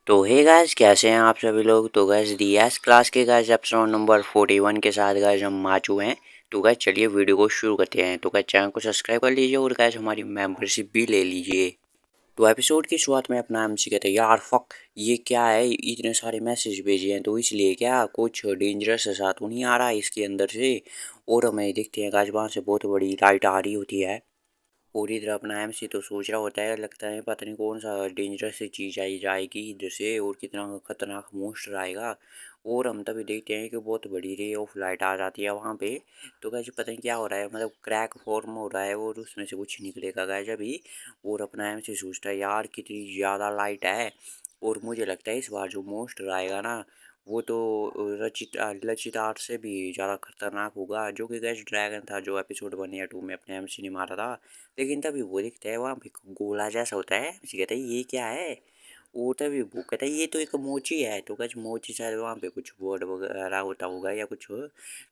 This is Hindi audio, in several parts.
तो हे गाइस, कैसे हैं आप सभी लोग। तो गाइस डीएस क्लास के गाइस एपिसोड नंबर 41 के साथ गाइस हम आ चुके हैं। तो गाइस चलिए वीडियो को शुरू करते हैं। तो गाइस चैनल को सब्सक्राइब कर लीजिए और गाइस हमारी मेंबरशिप भी ले लीजिए। तो एपिसोड की शुरुआत में अपना एमसी कहते हैं, यार फक ये क्या है, इतने सारे मैसेज भेजे हैं तो इसलिए क्या कुछ डेंजरस ऐसा तो नहीं आ रहा है इसके अंदर से। और हमें देखते हैं गाइस वहाँ से बहुत बड़ी लाइट आ रही होती है। और इधर अपना एमसी तो सोच रहा होता है, लगता है पता नहीं कौन सा डेंजरस सी चीज़ आई जाएगी इधर से और कितना खतरनाक मोस्टर आएगा। और हम तभी देखते हैं कि बहुत बड़ी रे ऑफ लाइट आ जाती है वहाँ पे। तो कैसे पता नहीं क्या हो रहा है, मतलब क्रैक फॉर्म हो रहा है और उसमें से कुछ निकलेगा गैस अभी। और अपना एमसी सोचता है, यार कितनी ज़्यादा लाइट है। और मुझे लगता है इस बार जो मोस्टर आएगा ना वो तो रचित लचित आर्ट से भी ज़्यादा खतरनाक होगा, जो कि गैस ड्रैगन था जो एपिसोड 1 या 2 में अपने एमसी ने मारा था। लेकिन तभी वो दिखता है वहाँ पे गोला जैसा होता है, मुझे कहता है ये क्या है। वो तभी वो कहता है ये तो एक मोची है। तो कुछ मोची शायद वहाँ पे कुछ वर्ड वगैरह होता होगा या कुछ हो।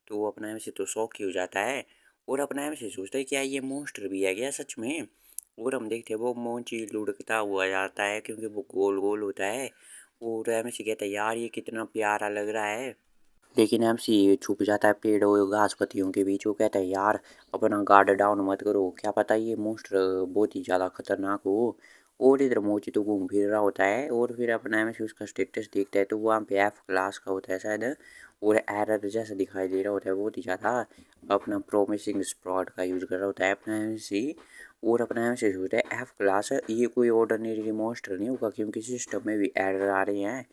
तो वो अपना एमसी तो शौक ही हो जाता है। और अपना एमसी सोचता है क्या ये मोस्टर भी है क्या सच में। और हम देखते हैं वो मोची लुढ़कता हुआ जाता है क्योंकि वो गोल गोल होता है। और एमसी कहता है, यार ये कितना प्यारा लग रहा है। लेकिन एमसी छुप जाता है पेड़ों और घास पत्तियों के बीच। वो कहता है, यार अपना गार्ड डाउन मत करो, क्या पता ये मोस्टर बहुत ही ज़्यादा खतरनाक हो। और इधर मोची तो घूम फिर रहा होता है और फिर अपना एमसी उसका स्टेटस देखता है तो वहाँ पे एफ क्लास का होता है शायद। और एरर जैसा दिखाई दे रहा होता है बहुत ही ज़्यादा। अपना प्रोमिसिंग स्प्रॉट का यूज़ कर रहा होता है अपना एमसी। और अपना एमसी सोचता है एफ क्लास ये कोई ऑर्डिनरी मोस्टर नहीं होगा क्योंकि सिस्टम में भी एरर आ रहे हैं।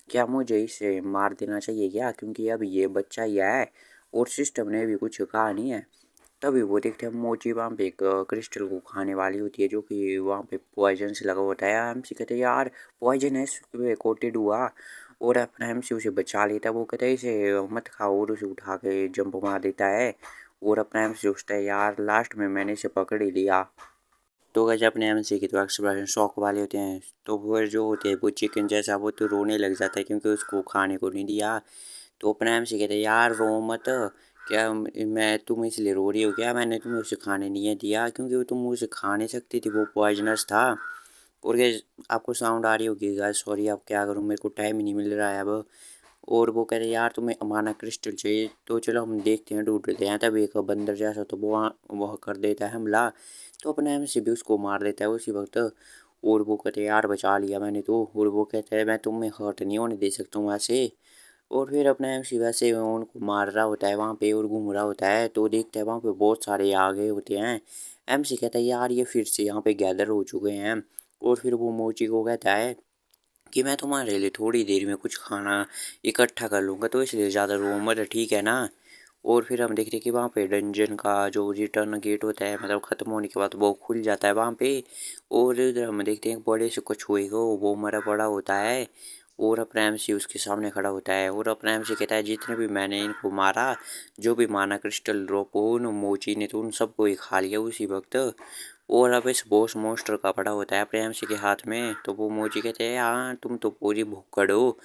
क्या मुझे इसे मार देना चाहिए क्या, क्योंकि अब ये बच्चा ही है और सिस्टम ने भी कुछ कहा नहीं है। तभी वो देखते हैं मोची वहाँ पे एक क्रिस्टल को खाने वाली होती है जो कि वहाँ पे पॉइजन से लगा होता है। एमसी कहते हैं, यार पॉइजन है इस पे कोटेड हुआ। और अपना एमसी उसे बचा लेता है। वो कहता है इसे मत खाओ और उसे उठा के जंप मार देता है। और अपना एमसी सोचता है, यार लास्ट में मैंने इसे पकड़ ही लिया। तो गाइस अपने एमसी की तो एक्सप्रेशन शौक वाले होते हैं। तो वो जो होते हैं वो चिकन जैसा वो तो रोने लग जाता है क्योंकि उसको खाने को नहीं दिया। तो अपना एमसी कहते हैं, यार रो मत, क्या मैं तुम इसलिए रो रही हो क्या, मैंने तुम्हें उसे खाने नहीं दिया क्योंकि वो तुम उसे खा नहीं सकती थी, वो पॉइजनस था। और गाइस आपको साउंड आ रही होगी गाइस, सॉरी अब क्या करूँ मेरे को टाइम ही नहीं मिल रहा है अब। और वो कह रहे, यार तुम्हें अमाना क्रिस्टल चाहिए तो चलो हम देखते हैं ढूंढते हैं। तब एक बंदर जैसा तो वह कर देता है हमला। तो अपना एमसी भी उसको मार देता है उसी वक्त। और वो कहते हैं, यार बचा लिया मैंने तो। और वो कहता है, मैं तुम्हें हर्ट नहीं होने दे सकता हूँ वैसे। और फिर अपना एमसी वैसे उनको मार रहा होता है वहाँ पे और घूम रहा होता है तो देखता है वहाँ पे बहुत सारे आ गए होते हैं। एमसी कहता है, यार ये फिर से यहाँ पे गैदर हो चुके हैं। और फिर वो मोची को कहता है कि मैं तुम्हारे लिए थोड़ी देर में कुछ खाना इकट्ठा कर लूँगा तो इसलिए ज़्यादा रो मत, ठीक है ना। और फिर हम देखते हैं कि वहाँ पे डंजन का जो रिटर्न गेट होता है, मतलब ख़त्म होने के बाद वो खुल जाता है वहाँ पे। और इधर हम देखते हैं बड़े से कछुए को, वो मरा पड़ा होता है। और अपना एमसी उसके सामने खड़ा होता है और अपना एमसी कहता है, जितने भी मैंने इनको मारा, जो भी माना क्रिस्टल ड्रॉप हो उन मोची ने तो उन सबको ही खा लिया उसी वक्त। और अब इस बॉस मोस्टर का पड़ा होता है प्रेम के हाथ में। तो वो मोची कहते हैं, हाँ तुम तो पूरी भुक्कड़ हो।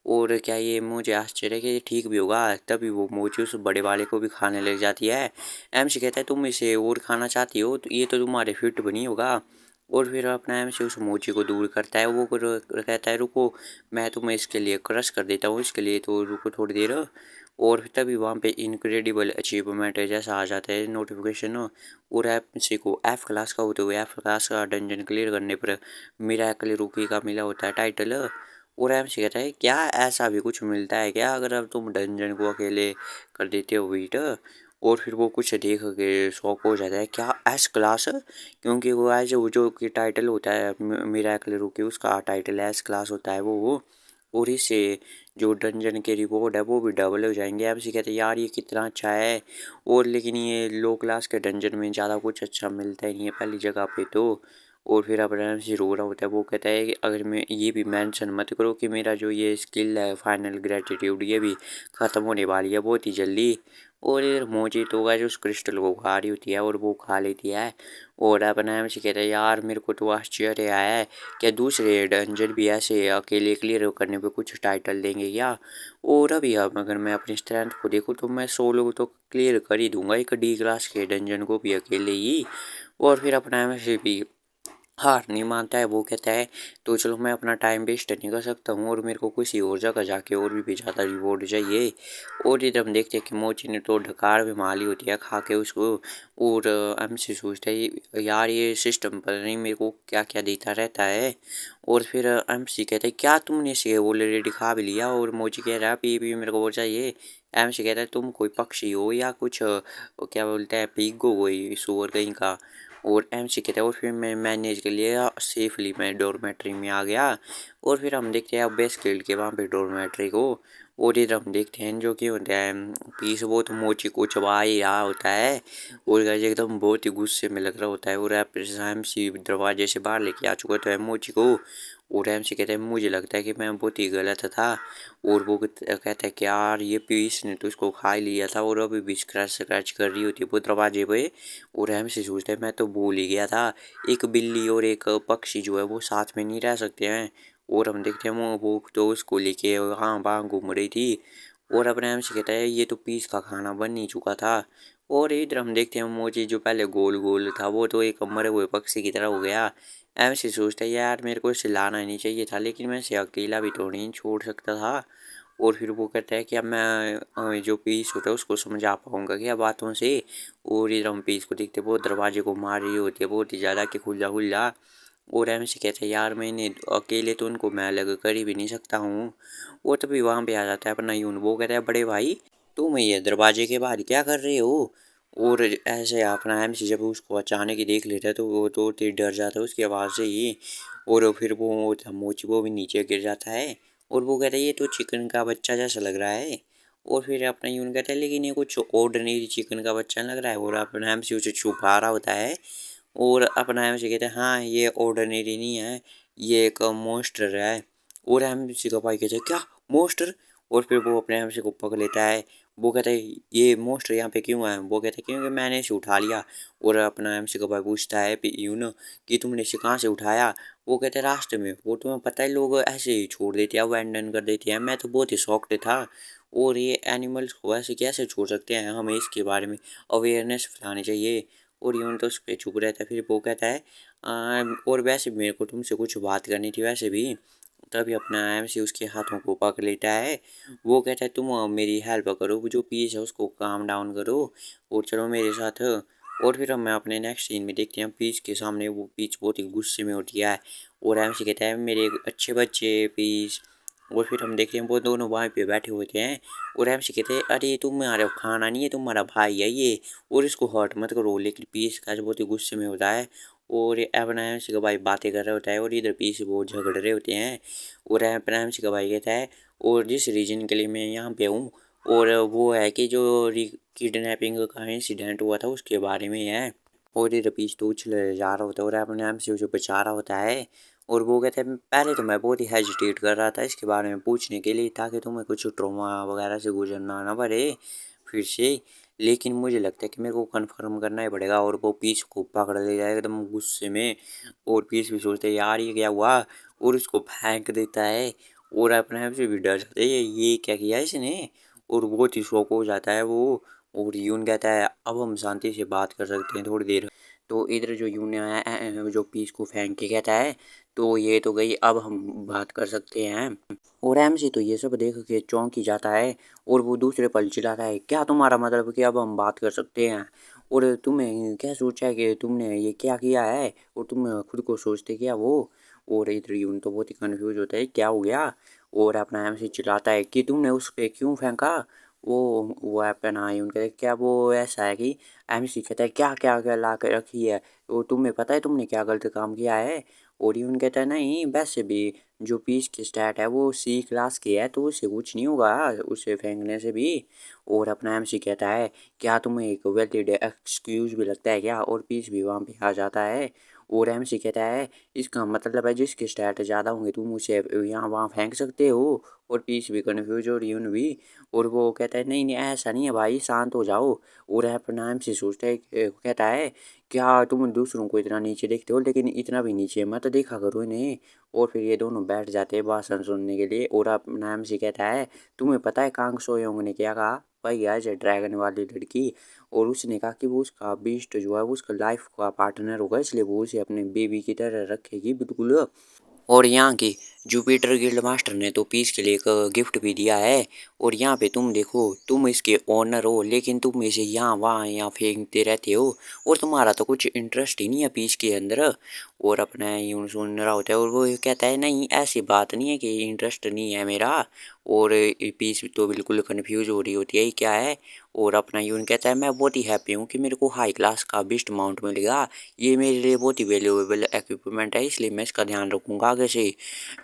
और क्या ये मुझे आश्चर्य है कि ये ठीक भी होगा। तभी वो मोची उस बड़े वाले को भी खाने लग जाती है। एमसी कहता है, तुम इसे और खाना चाहती हो तो ये तो तुम्हारे फिट बनी होगा। और फिर अपना एमसी उस मोची को दूर करता है। वो कहता है, रुको मैं तुम्हें इसके लिए क्रश कर देता हूँ, इसके लिए तो रुको थोड़ी देर। और तभी वहाँ पे इनक्रेडिबल अचीवमेंट जैसा आ जाता है नोटिफिकेशन। और एमसी को एफ क्लास का होते हुए एफ क्लास का डंजन क्लियर करने पर मिराकल रूकी का मिला होता है टाइटल। और एमसी कहता है, क्या ऐसा भी कुछ मिलता है क्या अगर अब तुम डंजन को अकेले कर देते हो बीट। और फिर वो कुछ देख के शॉक हो जाता है, क्या एस क्लास, क्योंकि वो एज वो जो कि टाइटल होता है मिराकल रूकी उसका टाइटल एस क्लास होता है वो। और इससे जो डंजन के रिवॉर्ड है वो भी डबल हो जाएंगे। एमसी कहते हैं, यार ये कितना अच्छा है। और लेकिन ये लो क्लास के डंजन में ज़्यादा कुछ अच्छा मिलता ही नहीं है पहली जगह पे तो। और फिर अब एमसी रो रहा होता है। वो कहता है कि अगर मैं ये भी मेंशन मत करो कि मेरा जो ये स्किल है फाइनल ग्रेटिट्यूड ये भी ख़त्म होने वाली है बहुत ही जल्दी। और इधर मोची तो गाइस उस क्रिस्टल को खा रही होती है और वो खा लेती है। और अपना एमसी कहता है, यार मेरे को तो आश्चर्य आया है, क्या दूसरे डंजन भी ऐसे अकेले क्लियर करने पे कुछ टाइटल देंगे क्या। और अभी अब अगर मैं अपनी स्ट्रेंथ को देखूँ तो मैं 16 तो क्लियर कर ही दूंगा एक डी क्लास के डंजन को भी अकेले ही। और फिर अपना एमसी भी हार नहीं मानता है। वो कहता है तो चलो मैं अपना टाइम वेस्ट नहीं कर सकता हूँ और मेरे को किसी और जगह जाके और भी ज़्यादा रिवॉर्ड चाहिए। और इधर हम देखते हैं कि मोची ने तो ढकार भी माली होती है खा के उसको। और हमसे सोचता है यार ये सिस्टम पर नहीं मेरे को क्या क्या देता रहता है। और फिर एमसी कहते हैं क्या तुमने इसे ऑलरेडी खा भी लिया। और मोची कह रहा है पी मेरे को वो चाहिए। एमसी कहता है तुम कोई पक्षी हो या कुछ क्या बोलते हैं पिग हो कोई सुअर कहीं का। और एमसी कहता है और फिर मैं मैनेज के लिए सेफली मैं डॉर्मेट्री में आ गया। और फिर हम देखते हैं अब बेस खेल के वहाँ पे डॉर्मेट्री को। और इधर हम देखते हैं जो कि होता है पीस वो तो मोची को चबा ही रहा होता है। और गाइस एकदम बहुत ही गुस्से में लग रहा होता है। और एमसी दरवाजे से बाहर लेके आ चुका तो है मोची को। और एमसी कहता है मुझे लगता है कि मैं बहुत ही गलत था। और वो कहता है कि यार ये पीस ने तो उसको खा ही लिया था और अभी भी स्क्रैच स्क्रैच कर रही होती है वो दरवाजे पे। और एमसी सोचता है मैं तो भूल ही गया था एक बिल्ली और एक पक्षी जो है वो साथ में नहीं रह सकते हैं। और हम देखते हैं वो तो उसको लेके वहाँ वहाँ घूम रही थी। और अपने एमसी कहता है ये तो पीस का खाना बन ही चुका था। और इधर हम देखते हैं मोची जो पहले गोल गोल था वो तो एक मरे हुए पक्षी की तरह हो गया। ऐसे सोचता है यार मेरे को इसे लाना नहीं चाहिए था लेकिन मैं इसे अकेला भी तो नहीं छोड़ सकता था। और फिर वो कहता है कि अब मैं जो पीस होता है उसको समझा पाऊंगा क्या बातों से। और इधर हम पीस को देखते वो दरवाजे को मार रही होती है बहुत ही ज़्यादा कि खुल्ला खुल्ला। और एमसी कहते हैं यार मैंने अकेले तो उनको मैं अलग कर ही भी नहीं सकता हूँ। वो तभी वहाँ पे आ जाता है अपना यून वो कहता है बड़े भाई तुम ये दरवाजे के बाहर क्या कर रहे हो। और ऐसे अपना एमसी जब उसको अचानक ही देख लेता है तो वो तो तेज डर जाता है उसकी आवाज़ से ही। और फिर वो मोची वो भी नीचे गिर जाता है। और वो कहता है ये तो चिकन का बच्चा जैसा लग रहा है। और फिर अपना यून कहता है लेकिन ये कुछ ऑर्डिनरी चिकन का बच्चा लग रहा है। और अपना एमसी उसे छुपा रहा होता है। और अपना एमसी कहते हैं हाँ ये ऑर्डिनरी नहीं है ये एक मॉन्स्टर है। और एमसी का भाई कहते हैं क्या मॉन्स्टर। और फिर वो अपने एमसी को पकड़ लेता है। वो कहता है ये मॉन्स्टर यहाँ पे क्यों है। वो कहता है क्योंकि मैंने इसे उठा लिया। और अपना एमसी का भाई पूछता है यूं ना कि तुमने इसे कहाँ से उठाया। वो कहते हैं रास्ते में वो तुम्हें पता है लोग ऐसे ही छोड़ देते हैं अबैंडन कर देते हैं मैं तो बहुत ही शॉक्ड था। और ये एनिमल्स को ऐसे कैसे छोड़ सकते हैं हमें इसके बारे में अवेयरनेस फैलानी चाहिए। और यूं तो उस पर चुप रहता है। फिर वो कहता है और वैसे भी मेरे को तुमसे कुछ बात करनी थी वैसे भी। तभी अपना एमसी उसके हाथों को पकड़ लेता है। वो कहता है तुम मेरी हेल्प करो जो पीस है उसको काम डाउन करो और चलो मेरे साथ। और फिर हम अपने नेक्स्ट सीन में देखते हैं पीच के सामने वो पीच बहुत ही गुस्से में होती है। और एमसी कहता है मेरे अच्छे बच्चे पीच। और फिर हम देखते हैं वो दोनों वहाँ पे बैठे होते हैं। और एमसी कहते हैं अरे तुम्हारा खाना नहीं है तुम्हारा भाई है ये और इसको हर्ट मत करो। लेकिन पीस का बहुत ही गुस्से में होता है। और अपना एमसी का भाई बातें कर रहा होता है और इधर पीस वो झगड़ रहे होते हैं। और अपना एमसी का भाई कहता है और जिस रीजन के लिए मैं यहाँ पे हूँ और वो है कि जो किडनैपिंग का इंसिडेंट हुआ था उसके बारे में है। और ये रपीज तो उछल जा रहा होता है और अपने नाम से उसे बचा रहा होता है। और वो कहते हैं पहले तो मैं बहुत ही हेजिटेट कर रहा था इसके बारे में पूछने के लिए ताकि तुम्हें कुछ ट्रॉमा वगैरह से गुजरना ना पड़े फिर से। लेकिन मुझे लगता है कि मेरे को कंफर्म करना ही पड़ेगा। और वो पीस को पकड़ ले जाएगा एकदम गुस्से में। और पीस भी सोचते हैं यार ये क्या हुआ और उसको फेंक देता है। और अपने आप से भी डर जाता है ये क्या किया इसने। और बहुत ही शौक हो जाता है वो। और यून कहता है अब हम शांति से बात कर सकते हैं थोड़ी देर। तो इधर जो यून है जो पीस को फेंक के कहता है तो ये तो गई अब हम बात कर सकते हैं। और एमसी तो ये सब देख के चौंक ही जाता है। और वो दूसरे पल चिल्लाता है क्या तुम्हारा मतलब कि अब हम बात कर सकते हैं। और तुम्हें क्या सोचा है कि तुमने ये क्या किया है और तुम खुद को सोचते क्या वो। और इधर यून तो बहुत ही कन्फ्यूज होता है क्या हो गया। और अपना एमसी चिल्लाता है कि तुमने उस पे क्यों फेंका। वो अपना यून कहते क्या वो ऐसा है कि एमसी कहता है क्या क्या क्या ला के रखी है तो तुम्हें पता है तुमने क्या गलत काम किया है। और यून कहता है नहीं वैसे भी जो पीस की स्टैट है वो सी क्लास की है तो उससे कुछ नहीं होगा उसे फेंकने से भी। और अपना एमसी कहता है क्या तुम्हें एक वैलिड एक्सक्यूज भी लगता है क्या। और पीस भी वहाँ पे आ जाता है। और एमसी कहता है इसका मतलब है जिसके स्टैट ज़्यादा होंगे तुम उसे यहाँ वहाँ फेंक सकते हो। और पीस भी कन्फ्यूज और यून भी। और वो कहता है नहीं नहीं ऐसा नहीं है भाई शांत हो जाओ। और अपना एमसी सोचता है कहता है क्या तुम दूसरों को इतना नीचे देखते हो लेकिन इतना भी नीचे मत देखा करो इन्हें। और फिर ये दोनों बैठ जाते हैं भाषण सुनने के लिए। और अपना एमसी कहता है तुम्हें पता है कांग सोयोंग ने क्या कहा। पाई आज ड्रैगन वाली लड़की। और उसने कहा कि वो उसका बीस्ट जो है वो उसका लाइफ का पार्टनर होगा, इसलिए वो उसे अपने बेबी की तरह रखेगी बिल्कुल। और यहाँ की जुपिटर गिल्ड मास्टर ने तो पीस के लिए एक गिफ्ट भी दिया है। और यहाँ पे तुम देखो, तुम इसके ओनर हो लेकिन तुम इसे यहाँ वहाँ यहाँ फेंकते रहते हो और तुम्हारा तो कुछ इंटरेस्ट ही नहीं है पीस के अंदर। और अपना यूं सुन रहा होता है और वो कहता है नहीं ऐसी बात नहीं है कि इंटरेस्ट नहीं है मेरा। और पीस तो बिल्कुल कन्फ्यूज हो रही होती है ये क्या है। और अपना यून कहता है मैं बहुत ही हैप्पी हूँ कि मेरे को हाई क्लास का बिस्ट माउंट मिलेगा, ये मेरे लिए बहुत ही वैल्यूएबल इक्विपमेंट है, इसलिए मैं इसका ध्यान रखूंगा आगे से।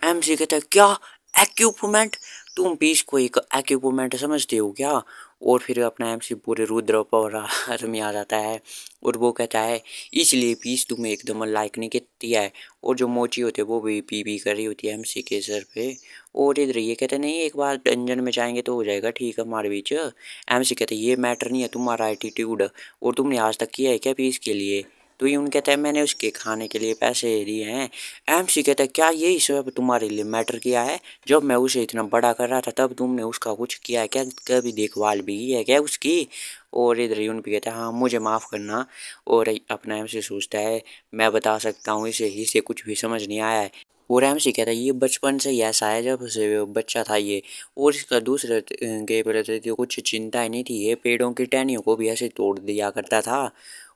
एमसी कहता है क्या इक्विपमेंट, तुम पीस को एक इक्विपमेंट समझते हो क्या। और फिर अपना एमसी पूरे रुद्र पावर में आ जाता है और वो कहता है इसलिए पीस तुम्हें एकदम लाइक नहीं करती है। और जो मोची होती है वो भी पी कर रही होती है एमसी के सर पे। और इधर ये कहते हैं नहीं एक बार डंजन में जाएंगे तो हो जाएगा ठीक है हमारे बीच। एमसी कहते हैं ये मैटर नहीं है तुम्हारा एटीट्यूड, और तुमने आज तक किया है क्या पीस के लिए। तो यून कहता है मैंने उसके खाने के लिए पैसे दिए हैं। एमसी कहता है क्या यही सब तुम्हारे लिए मैटर किया है, जब मैं उसे इतना बड़ा कर रहा था तब तुमने उसका कुछ किया है क्या, कभी देखभाल भी है क्या उसकी। और इधर यून भी कहता है हाँ मुझे माफ़ करना। और अपना एमसी सोचता है मैं बता सकता हूँ इसे कुछ भी समझ नहीं आया है। और एमसी कहता है ये बचपन से ही ऐसा है जब से बच्चा था ये। और इसका दूसरे के प्रति तो कुछ चिंता ही नहीं थी, ये पेड़ों की टहनियों को भी ऐसे तोड़ दिया करता था।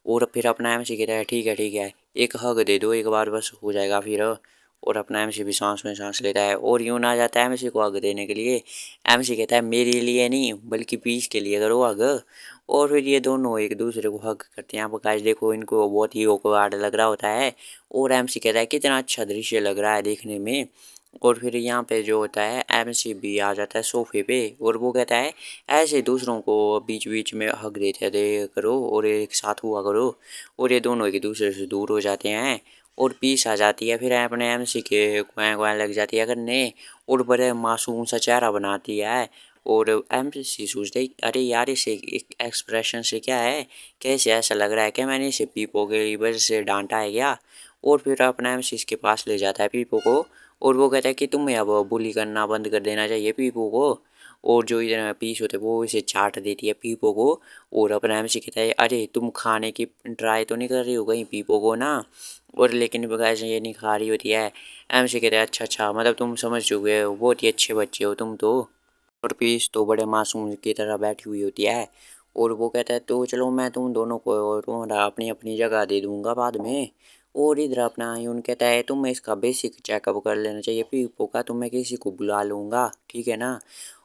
और फिर अपना एमसी कहता है ठीक है एक हग दे दो एक बार बस हो जाएगा फिर। और अपना एमसी भी सांस में सांस लेता है और यूं ना जाता है एमसी को हग देने के लिए। एमसी कहता है मेरे लिए नहीं बल्कि पीस के लिए करो हग। और फिर ये दोनों एक दूसरे को हग करते हैं। यहाँ पर गाइस देखो इनको बहुत ही ऑकवर्ड लग रहा होता है। और एमसी कहता है कितना अच्छा दृश्य लग रहा है देखने में। और फिर यहाँ पे जो होता है एमसी भी आ जाता है सोफे पे और वो कहता है ऐसे दूसरों को बीच बीच में हक देते दे करो और एक साथ हुआ करो। और ये दोनों एक दूसरे से दूर हो जाते हैं और पीस आ जाती है फिर अपने एमसी के क्वैं क्वैं लग जाती है करने और बड़े मासूम सा चेहरा बनाती है। और एमसी सोचते है अरे यार इसे एक्सप्रेशन से क्या है, कैसे ऐसा लग रहा है कि मैंने इसे पीपो के वजह से डांटा है क्या। और फिर अपना एमसी इसके पास ले जाता है पीपो को और वो कहता है कि तुम्हें अब बुली करना बंद कर देना चाहिए पीपो को। और जो इधर पीस होते हैं वो इसे चाट देती है पीपो को। और अपना एमसी कहता है अरे तुम खाने की ट्राई तो नहीं कर रही हो कहीं पीपो को ना। और लेकिन बगैर ये नहीं खा रही होती है। एमसी कहता है अच्छा मतलब तुम समझ चुके हो, बहुत ही अच्छे बच्चे हो तुम तो। और पीस तो बड़े मासूम की तरह बैठी हुई होती है। और वो कहता है तो चलो मैं तुम दोनों को तुम्हारा अपनी अपनी जगह दे दूंगा बाद में। और इधर अपना यून कहता है तुम्हें इसका बेसिक चेकअप कर लेना चाहिए पीपो का, तो मैं किसी को बुला लूँगा ठीक है ना।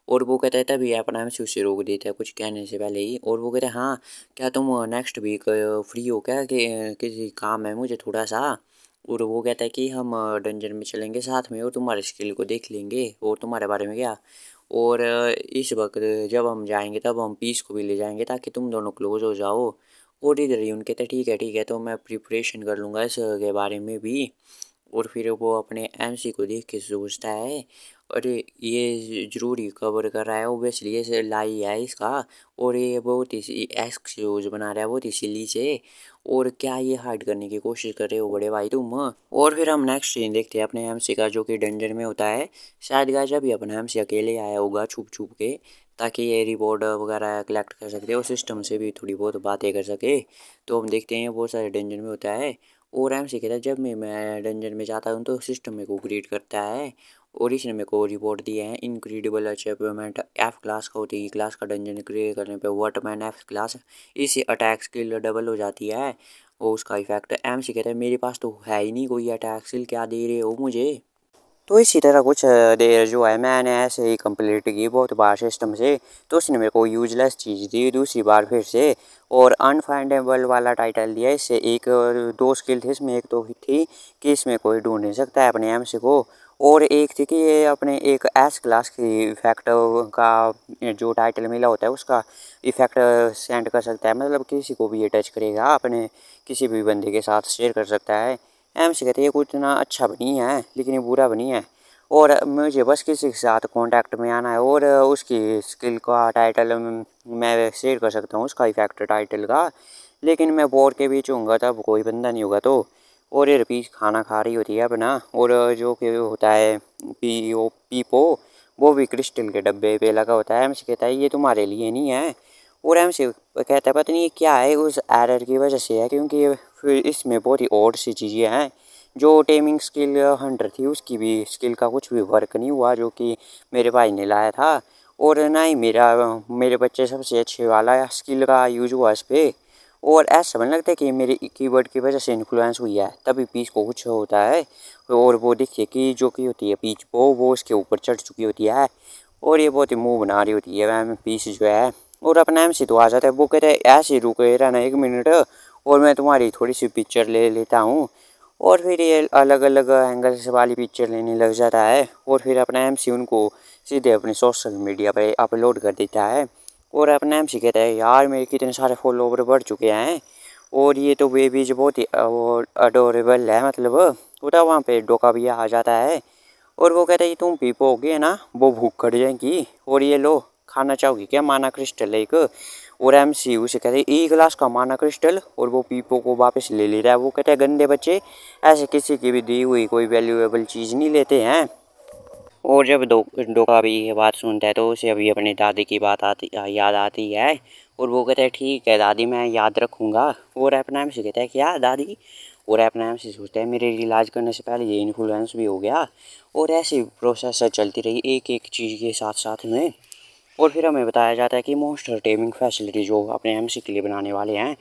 और वो कहता है तभी अपना में उसे रोक देता है कुछ कहने से पहले ही। और वो कहता है हाँ क्या तुम नेक्स्ट वीक फ्री हो क्या कि किसी काम है मुझे थोड़ा सा। और वो कहता है कि हम डंजन में चलेंगे साथ में और तुम्हारे स्किल को देख लेंगे और तुम्हारे बारे में क्या। और इस वक्त जब हम जाएंगे तब हम पीस को भी ले जाएंगे ताकि तुम दोनों क्लोज हो जाओ। और इधर ही उनके कहते ठीक है तो मैं प्रिपरेशन कर लूँगा इस के बारे में भी। और फिर वो अपने एमसी को देख के सोचता है अरे ये ज़रूरी कवर कर रहा है ओबियसली ये लाई है इसका। और ये बहुत ही एक्सक्यूज बना रहा है बहुत ही सिली से। और क्या ये हाइड करने की कोशिश कर रहे हो बड़े भाई तुम। और फिर हम नेक्स्ट सीन देखते हैं अपने एमसी का जो कि डंजन में होता है। शायद गाइस अभी अपना एमसी अकेले आया होगा छुप छुप के ताकि ये रिवॉर्ड वगैरह कलेक्ट कर सकते और सिस्टम से भी थोड़ी बहुत बातें कर सके। तो हम देखते हैं बहुत सारे डंजन में होता है। और एमसी कहता है जब मैं डंजन में जाता हूँ तो सिस्टम मेरे को ग्रीट करता है और इसने मेरे को रिवॉर्ड दिए हैं इनक्रेडिबल अचीवमेंट एफ क्लास का होती है क्लास का डंजन क्लियर करने पे वर्टमैन एफ क्लास, इससे अटैक स्किल डबल हो जाती है। और उसका इफेक्ट एमसी कहता है मेरे पास तो है ही नहीं कोई अटैक स्किल, क्या दे रहे हो मुझे। तो इसी तरह कुछ देर जो है मैंने ऐसे ही कंप्लीट की बहुत बार सिस्टम से, तो उसने मेरे को यूजलेस चीज़ दी दूसरी बार फिर से और अनफाइंडेबल वाला टाइटल दिया। इससे एक दो स्किल थी इसमें, एक तो थी कि इसमें कोई ढूंढ नहीं सकता है अपने एम सी को, और एक थी कि ये अपने एक एस क्लास की इफेक्ट का जो टाइटल मिला होता है उसका इफेक्ट सेंड कर सकता है, मतलब किसी को भी ये टच करेगा अपने किसी भी बंदे के साथ शेयर कर सकता है। एम सी कहते हैं ये कुछ इतना अच्छा बनी है लेकिन ये बुरा बनी है और मुझे बस किसी के साथ कांटेक्ट में आना है और उसकी स्किल का टाइटल मैं शेयर कर सकता हूँ उसका इफेक्ट टाइटल का, लेकिन मैं बोर के बीच होऊंगा तब कोई बंदा नहीं होगा तो। और ये रपीस खाना खा रही होती है अपना और जो कि होता है पीपो वो भी क्रिस्टल के डब्बे पे लगा होता है। एमसी कहता है ये तुम्हारे लिए नहीं है। और एमसी कहता है पता नहीं ये क्या है, उस एरर की वजह से है, क्योंकि फिर इसमें बहुत ही और सी चीज़ें हैं। जो टेमिंग स्किल हंटर थी उसकी भी स्किल का कुछ भी वर्क नहीं हुआ जो कि मेरे भाई ने लाया था। और ना ही मेरे बच्चे सबसे अच्छे वाला स्किल का यूज हुआ इस पर। और ऐसा समझ लगता है कि मेरे कीवर्ड की वजह से इन्फ्लुएंस हुई है, तभी पीच को कुछ होता है। और वो देखिए कि जो की होती है पीच वो उसके ऊपर चढ़ चुकी होती है और ये बहुत ही मुंह बना रही होती है वह पीच जो है। और अपना एम सी तो आ जाता है, वो कहता है ऐसे ही रुके रहना 1 मिनट और मैं तुम्हारी थोड़ी सी पिक्चर ले लेता हूँ। और फिर ये अलग अलग एंगल से वाली पिक्चर लेने लग जाता है और फिर अपना एम सी उनको सीधे अपने सोशल मीडिया पे अपलोड कर देता है। और अपना एम सी कहता है यार मेरे कितने सारे फॉलोवर बढ़ चुके हैं और ये तो बेबीज बहुत ही अडोरेबल है, मतलब उधर वहाँ पे डोका भी आ जाता है। और वो कहता है तुम पीपोगे ना वो भूख कट जाएगी और ये लो खाना चाहोगी क्या माना क्रिस्टल एक। और एम सी उसे कहते हैं 1 गिलास का माना क्रिस्टल और वो पीपो को वापस ले रहा है। वो कहता है गंदे बच्चे ऐसे किसी की भी दी हुई कोई वैल्यूएबल चीज़ नहीं लेते हैं। और जब डोका भी ये बात सुनता है तो उसे अभी अपनी दादी की बात याद आती है। और वो कहता है ठीक है दादी मैं याद रखूँगा। और अपना एम से कहता है क्या दादी। और अपना एम से सोचता है मेरे इलाज करने से पहले ये इन्फ्लुएंस भी हो गया। और ऐसी प्रोसेस चलती रही एक एक चीज़ के साथ साथ में। और फिर हमें बताया जाता है कि मोस्टर टेमिंग फैसिलिटी जो अपने एम सी के लिए बनाने वाले हैं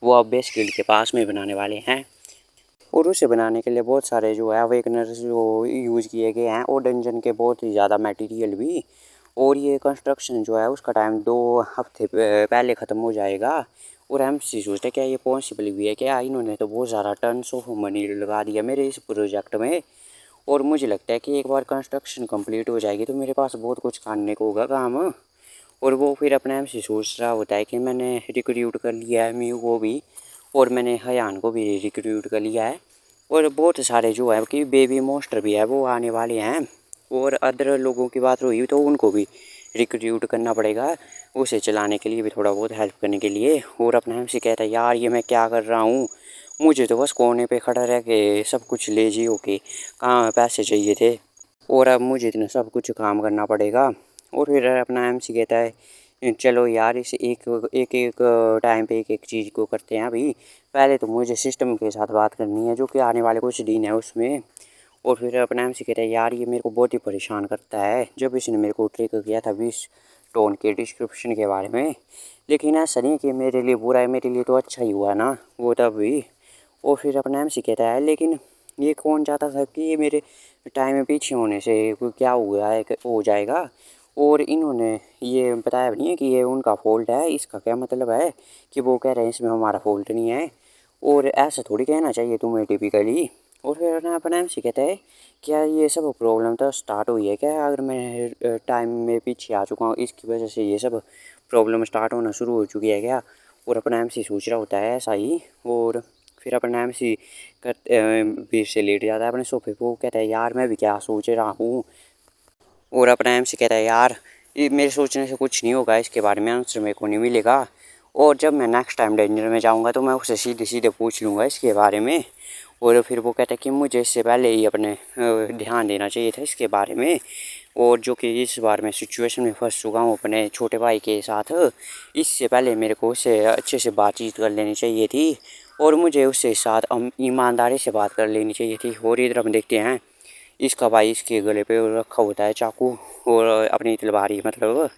वो अब बेस फील्ड के पास में बनाने वाले हैं। और उसे बनाने के लिए बहुत सारे जो है अवेकनर्स जो यूज़ किए गए हैं और डंजन के बहुत ही ज़्यादा मटेरियल भी। और ये कंस्ट्रक्शन जो है उसका टाइम 2 हफ्ते पहले ख़त्म हो जाएगा। और हम सी सोचते हैं क्या ये पॉसिबल भी है क्या, इन्होंने तो बहुत ज़्यादा टन्स ऑफ मनी लगा दिया मेरे इस प्रोजेक्ट में। और मुझे लगता है कि एक बार कंस्ट्रक्शन कंप्लीट हो जाएगी तो मेरे पास बहुत कुछ करने को होगा काम। और वो फिर अपने आप से सोच रहा होता है कि मैंने रिक्रूट कर लिया है म्यू को भी और मैंने हयान को भी रिक्रूट कर लिया है। और बहुत सारे जो है कि बेबी मोस्टर भी है वो आने वाले हैं। और अदर लोगों की बात रही तो उनको भी रिक्रूट करना पड़ेगा उसे चलाने के लिए भी, थोड़ा बहुत हेल्प करने के लिए। और अपने हम से कहता है यार ये मैं क्या कर रहा हूँ, मुझे तो बस कोने पे खड़ा रह के सब कुछ लेजी होके कहाँ पैसे चाहिए थे और अब मुझे इतना सब कुछ काम करना पड़ेगा। और फिर अपना एम सी कहता है चलो यार इसे एक टाइम पे एक एक चीज़ को करते हैं अभी। पहले तो मुझे सिस्टम के साथ बात करनी है जो कि आने वाले कुछ दिन है उसमें। और फिर अपना एम सी कहता है यार ये मेरे को बहुत ही परेशान करता है, जब इसने मेरे को ट्रिक किया था 20 टोन के डिस्क्रिप्शन के बारे में। लेकिन ऐसा नहीं कि मेरे लिए बुरा है, मेरे लिए तो अच्छा ही हुआ ना वो तब भी। और फिर अपना एम सी कहता है लेकिन ये कौन चाहता था कि ये मेरे टाइम में पीछे होने से कोई क्या हुआ है हो जाएगा। और इन्होंने ये बताया भी नहीं है कि ये उनका फॉल्ट है, इसका क्या मतलब है कि वो कह रहे हैं इसमें हमारा फॉल्ट नहीं है। और ऐसा थोड़ी कहना चाहिए तुम्हें टिपिकली। और फिर ना अपना एम सी कहता है क्या ये सब प्रॉब्लम तो स्टार्ट हुई है क्या, अगर मैं टाइम में पीछे आ चुका हूँ इसकी वजह से ये सब प्रॉब्लम स्टार्ट होना शुरू हो चुकी है क्या। और अपना एम सी सोच रहा होता है ऐसा ही। और फिर अपना एम सी बीच से लेट जाता है अपने सोफे को, कहता है यार मैं भी क्या सोच रहा हूँ। और अपना एम से कहता है यार ये मेरे सोचने से कुछ नहीं होगा, इसके बारे में आंसर मेरे को नहीं मिलेगा। और जब मैं नेक्स्ट टाइम डेंजर में जाऊंगा तो मैं उससे सीधे सीधे पूछ लूँगा इसके बारे में। और फिर वो कहता है कि मुझे इससे पहले ही अपने ध्यान देना चाहिए था इसके बारे में। और जो कि इस बार मैं सिचुएशन में फंस चुका हूँ अपने छोटे भाई के साथ, इससे पहले मेरे को उससे अच्छे से बातचीत कर लेनी चाहिए थी और मुझे उससे साथ ईमानदारी से बात कर लेनी चाहिए थी। और इधर हम देखते हैं इसका भाई इसके गले पे रखा होता है चाकू और अपनी तलवारी मतलब।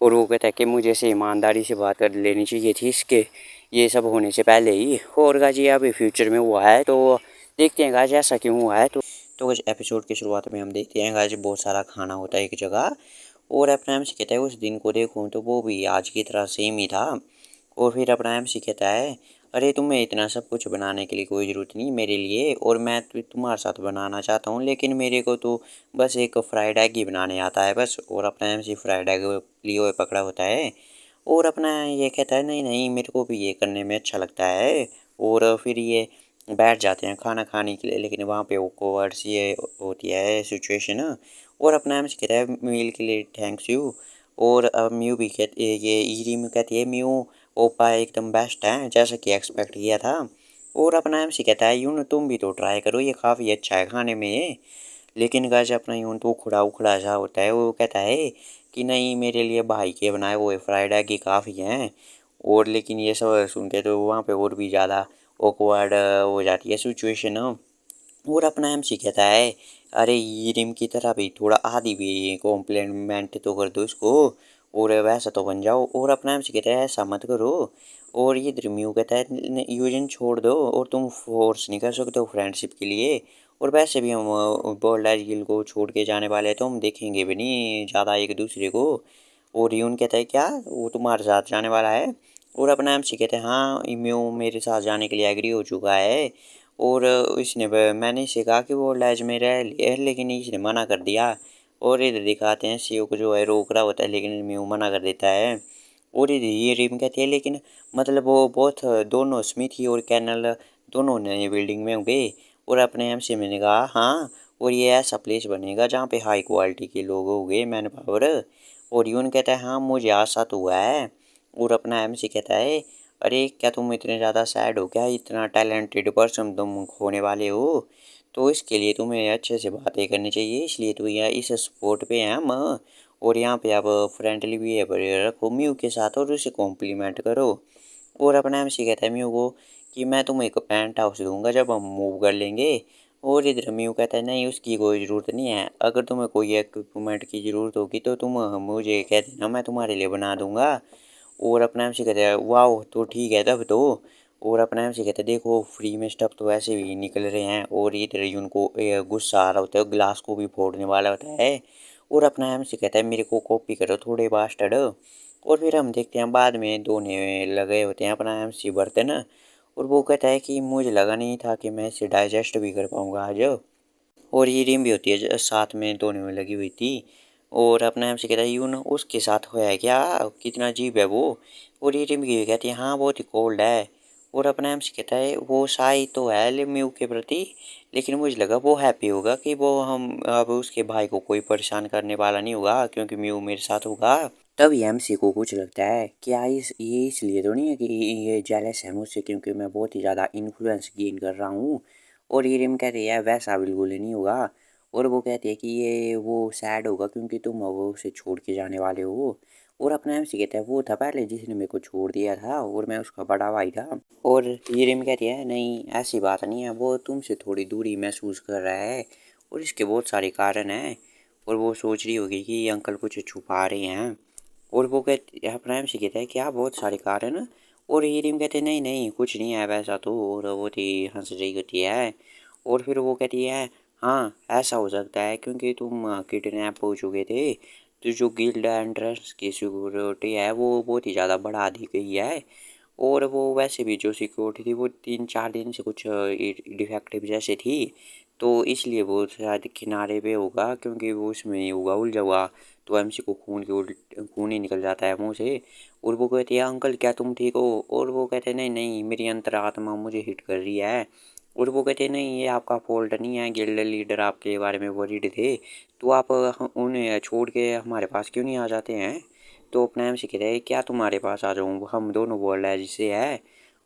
और वो कहता है कि मुझे से ईमानदारी से बात कर लेनी चाहिए थी इसके ये सब होने से पहले ही। और गाजी अभी फ्यूचर में हुआ है तो देखते हैं गाज ऐसा क्यों हुआ है। तो कुछ एपिसोड की शुरुआत में हम देखते हैं गाज बहुत सारा खाना होता है एक जगह। और अपना एम सी कहता है उस दिन को देखूँ तो वो भी आज की तरह सेम ही था। और फिर अपना एम सी कहता है अरे तुम्हें इतना सब कुछ बनाने के लिए कोई ज़रूरत नहीं मेरे लिए, और मैं तुम्हारे साथ बनाना चाहता हूँ लेकिन मेरे को तो बस एक फ्राइड एग ही बनाने आता है बस। और अपना एम सी फ्राइड एग लिए हुए पकड़ा होता है। और अपना ये कहता है नहीं नहीं मेरे को भी ये करने में अच्छा लगता है। और फिर ये बैठ जाते हैं खाना खाने के लिए, लेकिन वहाँ पे ऑकवर्ड सी ये होती है सिचुएशन। और अपना एम से कहता है मील के लिए थैंक्स यू। और म्यू भी कहती है ये ईरी में कहती है म्यू ओपा एकदम बेस्ट है जैसा कि एक्सपेक्ट किया था। और अपना एम से कहता है यूँ तुम भी तो ट्राई करो ये काफ़ी अच्छा है खाने में ये। लेकिन गाइस अपना यून तो उखड़ा उखड़ा सा होता है, वो कहता है कि नहीं मेरे लिए भाई के बनाए हुए फ्राइड एग ही काफ़ी हैं। और लेकिन ये सब सुन के तो वहाँ पे और भी ज़्यादा ऑकवर्ड हो जाती है सिचुएशन। और अपना एमसी कहता है अरे ये रिम की तरह भी थोड़ा आदि भी कॉम्प्लीमेंट तो कर दो इसको, और वैसा तो बन जाओ। और अपना एमसी कहता है ऐसा मत करो। और ये ड्रीम्यू कहता है यूजन छोड़ दो, और तुम फोर्स नहीं कर सकते हो फ्रेंडशिप के लिए। और वैसे भी हम बोल्ड गिल को छोड़ के जाने वाले हैं तो हम देखेंगे भी नहीं ज़्यादा एक दूसरे को। और यून कहता है क्या वो तुम्हारे साथ जाने वाला है। और अपना एमसी कहते हैं हाँ म्यू मेरे साथ जाने के लिए एग्री हो चुका है। और इसने मैंने इसे कहा कि वो लैज में रह लिया लेकिन इसने मना कर दिया। और इधर दिखाते हैं सीओ को जो है रोक रहा होता है लेकिन म्यू मना कर देता है। और इधर ये रिम कहती है लेकिन मतलब वो बहुत दोनों स्मिथ और कैनल दोनों नए बिल्डिंग में होंगे। और अपने एमसी मैंने कहा हाँ, और ये ऐसा प्लेस बनेगा जहाँ पे हाई क्वालिटी के लोग होंगे मैन पावर। और यून कहता है हाँ मुझे आशा तो हुआ है। और अपना एमसी कहता है अरे क्या तुम इतने ज़्यादा सैड हो क्या, इतना टैलेंटेड पर्सन तुम खोने वाले हो, तो इसके लिए तुम्हें अच्छे से बातें करनी चाहिए, इसलिए तो यह इस स्पोर्ट पे हैं हम। और यहाँ पे आप फ्रेंडली बिहेवियर रखो म्यू के साथ और उसे कॉम्प्लीमेंट करो। और अपना एमसी कहता है म्यू को कि मैं तुम्हें एक पेंट हाउस दूंगा जब हम मूव कर लेंगे। और इधर म्यू कहता है नहीं उसकी कोई ज़रूरत नहीं है, अगर तुम्हें कोई इक्विपमेंट की ज़रूरत होगी तो तुम मुझे कह देना मैं तुम्हारे लिए बना दूंगा। और अपना एमसी कहता है वाह तो ठीक है तब तो। और अपना एमसी कहता है देखो फ्री में स्टफ तो वैसे भी निकल रहे हैं, और ये तरह उनको गुस्सा आ रहा होता है ग्लास को भी फोड़ने वाला होता है। और अपना एमसी कहता है मेरे को कॉपी करो थोड़े बास्टर्ड। और फिर हम देखते हैं बाद में धोने लगे होते हैं अपना एमसी बर्तन। और वो कहता है कि मुझे लगा नहीं था कि मैं इसे डाइजेस्ट भी कर पाऊंगा आज। और ये रीम भी होती है साथ में धोने में लगी हुई थी। और अपना एमसी कहता है यूं उसके साथ होया है क्या, कितना अजीब है वो। और ये रीम भी कहती है हाँ बहुत ही कोल्ड है। और अपना एमसी कहता है वो शाही तो है म्यू के प्रति, लेकिन मुझे लगा वो हैप्पी होगा कि वो हम अब उसके भाई को कोई परेशान करने वाला नहीं होगा क्योंकि म्यू मेरे साथ होगा। तब एमसी को कुछ लगता है क्या इस ये इसलिए तो नहीं है कि ये जेलस है मुझसे क्योंकि मैं बहुत ही ज़्यादा इन्फ्लुएंस गेन कर रहा हूँ। और ये रिम कहती है वैसा बिल्कुल ही नहीं होगा। और वो कहती है कि ये वो सैड होगा क्योंकि तुम वो उसे छोड़ के जाने वाले हो। और अपना एमसी कहता है वो था पहले जिसने मेरे को छोड़ दिया था और मैं उसका बड़ा भाई था। और ये रिम कहती है नहीं ऐसी बात नहीं है, वो तुमसे थोड़ी दूरी महसूस कर रहा है और इसके बहुत सारे कारण हैं। और वो सोच रही होगी कि ये अंकल कुछ छुपा रहे हैं। और वो कहते अपना एमसी कहता है क्या बहुत सारे कारण। और ये रिम कहते नहीं नहीं कुछ नहीं है वैसा तो, और वो थी हंस रही होती है। और फिर वो कहती है हाँ ऐसा हो सकता है क्योंकि तुम किडनैप हो चुके थे, तो जो गिल्ड एंट्रेंस की सिक्योरिटी है वो बहुत ही ज़्यादा बढ़ा दी गई है। और वो वैसे भी जो सिक्योरिटी थी वो 3-4 दिन से कुछ डिफेक्टिव जैसे थी, तो इसलिए वो शायद किनारे पे होगा क्योंकि वो उसमें होगा उलझा हुआ, तो एमसी को खून ही निकल जाता है मुंह से। और वो कहती है अंकल क्या तुम ठीक हो। और वो कहते हैं नहीं नहीं मेरी अंतरात्मा मुझे हिट कर रही है। और वो कहते हैं नहीं ये आपका फॉल्ट नहीं है, गिल्ड लीडर आपके बारे में वरीड थे, तो आप उन्हें छोड़ के हमारे पास क्यों नहीं आ जाते हैं। तो अपना एमसी कहता है क्या तुम्हारे पास आ जाऊँ, हम दोनों बोल रहे हैं जिससे है।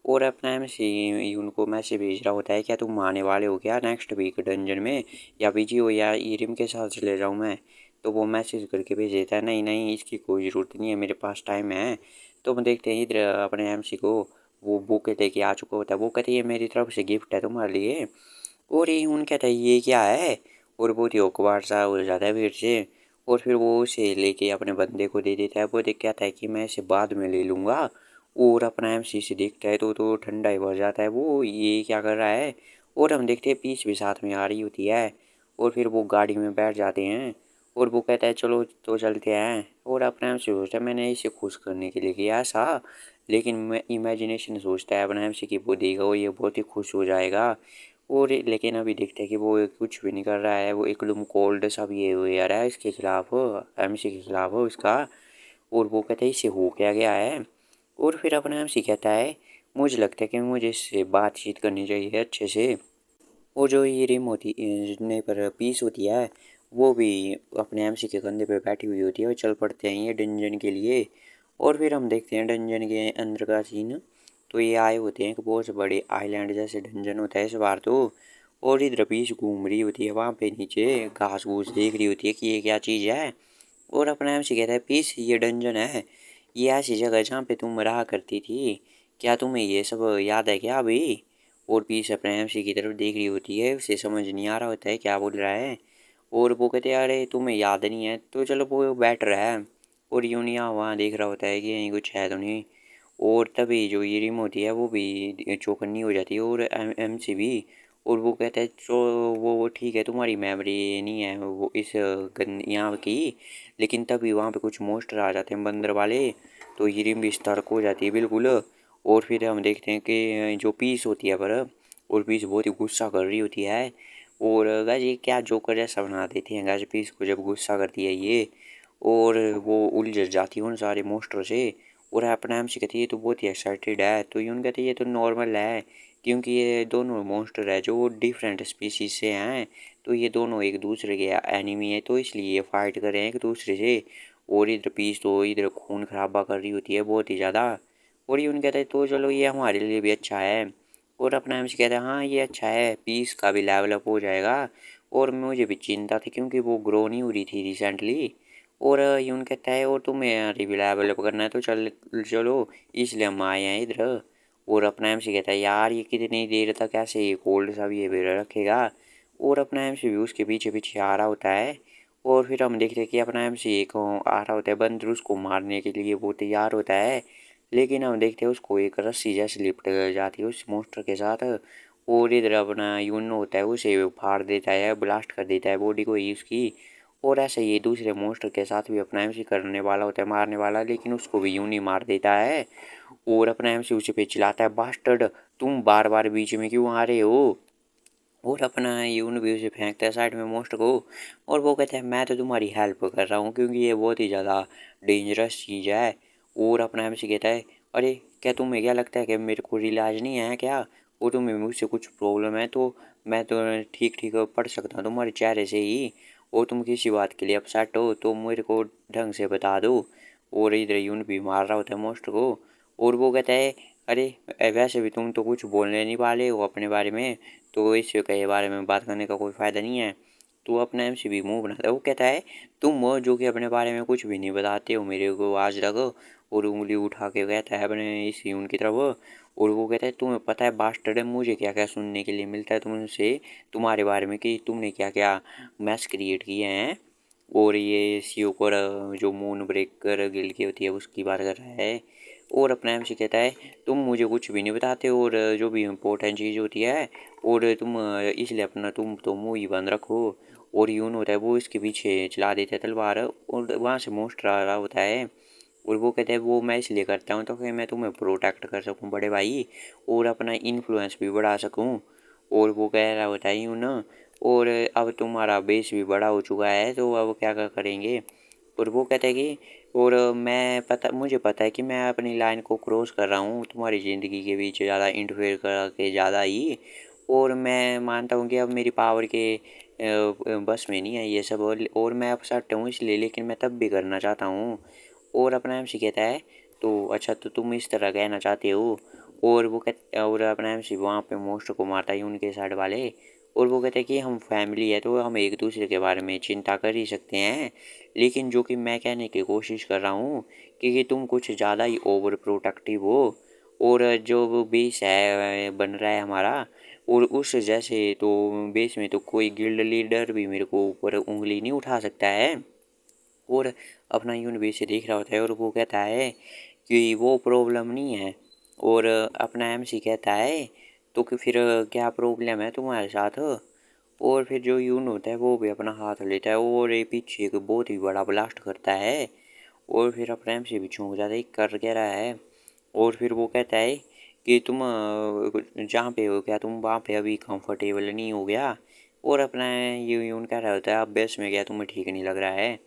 और अपना एमसी उनको मैसेज भेज रहा होता है क्या तुम आने वाले हो क्या नेक्स्ट वीक डंजन में, या बिजी हो या ईरिम के साथ चले जाऊँ मैं। तो वो मैसेज करके भेज देता है नहीं नहीं इसकी कोई ज़रूरत नहीं है मेरे पास टाइम है। तो हम देखते हैं इधर अपने एमसी को वो बुक लेके आ चुका होता है, वो कहती है मेरी तरफ से गिफ्ट है तुम्हारे लिए। और ये उन कहता है ये क्या है। और बहुत ही औकवार सा हो जाता है भीड़ से। और फिर वो उसे लेके अपने बंदे को दे देता है, वो देख कहता है कि मैं इसे बाद में ले लूँगा। और अपना एमसी से देखता है तो ठंडा ही बढ़ जाता है वो ये क्या कर रहा है। और हम देखते हैं पीच भी साथ में आ रही होती है। और फिर वो गाड़ी में बैठ जाते हैं। और वो कहता है चलो तो चलते हैं। और अपना एमसी सोचता है मैंने इसे खुश करने के लिए किया ऐसा, लेकिन मैं इमेजिनेशन सोचता है अपना एमसी की वो देगा वो ये बहुत ही खुश हो जाएगा। और लेकिन अभी देखते हैं कि वो कुछ भी नहीं कर रहा है, वो एकदम कोल्ड सा भी ये आ रहा है इसके खिलाफ एमसी के खिलाफ इसका। और वो कहता है इसे हो क्या गया है। और फिर अपना एमसी कहता है मुझे लगता है कि मुझे इससे बातचीत करनी चाहिए अच्छे से। वो जो ये रिम होती ने पर पीस होती है वो भी अपने एमसी के कंधे पे बैठी हुई होती है और चल पड़ते हैं ये डंजन के लिए। और फिर हम देखते हैं डंजन के अंदर का सीन। तो ये आए होते हैं एक बहुत बड़े आइलैंड जैसे डंजन होता है इस बार तो। और इधर पीस घूम रही होती है वहाँ पे नीचे घास घूस देख रही होती है कि ये क्या चीज़ है। और अपना एम से कहता है पीस ये डंजन है, ये ऐसी जगह जहाँ पे तुम रहा करती थी, क्या तुम्हें ये सब याद है क्या अभी। और पीस अपने एम सी की तरफ देख रही होती है, उसे समझ नहीं आ रहा होता है क्या बोल रहा है। और वो कहते हैं अरे तुम्हें याद नहीं है तो चलो वो बैठ रहा है। और यूनिया वहाँ देख रहा होता है कि यहीं कुछ है तो नहीं। और तभी जो ये रिम होती है वो भी चौकन्नी हो जाती है और एम सी भी। और वो कहता है तो वो ठीक है तुम्हारी मेमोरी नहीं है वो इस गन यहाँ की। लेकिन तभी वहाँ पे कुछ मोस्टर आ जाते हैं बंदर वाले। तो ये रिम भी सतर्क हो जाती है बिल्कुल। और फिर हम देखते हैं कि जो पीस होती है पर और पीस बहुत ही गुस्सा कर रही होती है। और गाइस ये क्या जोकर जैसा बना देती है गाइस पीस को जब गुस्सा करती है ये। और वो उलझ जाती है उन सारे मोस्टर से। और अपना एम सी कहती है ये तो बहुत ही एक्साइटेड है, तो यून कहती है ये तो नॉर्मल है क्योंकि ये दोनों मॉन्स्टर है जो डिफरेंट स्पीसीज से हैं। तो ये दोनों एक दूसरे के एनिमी है तो इसलिए ये फाइट कर रहे हैं एक दूसरे से। और इधर पीस तो इधर खून खराबा कर रही होती है बहुत ही ज़्यादा। और यून कहता है तो चलो ये हमारे लिए भी अच्छा है। और अपना एम सी कहता है हाँ ये अच्छा है पीस का भी लेवल अप हो जाएगा। और मुझे भी चिंता थी क्योंकि वो ग्रो नहीं हो रही थी रिसेंटली। और यून कहता है और तुम्हें रिलायबल करना है तो चलो इसलिए हम आए हैं इधर। और अपना एम सी कहता है यार ये कितनी देर तक ऐसे ये कोल्ड सा बिहेवियर रखेगा। और अपना एम सी भी उसके पीछे पीछे आ रहा होता है। और फिर हम देखते हैं कि अपना एम सी एक आ रहा होता है बंदर उसको मारने के लिए वो तैयार होता है। लेकिन हम देखते हैं उसको एक रस्सी जैसी लिपट जाती है उस मोस्टर के साथ। और इधर अपना यून होता है उसे फाड़ देता है ब्लास्ट कर देता है बॉडी को ही उसकी। और ऐसे ये दूसरे मॉन्स्टर के साथ भी अपना एमसी करने वाला होता है मारने वाला, लेकिन उसको भी यूं ही मार देता है। और अपना एमसी उसे पे चिल्लाता है बास्टर्ड तुम बार बार बीच में क्यों आ रहे हो। और अपना यून भी उसे फेंकता है साइड में मॉन्स्टर को। और वो कहता है मैं तो तुम्हारी हेल्प कर रहा हूँ क्योंकि ये बहुत ही ज़्यादा डेंजरस चीज़ है। और अपना एमसी कहता है अरे क्या तुम्हें क्या लगता है कि मेरे को इलाज नहीं है क्या। और तुम्हें मुझसे कुछ प्रॉब्लम है तो मैं तो ठीक ठीक पढ़ सकता हूँ तुम्हारे चेहरे से ही। और तुम किसी बात के लिए अपसेट हो तो मेरे को ढंग से बता दो। और इधर यून भी मार रहा होता है मॉन्स्टर को। और वो कहता है अरे वैसे भी तुम तो कुछ बोलने नहीं वाले हो अपने बारे में, तो इसके बारे में बात करने का कोई फ़ायदा नहीं है। तो अपना एम सी भी मुँह बनाता है वो कहता है तुम वो जो कि अपने बारे में कुछ भी नहीं बताते हो मेरे को आज तक। और उंगली उठा के कहता है अपने इस यून की तरफ। और वो कहता है तुम्हें पता है बास्टर्ड मुझे क्या क्या सुनने के लिए मिलता है तुमसे तुम्हारे बारे में कि तुमने क्या क्या मैस क्रिएट किए हैं। और ये सियोकर जो मून ब्रेकर गिल्ड की होती है उसकी बात कर रहा है। और अपना एम सी कहता है तुम मुझे कुछ भी नहीं बताते और जो भी इम्पोर्टेंट चीज़ होती है और तुम इसलिए अपना तुम तो मुँह ही बंद रखो। और यून होता है वो इसके पीछे चला देता है तलवार और वहाँ से मोस्टर आ रहा होता है। और वो कहते हैं वो मैं इसलिए करता हूँ तो कि मैं तुम्हें प्रोटेक्ट कर सकूँ बड़े भाई और अपना इन्फ्लुएंस भी बढ़ा सकूँ। और वो कह रहा होता है यूँ ना। और अब तुम्हारा बेस भी बड़ा हो चुका है तो अब क्या क्या करेंगे। और वो कहता है कि और मुझे पता है कि मैं अपनी लाइन को क्रॉस कर रहा हूँ तुम्हारी ज़िंदगी के बीच ज़्यादा इंटरफेयर करके ज़्यादा ही। और मैं मानता हूँ कि अब मेरी पावर के बस में नहीं है ये सब। और मैं अपसेट हूँ इसलिए लेकिन मैं तब भी करना चाहता हूँ। और अपना एम सी कहता है तो अच्छा तो तुम इस तरह कहना चाहते हो। और वो कहते और अपना एम सी वहाँ पे मोस्ट को मारता है उनके साइड वाले। और वो कहते हैं कि हम फैमिली है तो हम एक दूसरे के बारे में चिंता कर ही सकते हैं। लेकिन जो कि मैं कहने की कोशिश कर रहा हूँ कि तुम कुछ ज़्यादा ही ओवर प्रोटेक्टिव हो। और जो वो बेस है बन रहा है हमारा और उस जैसे तो बेस में तो कोई गिल्ड लीडर भी मेरे को ऊपर उंगली नहीं उठा सकता है। और अपना यूनिवर्स से देख रहा होता है और वो कहता है कि वो प्रॉब्लम नहीं है। और अपना एमसी कहता है तो कि फिर क्या प्रॉब्लम है तुम्हारे साथ। और फिर जो यून होता है वो भी अपना हाथ लेता है और ये पीछे एक बहुत ही बड़ा ब्लास्ट करता है। और फिर अपना एमसी भी चौंक जाता है कर क्या रहा है। और फिर वो कहता है कि तुम जहाँ पे हो क्या तुम वहाँ पे अभी कंफर्टेबल नहीं हो गया। और अपना ये यून कह रहा होता है अब बेस में क्या तुम्हें ठीक नहीं लग रहा है।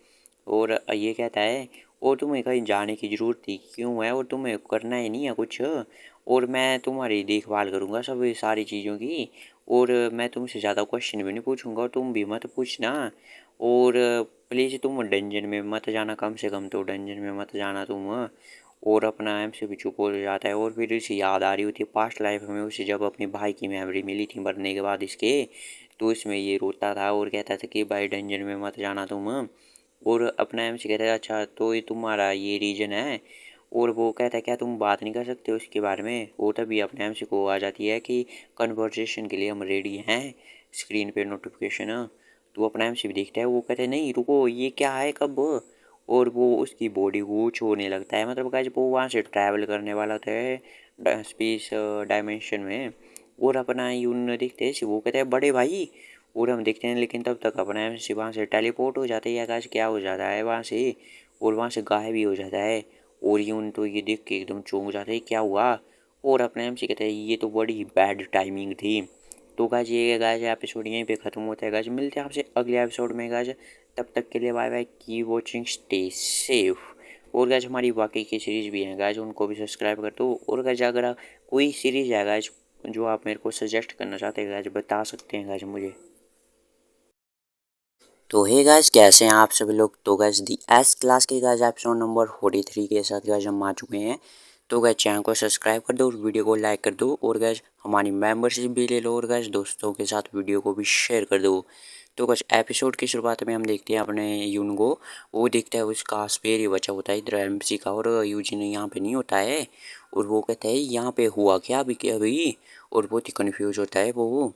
और ये कहता है और तुम्हें कहीं जाने की ज़रूरत ही क्यों है और तुम्हें करना ही नहीं है कुछ। और मैं तुम्हारी देखभाल करूँगा सब सारी चीज़ों की। और मैं तुमसे ज़्यादा क्वेश्चन भी नहीं पूछूंगा और तुम भी मत पूछना। और प्लीज़ तुम डंजन में मत जाना कम से कम तो डंजन में मत जाना तुम। और अपना एमसी भी चुप हो जाता है और फिर इसे याद आ रही होती है पास्ट लाइफ में उसे जब अपने भाई की मेमोरी मिली थी मरने के बाद इसके। तो इसमें ये रोता था और कहता था कि भाई डेंजर में मत जाना तुम। और अपना एमसी कहता है अच्छा तो ये तुम्हारा ये रीजन है। और वो कहता है क्या तुम बात नहीं कर सकते उसके बारे में। वो तभी अपने एमसी को आ जाती है कि कन्वर्सेशन के लिए हम रेडी हैं, स्क्रीन पे नोटिफिकेशन। तो अपना एमसी भी देखता है, वो कहते हैं नहीं रुको ये क्या है कब। और वो उसकी बॉडी को छोड़ने लगता है, मतलब गाइस वो वहाँ से ट्रैवल करने वाला था स्पेस डायमेंशन में। और अपना यून देखते हैं वो कहते हैं बड़े भाई। और हम देखते हैं लेकिन तब तक अपना एमसी वहाँ से टेलीपोर्ट हो जाते हैं, गाइस क्या हो जाता है वहाँ से। और वहाँ से गायब भी हो जाता है। और यून तो ये देख के एकदम चौंक जाते हैं क्या हुआ। और अपना एमसी कहते हैं ये तो बड़ी बैड टाइमिंग थी। तो गाइस ये गाइस एपिसोड यहीं पे ख़त्म होता है गाइस, मिलते हैं आपसे अगले एपिसोड में गाइस। तब तक के लिए बाय बाय, की वॉचिंग, स्टे सेफ। और गाइस हमारी बाकी की सीरीज़ भी हैं गाइस, उनको भी सब्सक्राइब कर दो। और गाइस अगर कोई सीरीज़ है गाइस जो आप मेरे को सजेस्ट करना चाहते हैं गाइस बता सकते हैं गाइस मुझे। तो हे गाइस कैसे हैं आप सभी लोग। तो गाइस दी एस क्लास के गाइस एपिसोड नंबर 43 के साथ गाइस हम आ चुके हैं। तो गाइस चैनल को सब्सक्राइब कर दो और वीडियो को लाइक कर दो और गाइस हमारी मेंबरशिप भी ले लो और गाइस दोस्तों के साथ वीडियो को भी शेयर कर दो। तो गाइस एपिसोड की शुरुआत में हम देखते हैं अपने यून को। वो देखता है उसका स्पेयर ही बचा होता है इधर एमसी का और यूजिन यहाँ पे नहीं होता है। और वो कहता है यहाँ पे हुआ क्या अभी क्या अभी। और बहुत ही कन्फ्यूज होता है वो।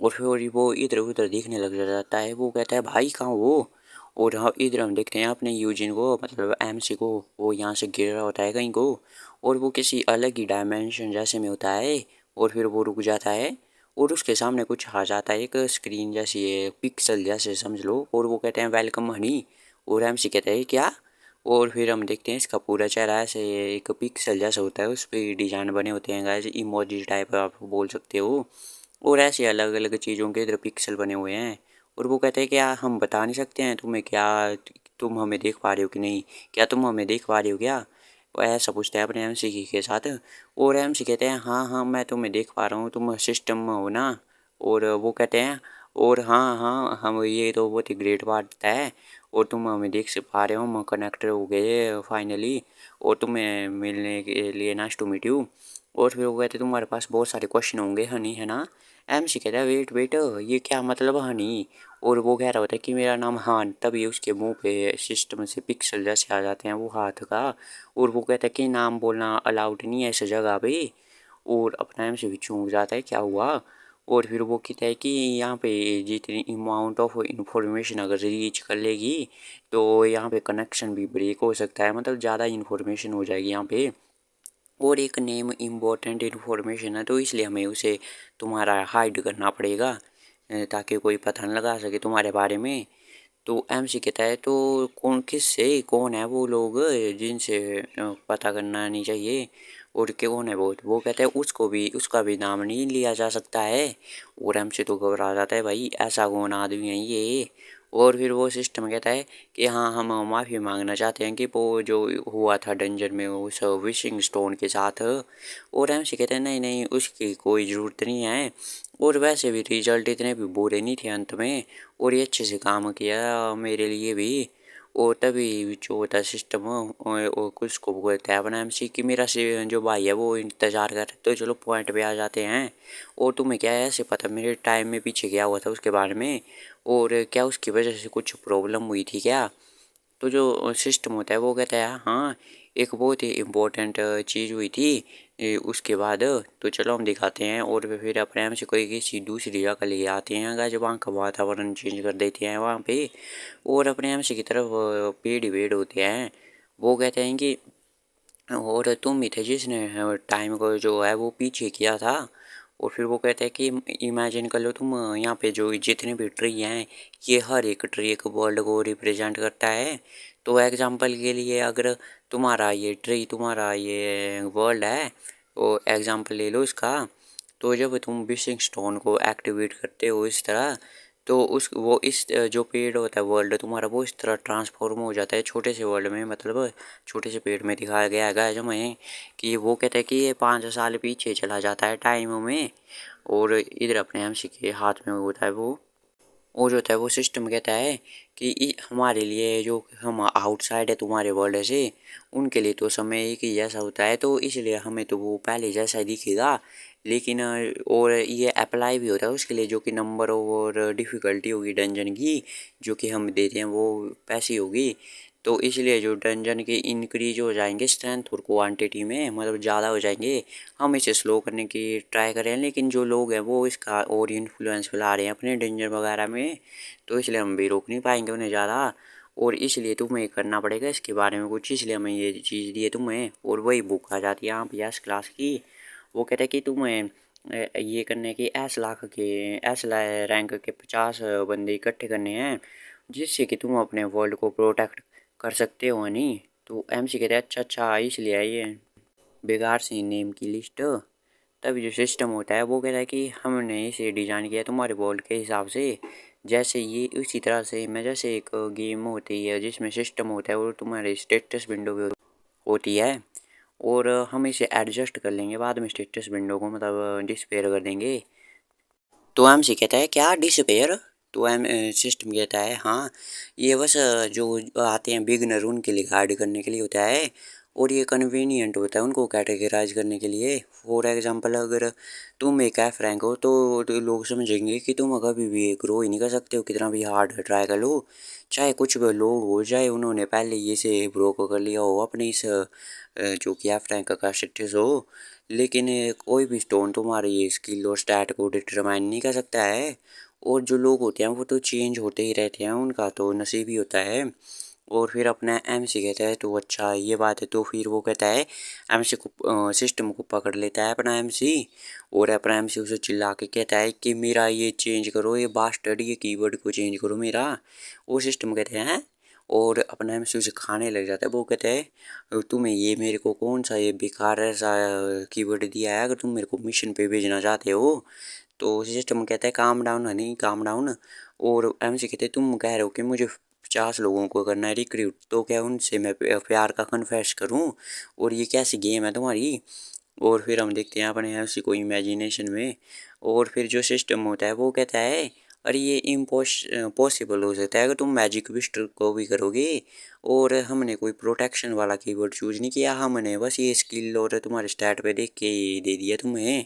और फिर वो इधर उधर देखने लग जाता है, वो कहता है भाई कहाँ वो। और हाँ इधर हम देखते हैं अपने यूजिन को, मतलब एमसी को, वो यहाँ से गिर रहा होता है कहीं को। और वो किसी अलग ही डायमेंशन जैसे में होता है। और फिर वो रुक जाता है और उसके सामने कुछ आ जाता है, एक स्क्रीन जैसी है, पिक्सल जैसे समझ लो। और वो कहते हैं वेलकम हनी। और एमसी कहता है क्या। और फिर हम देखते हैं इसका पूरा चेहरा ऐसे एक पिक्सल जैसा होता है, उस पर डिजाइन बने होते हैं गाइस, इमोजी टाइप आप बोल सकते हो। और ऐसे अलग अलग चीज़ों के इधर पिक्सल बने हुए हैं। और वो कहते हैं क्या हम बता नहीं सकते हैं तुम्हें क्या, तुम हमें देख पा रहे हो कि नहीं, क्या तुम हमें देख पा रहे हो क्या। वो ऐसा पूछता है अपने एमसी के साथ। और एमसी कहते हैं हाँ हाँ मैं तुम्हें देख पा रहा हूँ, तुम सिस्टम में हो ना। और वो कहते हैं और हाँ हाँ हम ये तो बहुत ही ग्रेट बात है। और तुम हमें देख से पा रहे हो, हम कनेक्ट हो गए फाइनली। और तुम्हें मिलने के लिए नाइस टू मीट यू। और फिर वो कहते तुम्हारे पास बहुत सारे क्वेश्चन होंगे हनी है ना। एमसी कहता है वेट वेट ये क्या मतलब हनी। और वो कह रहा होता है कि मेरा नाम हान, तभी उसके मुंह पे सिस्टम से पिक्सल जैसे आ जाते हैं वो हाथ का। और वो कहता है कि नाम बोलना अलाउड नहीं है इस जगह पे। और अपना एमसी भी चूक जाता है क्या हुआ। और फिर वो कहता है कि यहाँ पे जितनी अमाउंट ऑफ इंफॉर्मेशन अगर रीच कर लेगी तो यहाँ पे कनेक्शन भी ब्रेक हो सकता है, मतलब ज़्यादा इन्फॉर्मेशन हो जाएगी यहाँ पे। और एक नेम इम्पोर्टेंट इन्फॉर्मेशन है तो इसलिए हमें उसे तुम्हारा हाइड करना पड़ेगा ताकि कोई पता न लगा सके तुम्हारे बारे में। तो एमसी कहता है तो कौन किससे कौन है वो लोग जिनसे पता करना नहीं चाहिए। और कौन है वो कहता है उसको भी उसका भी नाम नहीं लिया जा सकता है। और एमसी तो घबरा जाता है भाई ऐसा कौन आदमी है ये। और फिर वो सिस्टम कहता है कि हाँ हम माफ़ी मांगना चाहते हैं कि वो जो हुआ था डेंजर में उस विशिंग स्टोन के साथ। और एमसी कहते हैं नहीं नहीं उसकी कोई ज़रूरत नहीं है। और वैसे भी रिजल्ट इतने भी बुरे नहीं थे अंत में। और ये अच्छे से काम किया मेरे लिए भी। और तभी जो होता है सिस्टम और कुछ को बोलता है अपना एमसी कि मेरा से जो भाई है वो इंतज़ार कर रहे, तो चलो पॉइंट पे आ जाते हैं। और तुम्हें क्या है ऐसे पता मेरे टाइम में पीछे क्या हुआ था उसके बारे में। और क्या उसकी वजह से कुछ प्रॉब्लम हुई थी क्या। तो जो सिस्टम होता है वो कहता है हाँ एक बहुत ही इम्पोर्टेंट चीज़ हुई थी उसके बाद। तो चलो हम दिखाते हैं और फिर अपने हम से कोई किसी दूसरी जगह ले आते हैं अगर जब वहाँ का वातावरण चेंज कर देते हैं वहाँ पे। और अपने हम से की तरफ पेड़ ही पेड़ होते हैं। वो कहते हैं कि और तुम ही थे जिसने टाइम को जो है वो पीछे किया था। और फिर वो कहते हैं कि इमेजिन कर लो तुम यहाँ पे जो जितने भी ट्री हैं ये हर एक ट्री एक वर्ल्ड को रिप्रेजेंट करता है। तो एग्जांपल के लिए अगर तुम्हारा ये ट्री तुम्हारा ये वर्ल्ड है तो एग्जांपल ले लो इसका। तो जब तुम विशिंग स्टोन को एक्टिवेट करते हो इस तरह तो उस वो इस जो पेड़ होता है वर्ल्ड तुम्हारा वो इस तरह ट्रांसफॉर्म हो जाता है छोटे से वर्ल्ड में, मतलब छोटे से पेड़ में दिखाया गया है जो मैं कि वो कहता है कि ये 5 साल पीछे चला जाता है टाइम में। और इधर अपने एमसी के हाथ में होता है वो। और जो होता है वो सिस्टम कहता है कि हमारे लिए जो हम आउटसाइड है तुम्हारे वर्ल्ड से, उनके लिए तो समय एक ही जैसा होता है, तो इसलिए हमें तो वो पहले जैसा ही दिखेगा। लेकिन और ये अप्लाई भी होता है उसके लिए, जो कि नंबर और डिफ़िकल्टी होगी डंजन की, जो कि हम देते हैं वो पैसी होगी। तो इसलिए जो डंजन के इंक्रीज हो जाएंगे स्ट्रेंथ और क्वांटिटी में, मतलब ज़्यादा हो जाएंगे। हम इसे स्लो करने की ट्राई करें, लेकिन जो लोग हैं वो इसका और इन्फ्लुएंस फैला रहे हैं अपने डंजन वगैरह में, तो इसलिए हम भी रोक नहीं पाएंगे उन्हें ज़्यादा। और इसलिए तुम्हें करना पड़ेगा इसके बारे में कुछ, इसलिए हमें ये चीज़ दी है तुम्हें। और वही बुक आ जाती है यहाँ पे यस क्लास की। वो कहते हैं कि तुम्हें ये करने की एस रैंक के 50 बंदे इकट्ठे करने हैं, जिससे कि तुम अपने वर्ल्ड को प्रोटेक्ट कर सकते हो नहीं। तो एमसी कहते हैं अच्छा अच्छा, इसलिए है ये बेकार सी नेम की लिस्ट। तभी जो सिस्टम होता है वो कहता है कि हमने इसे डिज़ाइन किया तुम्हारे वर्ल्ड के हिसाब से, जैसे ये उसी तरह से मैं जैसे एक गेम होती है जिसमें सिस्टम होता है और तुम्हारे स्टेटस विंडो भी होती है, और हम इसे एडजस्ट कर लेंगे बाद में स्टेटस विंडो को, मतलब डिस्पेयर कर देंगे। तो एमसी कहता है क्या डिसपेयर? तो एम सिस्टम कहता है हाँ, ये बस जो आते हैं बिगनर उनके लिए गाइड करने के लिए होता है, और ये कन्वीनियंट होता है उनको कैटेगराइज करने के लिए। फॉर एग्जांपल अगर तुम एक एफ रैंक हो तो लोग समझेंगे कि तुम कभी भी ग्रो ही नहीं कर सकते हो, कितना भी हार्ड ट्राई कर लो, चाहे कुछ भी लोग हो जाए उन्होंने पहले ये से ब्रो को कर लिया हो अपने इस जो कि एफ रैंक का स्टेटस हो। लेकिन कोई भी स्टोन तुम्हारी ये स्किल और स्टैट को डिटरमाइन नहीं कर सकता है। और जो लोग होते हैं वो तो चेंज होते ही रहते हैं, उनका तो नसीब ही होता है। और फिर अपना एमसी कहता है तो अच्छा ये बात है, तो फिर वो कहता है एमसी को सिस्टम को पकड़ लेता है अपना एमसी, और अपना एमसी उसे चिल्ला के कहता है कि मेरा ये चेंज करो, ये बास्टर्ड ये कीवर्ड को चेंज करो मेरा। वो सिस्टम कहते हैं और अपना एमसी उसे खाने लग जाता है। वो कहते हैं तुम्हें ये मेरे को कौन सा ये बेकार ऐसा कीवर्ड दिया है, अगर तुम मेरे को मिशन पे भेजना चाहते हो। तो सिस्टम कहता है calm down Honey calm down. और एमसी कहते हैं तुम कह रहे हो कि मुझे 50 लोगों को करना है रिक्रूट, तो क्या उनसे मैं प्यार का कन्फेस करूं? और ये कैसी गेम है तुम्हारी? और फिर हम देखते हैं अपने एमसी को इमेजिनेशन में। और फिर जो सिस्टम होता है वो कहता है अरे ये पॉसिबल हो सकता है अगर तुम मैजिक विस्टर को भी करोगे, और हमने कोई प्रोटेक्शन वाला कीवर्ड चूज नहीं किया, हमने बस ये स्किल और तुम्हारे स्टैट पे देख के ही दे दिया तुम्हें।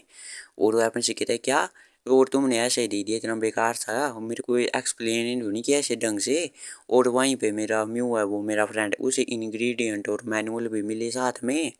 और वो अपने से कहता है क्या, और तुमने ऐसे ही दे दिया इतना बेकार सा, मेरे को एक्सप्लेन ही नहीं किया ऐसे ढंग से। और वहीं पे मेरा म्यू है वो मेरा फ्रेंड, उसे इंग्रेडिएंट और मैनुअल भी मिले साथ में।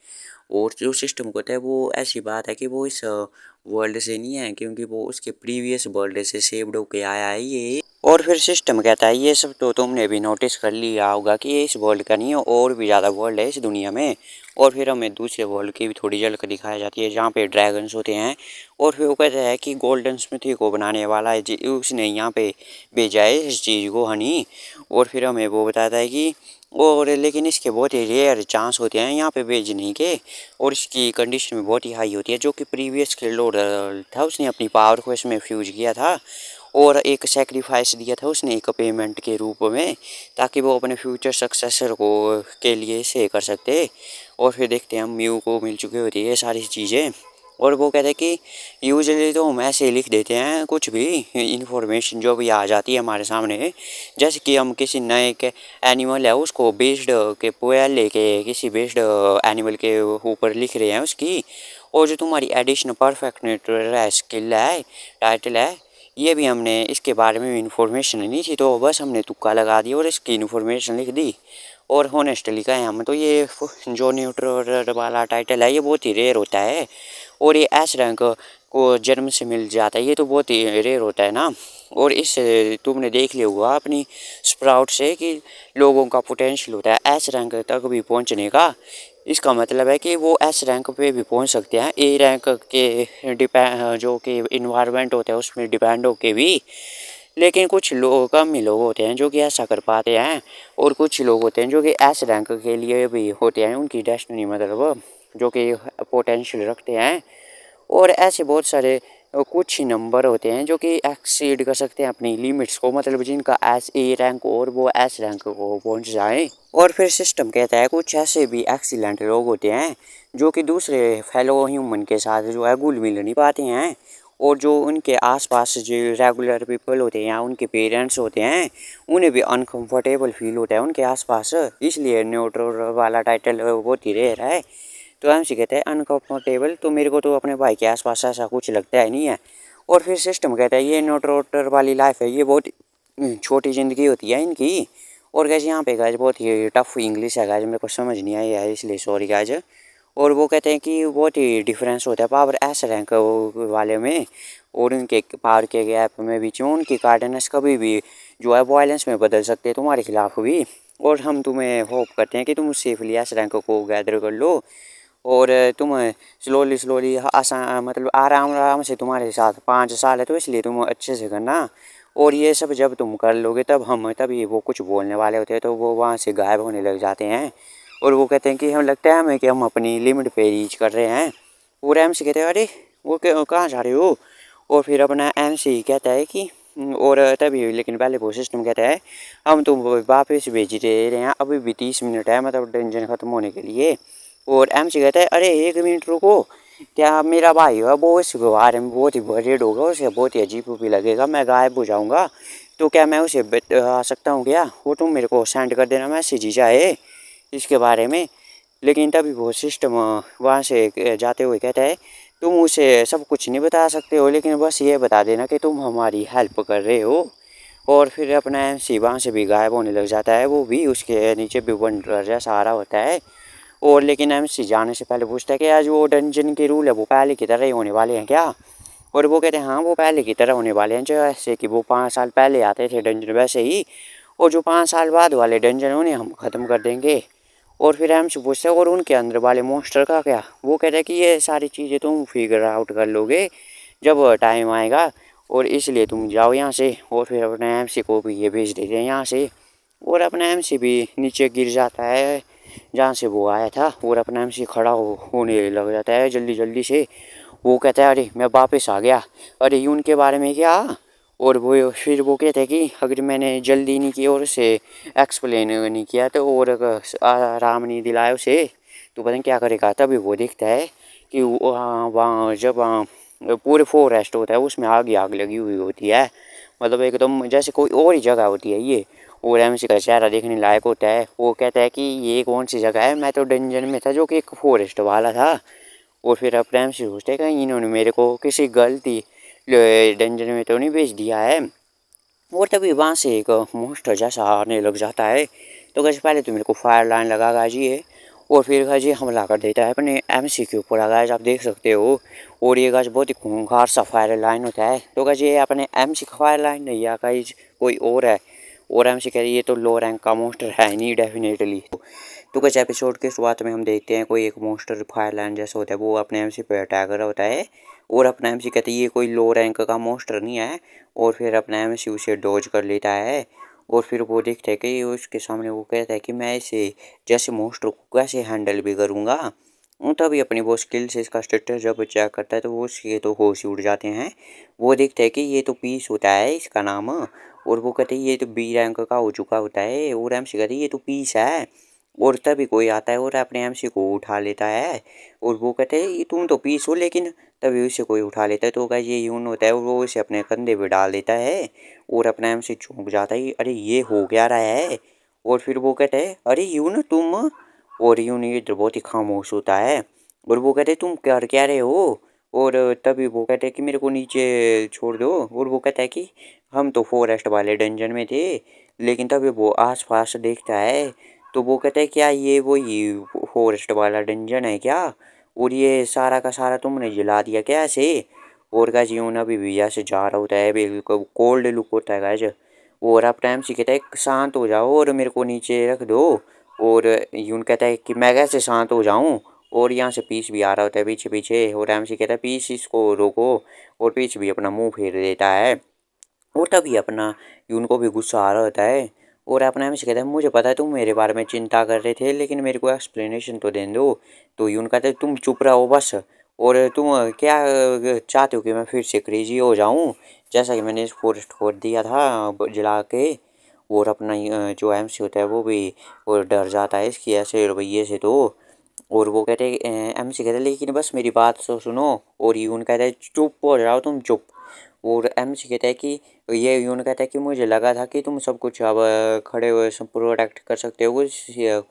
और जो सिस्टम होता है वो ऐसी बात है कि वो इस वर्ल्ड से नहीं है, क्योंकि वो उसके प्रीवियस वर्ल्ड से सेव्ड होके आया है ये। और फिर सिस्टम कहता है ये सब तो तुमने भी नोटिस कर लिया होगा कि ये इस वर्ल्ड का नहीं है, और भी ज़्यादा वर्ल्ड है इस दुनिया में। और फिर हमें दूसरे वर्ल्ड की भी थोड़ी झलक दिखाई जाती है जहाँ पे ड्रैगन्स होते हैं। और फिर वो कहता है कि गोल्डन स्मिथी को बनाने वाला है जी उसने यहाँ पे भेजा है इस चीज़ को हनी। और फिर हमें वो बताता है कि और लेकिन इसके बहुत ही रेयर चांस होते हैं यहाँ पे भेजने के, और इसकी कंडीशन भी बहुत ही हाई होती है। जो कि प्रीवियस खिल्डोर था उसने अपनी पावर को इसमें फ्यूज किया था, और एक सेक्रीफाइस दिया था उसने एक पेमेंट के रूप में, ताकि वो अपने फ्यूचर सक्सेसर को के लिए इसे कर सकते। और फिर देखते हैं हम म्यू को मिल चुकी होती है सारी चीज़ें। और वो कहते हैं कि यूजुअली तो हम ऐसे ही लिख देते हैं कुछ भी इंफॉर्मेशन जो भी आ जाती है हमारे सामने, जैसे कि हम किसी नए के एनिमल है उसको बेस्ड के पहले के किसी बेस्ड एनिमल के ऊपर लिख रहे हैं उसकी। और जो तुम्हारी एडिशनल परफेक्ट स्किल है टाइटल है, ये भी हमने इसके बारे में इन्फॉर्मेशन नहीं थी, तो बस हमने तुक्का लगा दिया और इसकी इन्फॉर्मेशन लिख दी। और होनेस्ट लिखा है हम, तो ये जो न्यूट्रल वाला टाइटल है ये बहुत ही रेयर होता है, और ये एस रैंक को जन्म से मिल जाता है, ये तो बहुत ही रेयर होता है ना। और इस तुमने देख लिया होगा अपनी स्प्राउट से कि लोगों का पोटेंशियल होता है एस रैंक तक भी पहुंचने का। इसका मतलब है कि वो एस रैंक पे भी पहुंच सकते हैं ए रैंक के डिपेंड जो कि इन्वायरमेंट होता है उसमें डिपेंड होके भी। लेकिन कुछ लोग कम ही लोग होते हैं जो कि ऐसा कर पाते हैं, और कुछ लोग होते हैं जो कि एस रैंक के लिए भी होते हैं उनकी डेस्टिनी, मतलब जो कि पोटेंशियल रखते हैं। और ऐसे बहुत सारे कुछ ही नंबर होते हैं जो कि एक्सीड कर सकते हैं अपनी लिमिट्स को, मतलब जिनका एस ए रैंक और वो एस रैंक को पहुंच जाए। और फिर सिस्टम कहता है कुछ ऐसे भी एक्सीलेंट लोग होते हैं जो कि दूसरे फेलो ह्यूमन के साथ जो है घुल मिल नहीं पाते हैं, और जो उनके आसपास जो रेगुलर पीपल होते हैं या उनके पेरेंट्स होते हैं उन्हें भी अनकंफर्टेबल फील होता है उनके आसपास, इसलिए न्यूट्रल वाला टाइटल वो रह रहा है। तो एमसी कहते हैं अनकंफर्टेबल, तो मेरे को तो अपने भाई के आसपास ऐसा कुछ लगता है नहीं है। और फिर सिस्टम कहता है ये न्यूट्रल वाली लाइफ है, ये बहुत छोटी ज़िंदगी होती है इनकी। और गैस यहाँ पे गाइज बहुत ही टफ इंग्लिश है गाइज, मेरे को समझ नहीं आई है इसलिए सॉरी गाइज। और वो कहते हैं कि बहुत ही डिफरेंस होता है पावर एस रैंक वाले में और उनके पावर के गैप में बीच में उनकी कार्डनेस कभी भी जो है वायलेंस में बदल सकते हैं तुम्हारे खिलाफ भी। और हम तुम्हें होप करते हैं कि तुम सेफली एस रैंक को गैदर कर लो और तुम स्लोली स्लोली आसान मतलब आराम आराम से, तुम्हारे साथ 5 साल है तो इसलिए तुम अच्छे से करना। और ये सब जब तुम कर लोगे तब हम तभी वो कुछ बोलने वाले होते हैं तो वो वहाँ से गायब होने लग जाते हैं। और वो कहते हैं कि हम लगता है हमें कि हम अपनी लिमिट पे रीच कर रहे हैं। और एम सी कहते हैं अरे वो कहाँ जा रहे हो। और फिर अपना एम सी कहता है कि और तभी लेकिन पहले वो सिस्टम कहता है हम तो वापस भेज दे रहे हैं, अभी भी 30 मिनट है मतलब डेंजन ख़त्म होने के लिए। और एम सी कहता है अरे 1 मिनट रुको, क्या मेरा भाई है वो इस बारे में बहुत ही वरीड होगा, उसे बहुत ही अजीब भी लगेगा, मैं गायब हो जाऊँगा, तो क्या मैं उसे आ सकता हूँ क्या, वो तुम मेरे को सेंड कर देना मैसेज ही चाहे इसके बारे में। लेकिन तभी वो सिस्टम वहाँ से जाते हुए कहता है तुम उसे सब कुछ नहीं बता सकते हो, लेकिन बस ये बता देना कि तुम हमारी हेल्प कर रहे हो। और फिर अपना एमसी वहाँ से भी गायब होने लग जाता है, वो भी उसके नीचे भी वंडर जैसा आ रहा होता है। और लेकिन एमसी जाने से पहले पूछता है कि आज वो डंजन के रूल है वो पहले की तरह ही होने वाले हैं क्या। और वो कहते हैं हाँ वो पहले की तरह होने वाले हैं, जैसे कि वो 5 साल पहले आते थे डंजन वैसे ही, और जो 5 साल बाद वाले डंजन उन्हें हम ख़त्म कर देंगे। और फिर एमसी पूछते हैं और उनके अंदर वाले मॉन्स्टर का क्या, वो कहते हैं कि ये सारी चीज़ें तुम फिगर आउट कर लोगे जब टाइम आएगा, और इसलिए तुम जाओ यहाँ से। और फिर अपने एमसी को भी ये भेज देते हैं यहाँ से। और अपना एमसी भी नीचे गिर जाता है जहाँ से वो आया था, और अपना एमसी खड़ा होने लग जाता है जल्दी जल्दी से। वो कहता है अरे मैं वापस आ गया, अरे यून के बारे में क्या। और वो फिर वो कहते हैं कि अगर मैंने जल्दी नहीं की और उसे एक्सप्लेन नहीं किया तो और आराम नहीं दिलाया उसे तो पता नहीं क्या करेगा। तभी वो देखता है कि वहाँ जब पूरे फॉरेस्ट होता है उसमें आग ही आग लगी हुई होती है, मतलब एकदम जैसे कोई और ही जगह होती है ये। और एमसी का चेहरा देखने लायक होता है, वो कहता है कि ये कौन सी जगह है, मैं तो डंजन में था जो कि एक फॉरेस्ट वाला था। और फिर अब प्रेम से सोचते हैं कहीं इन्होंने मेरे को किसी गलती डेंजर में तो नहीं भेज दिया है। और तभी वहाँ से एक मोस्टर जैसा आने लग जाता है, तो कैसे पहले तो मेरे को फायर लाइन लगा गाजी, और फिर गाजी हमला कर देता है अपने एमसी के ऊपर गाज, आप देख सकते हो। और ये गाज बहुत ही खूंखार सा फायर लाइन होता है, तो गाजी ये अपने एमसी का फायर लाइन नहीं है गाइज कोई और है। और एमसी कह रही ये तो लो रैंक का मोस्टर है नहीं डेफिनेटली। तो कुछ एपिसोड के शुरुआत में हम देखते हैं कोई एक मोस्टर फायर लाइन जैसा होता है वो अपने एमसी पे अटैक कर रहा होता है, और अपना एमसी कहते हैं ये कोई लो रैंक का मोस्टर नहीं है। और फिर अपना एमसी उसे डॉज कर लेता है। और फिर वो देखता है कि उसके सामने वो कहता है कि मैं इसे जैसे मोस्टर को कैसे हैंडल भी करूँगा। तभी अपनी वो स्किल से इसका स्टेटस जब चेक करता है तो वो उसके तो होश उड़ जाते हैं। वो देखता है कि ये तो पीस होता है इसका नाम, और वो कहते हैं ये तो बी रैंक का हो चुका होता है, और एमसी कहते हैं ये तो पीस है। और तभी कोई आता है और अपने एमसी को उठा लेता है, और वो कहते हैं ये तुम तो पीस हो, लेकिन तभी उसे कोई उठा लेता है तो गाइस ये यून होता है और वो उसे अपने कंधे पे डाल देता है। और अपना एमसी चौंक जाता है अरे ये हो क्या रहा है। और फिर वो कहते हैं अरे यून तुम, और यून ये बहुत ही खामोश होता है। और वो कहते तुम कर क्या रहे हो। और तभी वो कहते हैं कि मेरे को नीचे छोड़ दो। और वो कहता है कि हम तो फॉरेस्ट वाले डंजन में थे, लेकिन तभी वो आस पास देखता है तो वो कहता है क्या ये वही फॉरेस्ट वाला डंजन है क्या, और ये सारा का सारा तुमने जला दिया क्या ऐसे। और गाइस यून अभी भी ऐसे जा रहा होता है, बिल्कुल कोल्ड लुक होता है गाइस। और आप टाइम से कहता है शांत हो जाओ और मेरे को नीचे रख दो। और यून कहता है कि मैं कैसे शांत हो जाऊं। और यहाँ से पीस भी आ रहा होता है पीछे पीछे, और एम सी कहता है पीस इसको रोको। और पीस भी अपना मुंह फेर देता है। और तभी अपना यून को भी गुस्सा आ रहा होता है, और अपना एम से कहता है मुझे पता है तुम मेरे बारे में चिंता कर रहे थे, लेकिन मेरे को एक्सप्लेनेशन तो दे दो। तो यून कहता है तुम चुप रहो बस, और तुम क्या चाहते हो कि मैं फिर से क्रेजी हो जाऊं जैसा कि मैंने इस फॉरेस्ट को दिया था जला के। और अपना जो एम सी होता है वो भी और डर जाता है इसकी ऐसे रवैये से तो। और वो कहते एमसी कहते लेकिन बस मेरी बात तो सुनो। और यून कहता है चुप हो जाओ तुम चुप। और एमसी कहता है कि ये यून कहता है कि मुझे लगा था कि तुम सब कुछ अब खड़े हुए सब प्रोटेक्ट कर सकते हो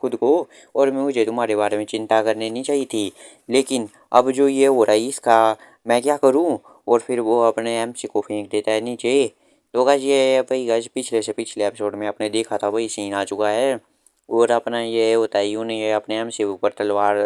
खुद को, और मुझे तुम्हारे बारे में चिंता करनी नहीं चाहिए थी। लेकिन अब जो ये हो रहा है इसका मैं क्या करूं। और फिर वो अपने एमसी को फेंक देता है नीचे। तो गाइस ये भाई गाइस पिछले से पिछले एपिसोड में आपने देखा था वही सीन आ चुका है। और अपना ये होता है यूं नहीं ये अपने एम से ऊपर तलवार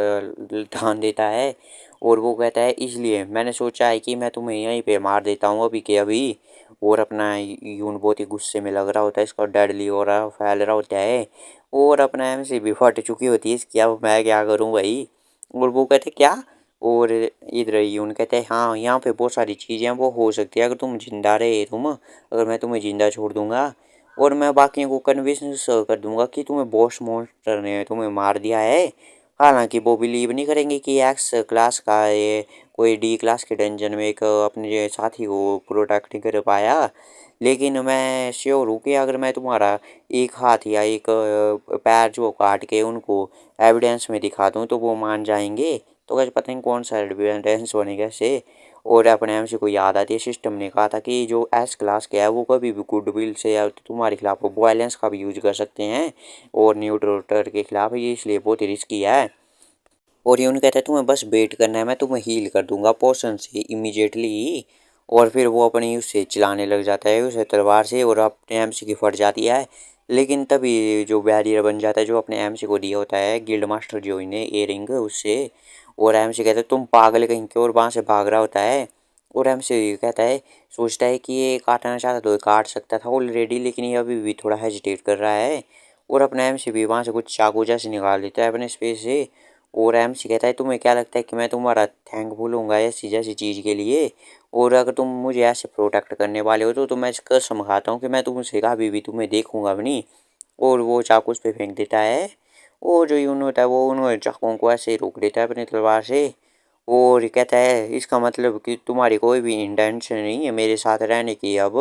तान देता है। और वो कहता है इसलिए मैंने सोचा है कि मैं तुम्हें यहीं पे मार देता हूँ अभी के अभी। और अपना यून बहुत ही गुस्से में लग रहा होता है इसका डेडली हो रहा फैल रहा होता है। और अपना एम से भी फट चुकी होती है इसकी अब मैं क्या करूँ भाई। और वो कहते क्या। और इधर यून कहते हैं हाँ यहाँ पे बहुत सारी चीज़ें वो हो सकती है अगर तुम जिंदा रहे तुम, अगर मैं तुम्हें जिंदा छोड़ दूंगा और मैं बाकियों को कन्विंस कर दूंगा कि तुम्हें बॉस मॉन्स्टर ने तुम्हें मार दिया है। हालांकि वो बिलीव नहीं करेंगे कि एक्स क्लास का ये कोई डी क्लास के डंजन में एक अपने साथी को प्रोटेक्ट नहीं कर पाया। लेकिन मैं श्योर हूँ कि अगर मैं तुम्हारा एक हाथ या एक पैर जो काट के उनको एविडेंस में दिखा दूँ तो वो मान जाएंगे। तो कैसे पता नहीं कौन सा एविडेंस बनेगा से। और अपने एम से को याद आती है सिस्टम ने कहा था कि जो एस क्लास के है वो कभी भी गुडविल से या तुम्हारे खिलाफ वायलेंस का भी यूज कर सकते हैं और न्यूट्रोटर के खिलाफ ये इसलिए बहुत ही रिस्की है। और ये उन्हें कहता है तुम्हें बस वेट करना है मैं तुम्हें हील कर दूंगा पोशन से इमीडिएटली ही। और फिर वो अपनी उससे चिल्लाने लग जाता है उसे तलवार से और अपने एमसी की फट जाती है। लेकिन तभी जो बैरियर बन जाता है जो अपने एमसी को दिया होता है गिल्ड मास्टर जो इन्हें एयरिंग उससे। और एमसी कहता है तुम पागल कहीं के, और वहाँ से भाग रहा होता है। और एमसी कहता है सोचता है कि ये काटना चाहता तो ये काट सकता था ऑलरेडी, लेकिन ये अभी भी थोड़ा हेजिटेट कर रहा है। और अपना एमसी भी वहाँ से कुछ चाकू जैसे निकाल देता है अपने स्पेस से। और एमसी कहता है तुम्हें क्या लगता है कि मैं तुम्हारा थैंकफुल होऊंगा ऐसी जैसी चीज़ के लिए। और अगर तुम मुझे ऐसे प्रोटेक्ट करने वाले हो तो मैं कसम खाता हूँ कि मैं तुमसे कभी भी तुम्हें देखूंगा भी नहीं। और वो चाकू उस पे फेंक देता है। और जो यून होता है वो उन्होंने चाकुओं को ऐसे ही रोक देता है अपनी तलवार से। और कहता है इसका मतलब कि तुम्हारी कोई भी इंटेंशन नहीं है मेरे साथ रहने की अब।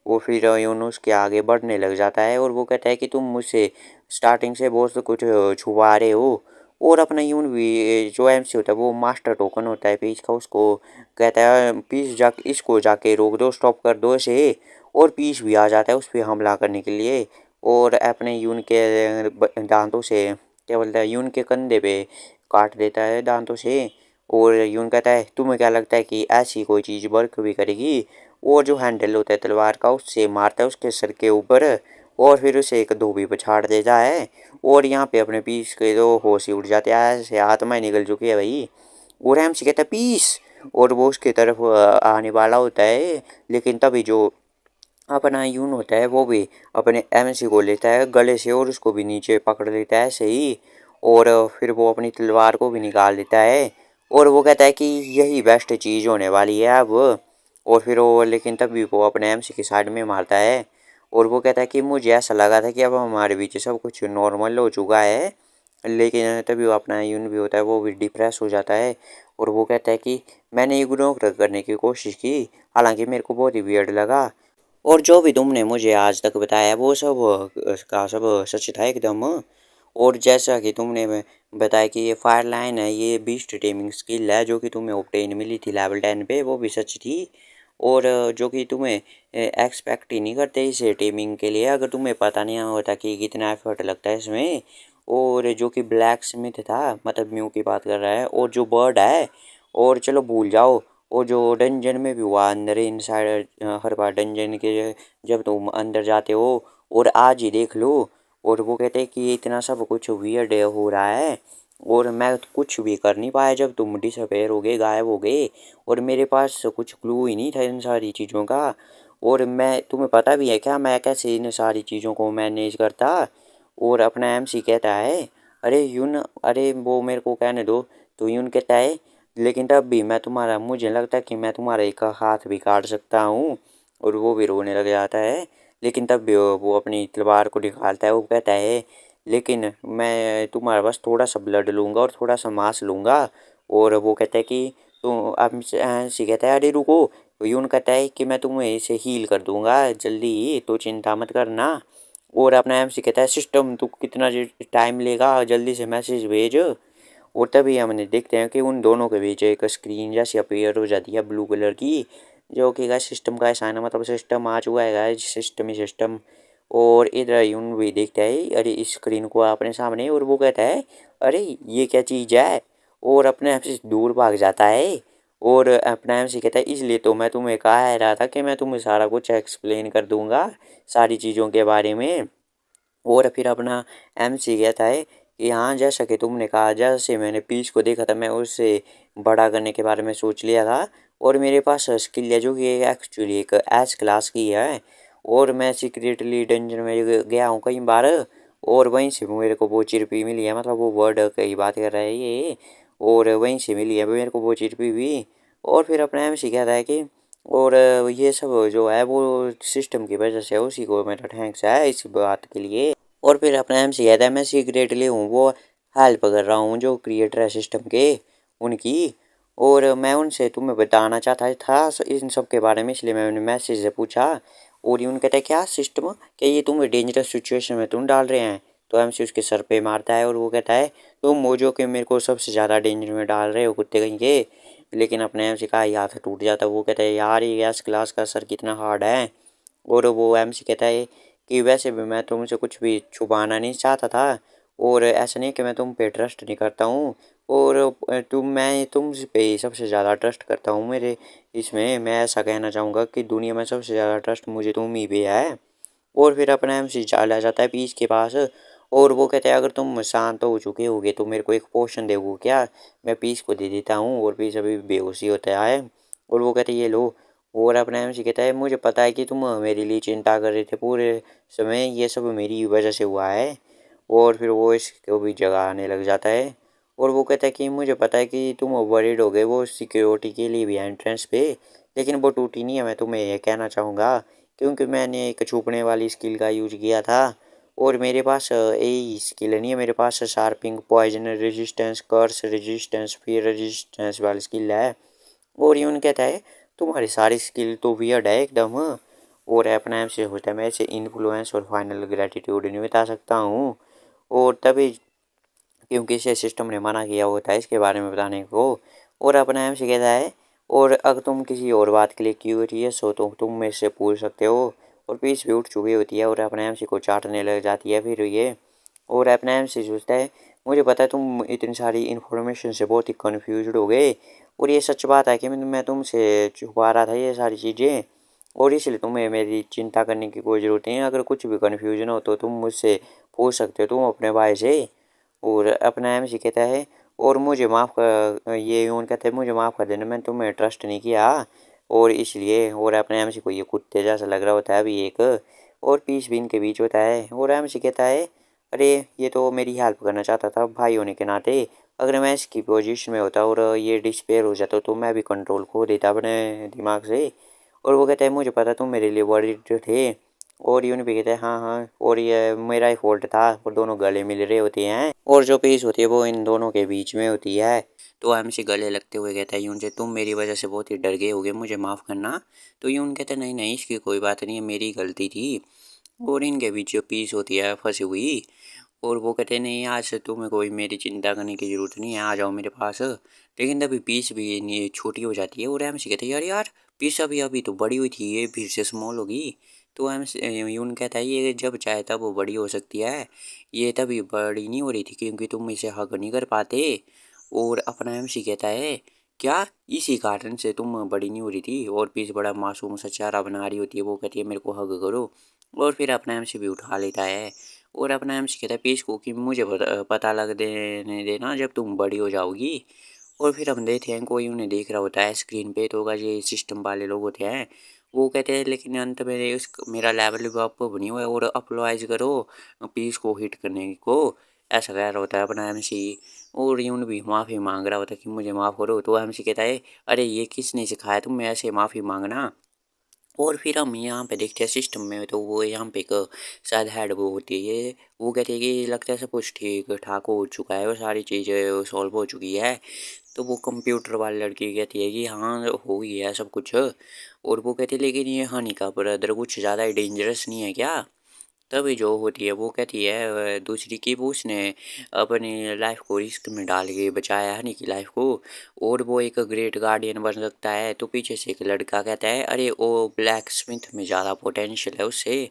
वो फिर यून उसके आगे बढ़ने लग जाता है और वो कहता है कि तुम मुझसे स्टार्टिंग से बहुत कुछ छुपा रहे हो। और अपना यून भी जो एमसी होता है वो मास्टर टोकन होता है पीस का उसको कहता है पीस जा इसको जाके रोक दो स्टॉप कर दो इसे। और पीस भी आ जाता है उस पर हमला करने के लिए। और अपने यून के दांतों से क्या बोलता है यून के कंधे पे काट देता है दांतों से। और यून कहता है तुम्हें क्या लगता है कि ऐसी कोई चीज़ वर्क भी करेगी। और जो हैंडल होता है तलवार का उससे मारता है उसके सर के ऊपर। और फिर उसे एक धोबी पर छाड़ देता है। और यहाँ पे अपने पीस के तो होश ही उड़ जाते हैं ऐसे आत्मा ही निकल चुकी है भाई। और एमसी कहता है पीस। और वो उसकी तरफ आने वाला होता है। लेकिन तभी जो अपना यून होता है वो भी अपने एमसी को लेता है गले से और उसको भी नीचे पकड़ लेता है सही। और फिर वो अपनी तलवार को भी निकाल देता है। और वो कहता है कि यही बेस्ट चीज़ होने वाली है अब। और फिर वो लेकिन तभी वो अपने एमसी की साइड में मारता है। और वो कहता है कि मुझे ऐसा लगा था कि अब हमारे बीच सब कुछ नॉर्मल हो चुका है। लेकिन तभी वो अपना यून भी होता है वो भी डिप्रेस हो जाता है। और वो कहता है कि मैंने इग्नोर करने की कोशिश की, हालांकि मेरे को बहुत ही वियर्ड लगा। और जो भी तुमने मुझे आज तक बताया वो सब का सब सच था एकदम। और जैसा कि तुमने बताया कि ये फायर लाइन है ये बीस्ट टेमिंग स्किल है जो कि तुम्हें ऑब्टेन मिली थी लेवल 10 पे वो भी सच थी। और जो कि तुम्हें एक्सपेक्ट ही नहीं करते इसे टेमिंग के लिए अगर तुम्हें पता नहीं होता कि कितना एफर्ट लगता है इसमें। और जो कि ब्लैक स्मिथ था मतलब म्यू की बात कर रहा है और जो बर्ड है। और चलो भूल जाओ। और जो डंजन में भी हुआ अंदर इनसाइड हर बार डंजन के जब तुम अंदर जाते हो और आज ही देख लो। और वो कहते हैं कि इतना सब कुछ वियर्ड हो रहा है और मैं कुछ भी कर नहीं पाया जब तुम डिसअपेयर हो गए गायब हो गए। और मेरे पास कुछ क्लू ही नहीं था इन सारी चीज़ों का। और मैं तुम्हें पता भी है क्या मैं कैसे इन सारी चीज़ों को मैनेज करता। और अपना एमसी कहता है अरे यून अरे वो मेरे को कहने दो। तो यून कहता है लेकिन तब भी मैं तुम्हारा मुझे लगता है कि मैं तुम्हारा एक हाथ भी काट सकता हूँ। और वो भी रोने लग जाता है। लेकिन तब भी वो अपनी तलवार को निकालता है वो कहता है लेकिन मैं तुम्हारा बस थोड़ा सा ब्लड लूँगा और थोड़ा सा मांस लूँगा। और वो कहता है कि तो अब से कहता है अरे रुको। तो यून कहता है कि मैं तुम्हें इसे हील कर दूंगा जल्दी ही तो चिंता मत करना। और अपना एमसी कहता है सिस्टम तू कितना टाइम लेगा जल्दी से मैसेज भेज। और तभी हमने देखते हैं कि उन दोनों के बीच एक स्क्रीन जैसी अपीयर हो जाती है ब्लू कलर की, जो कि गाइस सिस्टम का ऐसा है ना, मतलब सिस्टम आ चुका है गाइस, सिस्टम ही सिस्टम। और इधर यून भी देखता है अरे इस स्क्रीन को अपने सामने, और वो कहता है अरे ये क्या चीज़ है, और अपने आप से दूर भाग जाता है। और अपना एम सी कहता है इसलिए तो मैं तुम्हें कहा रहा था कि मैं तुम्हें सारा कुछ एक्सप्लेन कर दूंगा सारी चीज़ों के बारे में। और फिर अपना एम सी कहता है कि हाँ जैसा कि तुमने कहा, जैसे मैंने पीस को देखा था मैं उससे बड़ा करने के बारे में सोच लिया था, और मेरे पास स्किल है जो कि एक्चुअली एक एस क्लास की है। और मैं सीक्रेटली डंजन में गया हूँ कई बार, और वहीं से मेरे को वो चिरपी मिली है, मतलब वो वर्ड की बात कर रहा है ये, और वहीं से मिली है मेरे को वो चिरपी भी। और फिर अपना एम सी कहता है कि और ये सब जो है वो सिस्टम की वजह से, उसी को मेरा थैंक्स है इस बात के लिए। और फिर अपना एम सी कहता है मैं सीक्रेटली हूँ वो हेल्प कर रहा हूँ जो क्रिएटर है सिस्टम के उनकी, और मैं उनसे तुम्हें बताना चाहता था इन सब के बारे में, इसलिए मैंने मैसेज से पूछा। और ये उन्होंने कहता है क्या सिस्टम, क्या ये तुम्हें डेंजरस सिचुएशन में तुम डाल रहे हैं। तो एम सी उसके सर पे मारता है और वो कहता है तुम वो जो कि मेरे को सबसे ज़्यादा डेंजर में डाल रहे हो कुत्ते कहीं के। लेकिन अपने एम सी का हाथ टूट जाता है, वो कहता है यार ये गैस क्लास का सर कितना हार्ड है। और वो एम सी कहता है कि वैसे भी मैं तुमसे कुछ भी छुपाना नहीं चाहता था, और ऐसा नहीं कि मैं तुम पे ट्रस्ट नहीं करता हूँ, और मैं तुम पे ही सबसे ज़्यादा ट्रस्ट करता हूँ मेरे इसमें। मैं ऐसा कहना चाहूँगा कि दुनिया में सबसे ज़्यादा ट्रस्ट मुझे तुम ही पे है। और फिर अपना एम सी चला जाता है पीस के पास, और वो कहते हैं अगर तुम शांत हो चुके होगे तो मेरे को एक पोशन दोगे क्या, मैं पीस को दे देता हूँ। और पीस अभी बेहोशी होता है, और वो कहते हैं ये लो। और अपना एम सी कहता है मुझे पता है कि तुम मेरे लिए चिंता कर रहे थे पूरे समय, ये सब मेरी वजह से हुआ है। और फिर वो इसको भी जगाने लग जाता है, और वो कहता है कि मुझे पता है कि तुम वरीड हो गए वो सिक्योरिटी के लिए भी एंट्रेंस पे, लेकिन वो टूटी नहीं है, मैं तुम्हें ये कहना चाहूँगा, क्योंकि मैंने एक छुपने वाली स्किल का यूज किया था। और मेरे पास यही स्किल नहीं है, मेरे पास शार्पिंग, पॉइजन रेजिस्टेंस, कर्स रेजिस्टेंस, फियर रेजिस्टेंस वाली स्किल है। और यून कहता है तुम्हारी सारी स्किल तो वियर्ड है एकदम। और अपना एम से होता है मैं इसे इन्फ्लुएंस और फाइनल ग्रेटिट्यूड नहीं बता सकता हूँ। और तभी क्योंकि इसे सिस्टम ने मना किया होता है इसके बारे में बताने को। और अपना एम से कहता है और अगर तुम किसी और बात के लिए क्यूरियस हो तो तुम मेरे से पूछ सकते हो। और पीस भी उठ चुकी होती है और अपना एम सी को चाटने लग जाती है फिर ये। और अपना एम सी सोचता है मुझे पता है तुम इतनी सारी इन्फॉर्मेशन से बहुत ही कन्फ्यूज हो गए, और ये सच बात है कि मैं तुमसे छुपा रहा था ये सारी चीज़ें, और इसलिए तुम्हें मेरी चिंता करने की कोई ज़रूरत नहीं है। अगर कुछ भी कन्फ्यूजन हो तो तुम मुझसे पूछ सकते हो, तुम अपने भाई से। और अपना एम सी कहता है और मुझे माफ़ कर, ये यून कहता है मुझे माफ़ कर देना, मैंने तुम्हें ट्रस्ट नहीं किया और इसलिए। और अपने एम सी को ये कुत्ते जैसा लग रहा होता है अभी एक, और पीस भी इनके बीच होता है। और एम सी कहता है अरे ये तो मेरी हेल्प करना चाहता था भाई होने के नाते, अगर मैं इसकी पोजीशन में होता और ये डिस्पेयर हो जाता तो मैं भी कंट्रोल खो देता अपने दिमाग से। और वो कहता है मुझे पता तुम मेरे लिए वरीड थे। और यून भी कहता है हाँ हाँ और ये मेरा ही फॉल्ट था, और दोनों गले मिल रहे होते हैं, और जो पीस होती है वो इन दोनों के बीच में होती है। तो एमसी गले लगते हुए कहता है यून से तुम मेरी वजह से बहुत ही डर गए होगे, मुझे माफ़ करना। तो यून कहता है नहीं नहीं इसकी कोई बात नहीं है, मेरी गलती थी। और इनके बीच जो पीस होती है फंसी हुई, और वो कहते हैं नहीं आज से तुम्हें कोई मेरी चिंता करने की ज़रूरत नहीं है, आ जाओ मेरे पास। लेकिन तभी पीस भी नहीं छोटी हो जाती है, और एमसी कहते हैं यार यार पीस अभी अभी तो बड़ी हुई थी, ये फिर से स्मॉल होगी। तो एम यून कहता है ये जब चाहे तब वो बड़ी हो सकती है, ये तभी बड़ी नहीं हो रही थी क्योंकि तुम इसे हग नहीं कर पाते। और अपना एमसी कहता है क्या इसी कारण से तुम बड़ी नहीं हो रही थी। और पीस बड़ा मासूम सा चेहरा बना रही होती है, वो कहती है मेरे को हग करो। और फिर अपना एमसी भी उठा लेता है, और अपना एमसी कहता है पीस को कि मुझे पता लग देने देना जब तुम बड़ी हो जाओगी। और फिर हम देखते हैं कोई उन्हें देख रहा होता है स्क्रीन पे, तो होगा ये सिस्टम वाले लोग होते हैं। वो कहते हैं लेकिन अंत में उस मेरा लेवल भी अप नहीं हुआ और अप्लाइज करो पीस को हिट करने को, ऐसा कह रहा होता है अपना एमसी। और यून भी माफ़ी मांग रहा होता है कि मुझे माफ़ करो। तो एमसी कहता है अरे ये किसने सिखाया तुम्हें ऐसे माफ़ी मांगना। और फिर हम यहाँ पे देखते हैं सिस्टम में, तो वो यहाँ पे एक शायद हेड वो होती है ये, वो कहती है कि लगता है सब कुछ ठीक ठाक हो चुका है, वो सारी चीज़ें सॉल्व हो चुकी है। तो वो कंप्यूटर वाली लड़की कहती है कि हाँ हो गई है सब कुछ। और वो कहती है लेकिन ये हानि का ब्रदर कुछ ज़्यादा ही डेंजरस नहीं है क्या। तभी जो होती है वो कहती है दूसरी की वो उसने अपनी लाइफ को रिस्क में डाल के बचाया हनी की लाइफ को, और वो एक ग्रेट गार्डियन बन सकता है। तो पीछे से एक लड़का कहता है अरे वो ब्लैक स्मिथ में ज़्यादा पोटेंशियल है उससे।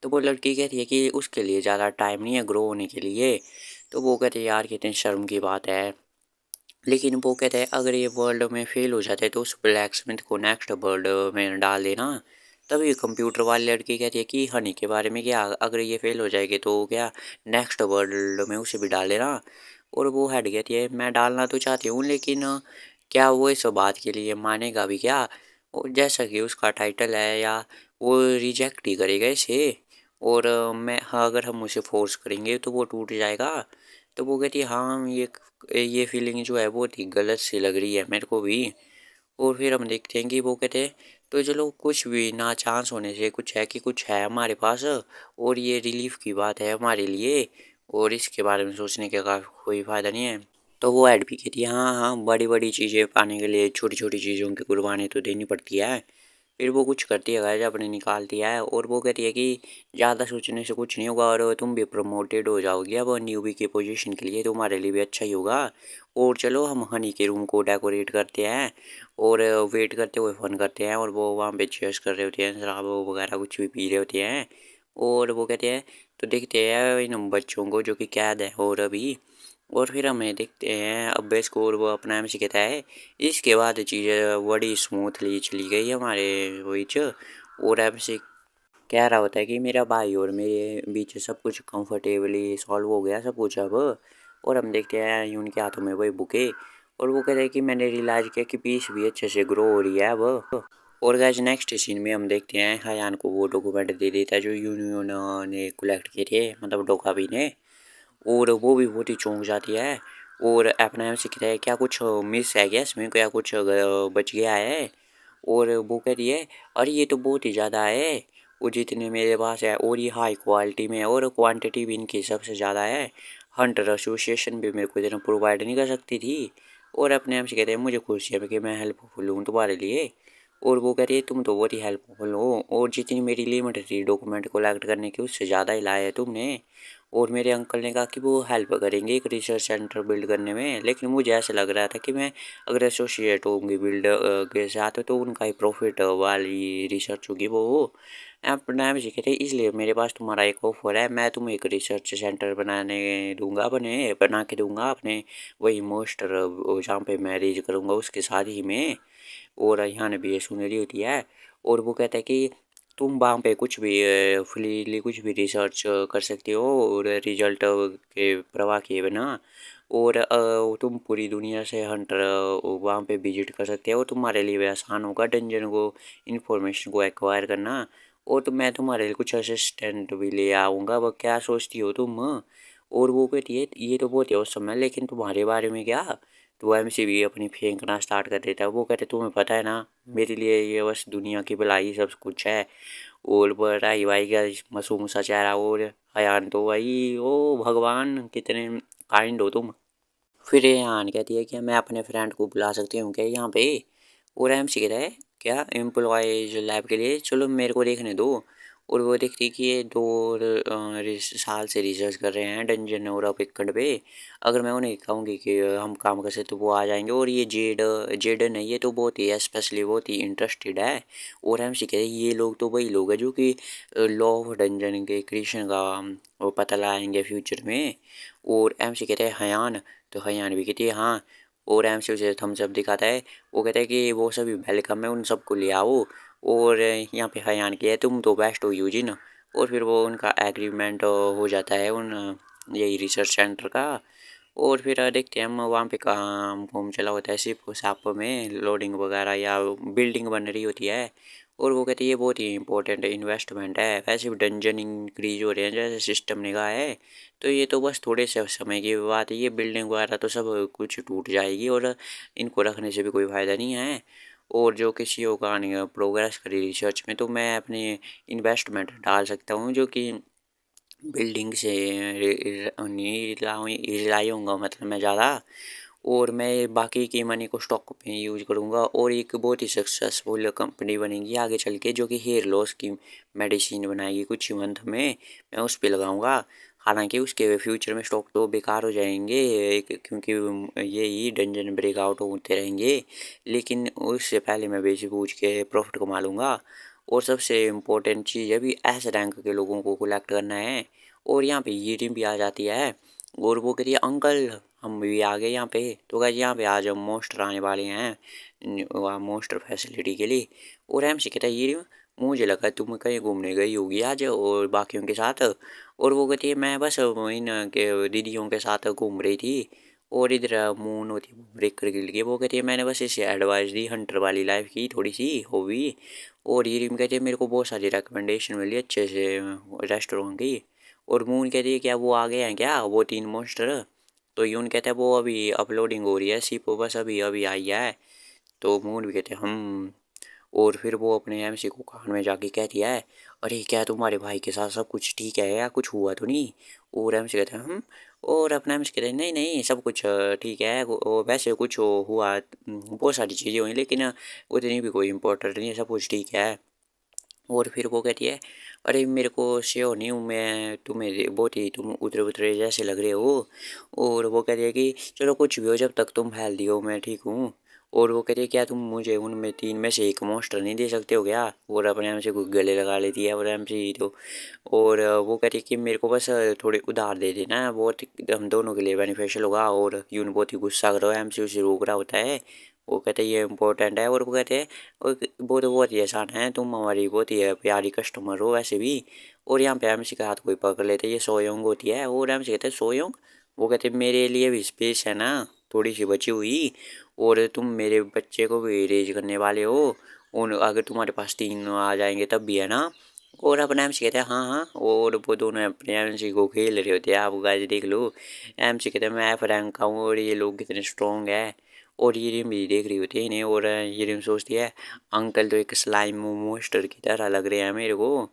तो वो लड़की कहती है कि उसके लिए ज़्यादा टाइम नहीं है ग्रो होने के लिए। तो वो कहते हैं यार कितनी शर्म की बात है। लेकिन वो कहते हैं अगर ये वर्ल्ड में फेल हो जाते तो उस ब्लैक स्मिथ को नेक्स्ट वर्ल्ड में डाल देना। तभी कंप्यूटर वाली लड़की कहती है कि हनी के बारे में क्या, अगर ये फेल हो जाएगी तो क्या नेक्स्ट वर्ल्ड में उसे भी डाल देना। और वो हेड कहती है मैं डालना तो चाहती हूँ लेकिन क्या वो इस बात के लिए मानेगा भी क्या। और जैसा कि उसका टाइटल है या वो रिजेक्ट ही करेगा इसे। और मैं हाँ अगर हम उसे फोर्स करेंगे तो वो टूट जाएगा। तो वो कहती है हाँ ये फीलिंग जो है बहुत ही गलत सी लग रही है मेरे को भी। और फिर हम देखते हैं कि वो कहते हैं तो चलो कुछ भी ना चांस होने से कुछ है कि कुछ है हमारे पास, और ये रिलीफ की बात है हमारे लिए, और इसके बारे में सोचने का कोई फ़ायदा नहीं है। तो वो ऐड भी कहती है हाँ हाँ बड़ी बड़ी चीज़ें पाने के लिए छोटी छोटी चीज़ों की कुर्बानी तो देनी पड़ती है। फिर वो कुछ करती है गाइस अपने निकालती है, और वो कहती है कि ज़्यादा सोचने से कुछ नहीं होगा और तुम भी प्रमोटेड हो जाओगी अब न्यूबी की पोजीशन के लिए, तुम्हारे लिए भी अच्छा ही होगा। और चलो हम हनी के रूम को डेकोरेट करते हैं और वेट करते हुए फ़न करते हैं, और वो वहाँ पे चेयर्स कर रहे होते हैं, शराब वगैरह कुछ भी पी रहे होते हैं। और वो कहते हैं तो देखते हैं इन बच्चों को जो कि कैद है और अभी। और फिर हमें देखते हैं अब्बे स्कोर वो अपना एम कहता है इसके बाद चीज़ें बड़ी स्मूथली चली गई हमारे वही च। और एम कह रहा होता है कि मेरा भाई और मेरे बीच सब कुछ कंफर्टेबली सॉल्व हो गया सब कुछ अब। और हम देखते हैं उनके हाथों में वही बुके, और वो कहते हैं कि मैंने रियलाइज किया कि पीस भी अच्छे से ग्रो हो रही है अब। और गैस नेक्स्ट सीन में हम देखते हैं हयान को वो डॉक्यूमेंट दे देता है जो यूनियन ने कलेक्ट किए थे, मतलब डोकाबी ने। और वो भी बहुत ही चौंक जाती है और अपने आप से कहता है क्या कुछ मिस है क्या इसमें, क्या कुछ बच गया है। और वो कह रही है अरे ये तो बहुत ही ज़्यादा है, वो जितने मेरे पास है और ये हाई क्वालिटी में है और क्वांटिटी भी इनकी सबसे ज़्यादा है। हंटर एसोसिएशन भी मेरे को इतना प्रोवाइड नहीं कर सकती थी। और अपने आप से कहते हैं मुझे खुशी है कि मैं हेल्पफुल हूँ तुम्हारे लिए। और वो कह रही है तुम तो बहुत ही हेल्पफुल हो और जितनी मेरी लिमिट थी डॉक्यूमेंट कलेक्ट करने की उससे ज़्यादा ही लाया है तुमने। और मेरे अंकल ने कहा कि वो हेल्प करेंगे एक रिसर्च सेंटर बिल्ड करने में, लेकिन मुझे ऐसा लग रहा था कि मैं अगर एसोसिएट होंगी बिल्ड के साथ तो उनका ही प्रॉफिट वाली रिसर्च होगी वो। अपना भी सीखे थे इसलिए मेरे पास तुम्हारा एक ऑफर है, मैं तुम्हें एक रिसर्च सेंटर बनाने दूंगा, बना के दूंगा अपने वही मोस्टर जहाँ पे मैरिज करूँगा उसके साथ ही में। और यहाँ ने भी ये सुनहरी होती है। और वो कहता है कि तुम वहाँ पे कुछ भी फ्रीली कुछ भी रिसर्च कर सकते हो और रिजल्ट के परवाह किए बिना। और तुम पूरी दुनिया से हंटर वहाँ पे विजिट कर सकते हो, तुम्हारे लिए भी आसान होगा डंजन को इन्फॉर्मेशन को एक्वायर करना। और तो मैं तुम्हारे लिए कुछ असिस्टेंट भी ले आऊँगा, वह क्या सोचती हो तुम। और वो कहती है ये तो बहुत ही औसम है लेकिन तुम्हारे बारे में क्या। तो एमसी भी अपनी फेंकना स्टार्ट कर देता है, वो कहते तुम्हें पता है ना मेरे लिए ये बस दुनिया की भलाई सब कुछ है। और बड़ाई भाई का मासूम सा चेहरा, और हयान तो भाई ओ भगवान कितने काइंड हो तुम। फिर रेहान कहती है कि मैं अपने फ्रेंड को बुला सकती हूँ क्या यहाँ पे। और एम सी कहता है क्या एम्प्लॉयज लैब के लिए, चलो मेरे को देखने दो। और वो देखती है कि ये दो साल से रिसर्च कर रहे हैं डंजन और पिक्कड़ पे। अगर मैं उन्हें कहूँगी कि हम काम कर सकते तो वो आ जाएंगे। और ये जेडन है ये तो बहुत ही स्पेशली बहुत ही इंटरेस्टेड है। और एम सी कहते हैं ये लोग तो वही लोग हैं जो कि लॉ ऑफ डंजन के क्रिएशन का वो पता लगाएंगे फ्यूचर में। और एम सी कहते हैं हयान, तो हयान भी कहती है हाँ। और एम सी उसे थम्स अप दिखाता है, वो कहता है कि वो सभी वेलकम है उन सबको ले आओ। और यहाँ पे हयान की है तुम तो बेस्ट हो यूजिन। और फिर वो उनका एग्रीमेंट हो जाता है उन यही रिसर्च सेंटर का। और फिर देखते हैं हम वहाँ पे काम घूम चला होता है सिप साप में लोडिंग वगैरह या बिल्डिंग बन रही होती है। और वो कहते हैं ये बहुत ही इंपॉर्टेंट इन्वेस्टमेंट है, वैसे भी डंजन इंक्रीज हो रहे हैं जैसे सिस्टम ने कहा है। तो ये तो बस थोड़े से समय की बात है, ये बिल्डिंग वगैरह तो सब कुछ टूट जाएगी और इनको रखने से भी कोई फ़ायदा नहीं है। और जो किसी को कहानी प्रोग्रेस करी रिसर्च में तो मैं अपने इन्वेस्टमेंट डाल सकता हूँ जो कि बिल्डिंग से नहीं रिलाई होऊंगा मतलब मैं ज़्यादा। और मैं बाकी की मनी को स्टॉक में यूज करूँगा और एक बहुत ही सक्सेसफुल कंपनी बनेगी आगे चल के, जो कि हेयर लॉस की मेडिसिन बनाएगी कुछ ही मंथ में। मैं उस पे लगाऊंगा। हालांकि उसके फ्यूचर में स्टॉक तो बेकार हो जाएंगे, क्योंकि ये ही डंजन ब्रेकआउट होते रहेंगे, लेकिन उससे पहले मैं बेच बूझ के प्रॉफिट कमा लूँगा। और सबसे इम्पोर्टेंट चीज़ अभी एस रैंक के लोगों को कलेक्ट करना है। और यहाँ पे ये टीम भी आ जाती है और वो कहती है अंकल हम भी आ गए यहाँ पे। तो गाइस यहाँ पे आज हम मोस्टर आने वाले हैं मोस्टर फैसिलिटी के लिए। और एमसी कहता है ये मुझे लगा तुम कहीं घूमने गई होगी आज और बाकियों के साथ। और वो कहती है मैं बस इन के दीदियों के साथ घूम रही थी और इधर मून होती ब्रेक कर गिर गई। वो कहती है मैंने बस इसे एडवाइस दी हंटर वाली लाइफ की थोड़ी सी हॉबी। और ये रिम कहती है मेरे को बहुत सारी रिकमेंडेशन मिली अच्छे से रेस्टोरेंट की। और मून कहती है क्या वो आ गए हैं क्या वो 3 मोस्टर। तो यून कहता है वो अभी अपलोडिंग हो रही है सिपो बस अभी अभी आई है। तो मून भी कहते हैं हम। और फिर वो अपने एमसी को कान में जाके कहती है अरे क्या तुम्हारे भाई के साथ सब कुछ ठीक है या कुछ हुआ तो नहीं। और एमसी कहते हैं हम। और अपना एमसी कहते हैं नहीं नहीं सब कुछ ठीक है वैसे कुछ हुआ बहुत सारी चीज़ें हुई लेकिन उतनी भी कोई इम्पोर्टेंट नहीं है सब कुछ ठीक है। और फिर वो कहती है अरे मेरे को श्योर नहीं हूँ मैं तुम्हें बहुत ही तुम उतरे उतरे जैसे लग रहे हो। और वो कहती है कि चलो कुछ भी हो जब तक तुम हेल्दी हो मैं ठीक हूँ। और वो कहती है क्या तुम मुझे उनमें 3 में से एक मोस्टर नहीं दे सकते हो क्या। और अपने हम से गले लगा लेती है और हम से तो। और वो कहती है कि मेरे को बस थोड़े उधार दे देना बहुत हम दोनों के लिए बेनिफिशियल होगा। और यून बहुत ही गुस्सा कर रहा है एम सी उसे रोक रहा होता है। वो कहते हैं ये इंपॉर्टेंट है। और वो कहते हैं और वो तो बहुत ही आसान है तुम हमारी बहुत ही प्यारी कस्टमर हो वैसे भी। और यहाँ पे एमसी का हाथ कोई पकड़ लेते ये सोयोंग होती है। और एमसी कहते हैं सोयोंग। वो कहते हैं मेरे लिए भी स्पेस है ना थोड़ी सी बची हुई। और तुम मेरे बच्चे को भी रेज करने वाले हो उन अगर तुम्हारे पास 3 आ जाएंगे तब भी है ना। और अपने एमसी कहते हैं हाँ हाँ। और वो दोनों अपने एमसी को खेल रहे होते हैं आप गाइस देख लो। एमसी कहते हैं मैं एफ रैंक का हूँ और ये लोग कितने स्ट्रॉन्ग है। और ये रिम भी देख रही होती है इन्हें। और ये रिम सोचती है अंकल तो एक स्लाइम मोस्टर की तरह लग रहे हैं मेरे को।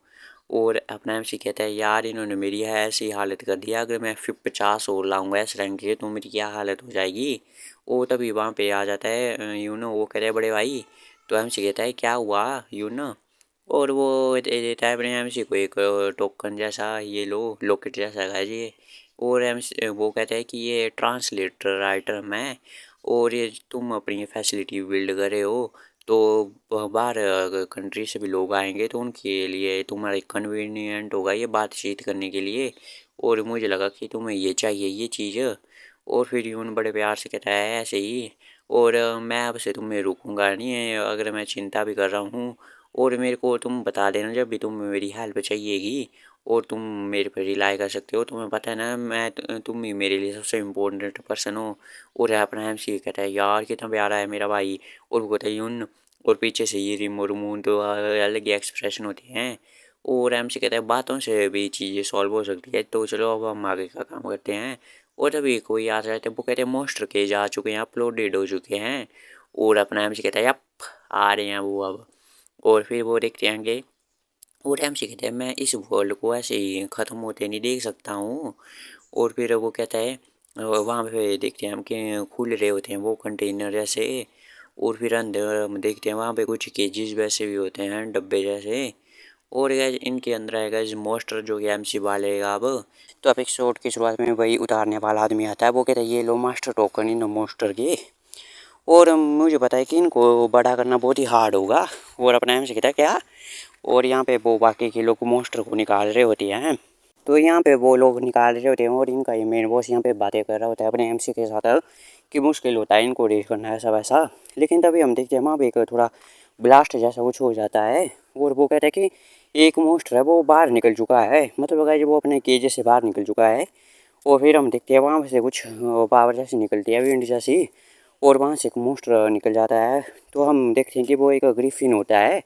और अपना एमसी कहता है यार इन्होंने मेरी ऐसी हालत कर दिया अगर मैं फिर 50 और लाऊंगा इस रैंक के तो मेरी क्या हालत हो जाएगी। वो तभी वहाँ पे आ जाता है यू नो वो कह रहे बड़े भाई। तो एमसी कहता है क्या हुआ यू नो। और वो दे देता है अपने एमसी को एक टोकन जैसा ये लो लॉकेट जैसा है ये। और एमसी वो कहता है कि ये ट्रांसलेटर आइटम है और ये तुम अपनी फैसिलिटी बिल्ड कर रहे हो तो बाहर कंट्री से भी लोग आएंगे तो उनके लिए तुम्हारा कन्वीनियंट होगा ये बातचीत करने के लिए। और मुझे लगा कि तुम्हें ये चाहिए ये चीज़। और फिर यून बड़े प्यार से कहता है ऐसे ही। और मैं अब से तुम्हें रुकूंगा नहीं है अगर मैं चिंता भी कर रहा हूँ। और मेरे को तुम बता देना जब भी तुम्हें मेरी हेल्प चाहिएगी। और तुम मेरे पे रिलाई कर सकते हो तुम्हें पता है ना मैं तुम ही मेरे लिए सबसे इम्पोर्टेंट पर्सन हो। और अपना एमसी कहता है यार कितना प्यारा है मेरा भाई। और वो कहता है यून। और पीछे से ये रिम और मून तो अलग ही एक्सप्रेशन होते हैं। और एमसी कहता है बातों से भी चीज़ें सॉल्व हो सकती है तो चलो अब हम आगे का काम करते हैं। और तभी कोई आ जाते हैं वो कहते हैं मोस्टर केज आ चुके हैं अपलोडेड हो चुके हैं। और अपना एमसी कहता है यप आ रहे हैं वो अब। और फिर वो देखते हैं कि वो एमसी कहता है मैं इस वर्ल्ड को ऐसे ही ख़त्म होते नहीं देख सकता हूँ। और फिर वो कहता है वहाँ पे देखते हैं हम कि खुल रहे होते हैं वो कंटेनर जैसे। और फिर अंदर हम देखते हैं वहाँ पे कुछ केजेस वैसे भी होते हैं डब्बे जैसे। और गैस इनके अंदर है गैस मोस्टर जो कि एमसी वालेगा अब। तो अब एक शॉट की शुरुआत में वही उतारने वाला आदमी आता है वो कहता है ये लो मास्टर टोकन इन मोस्टर के। और मुझे पता है कि इनको बड़ा करना बहुत ही हार्ड होगा। और अपना एमसी कहता है क्या। और यहाँ पे वो बाकी के लोग मोस्टर को निकाल रहे होते हैं। तो यहाँ पे वो लोग निकाल रहे होते हैं और इनका ये मेन बॉस यहाँ पे बातें कर रहा होता है अपने एमसी के साथ कि मुश्किल होता है इनको रेस करना ऐसा वैसा। लेकिन तभी हम देखते हैं वहाँ पे एक थोड़ा ब्लास्ट जैसा कुछ हो जाता है। और वो कहता है कि एक मोस्टर है वो बाहर निकल चुका है मतलब अगर वो अपने केजे से बाहर निकल चुका है। और फिर हम देखते हैं वहाँ से कुछ पावर जैसी निकलती है विंड जैसी। और वहाँ से एक मोस्टर निकल जाता है। तो हम देखते हैं कि वो एक ग्रिफिन होता है।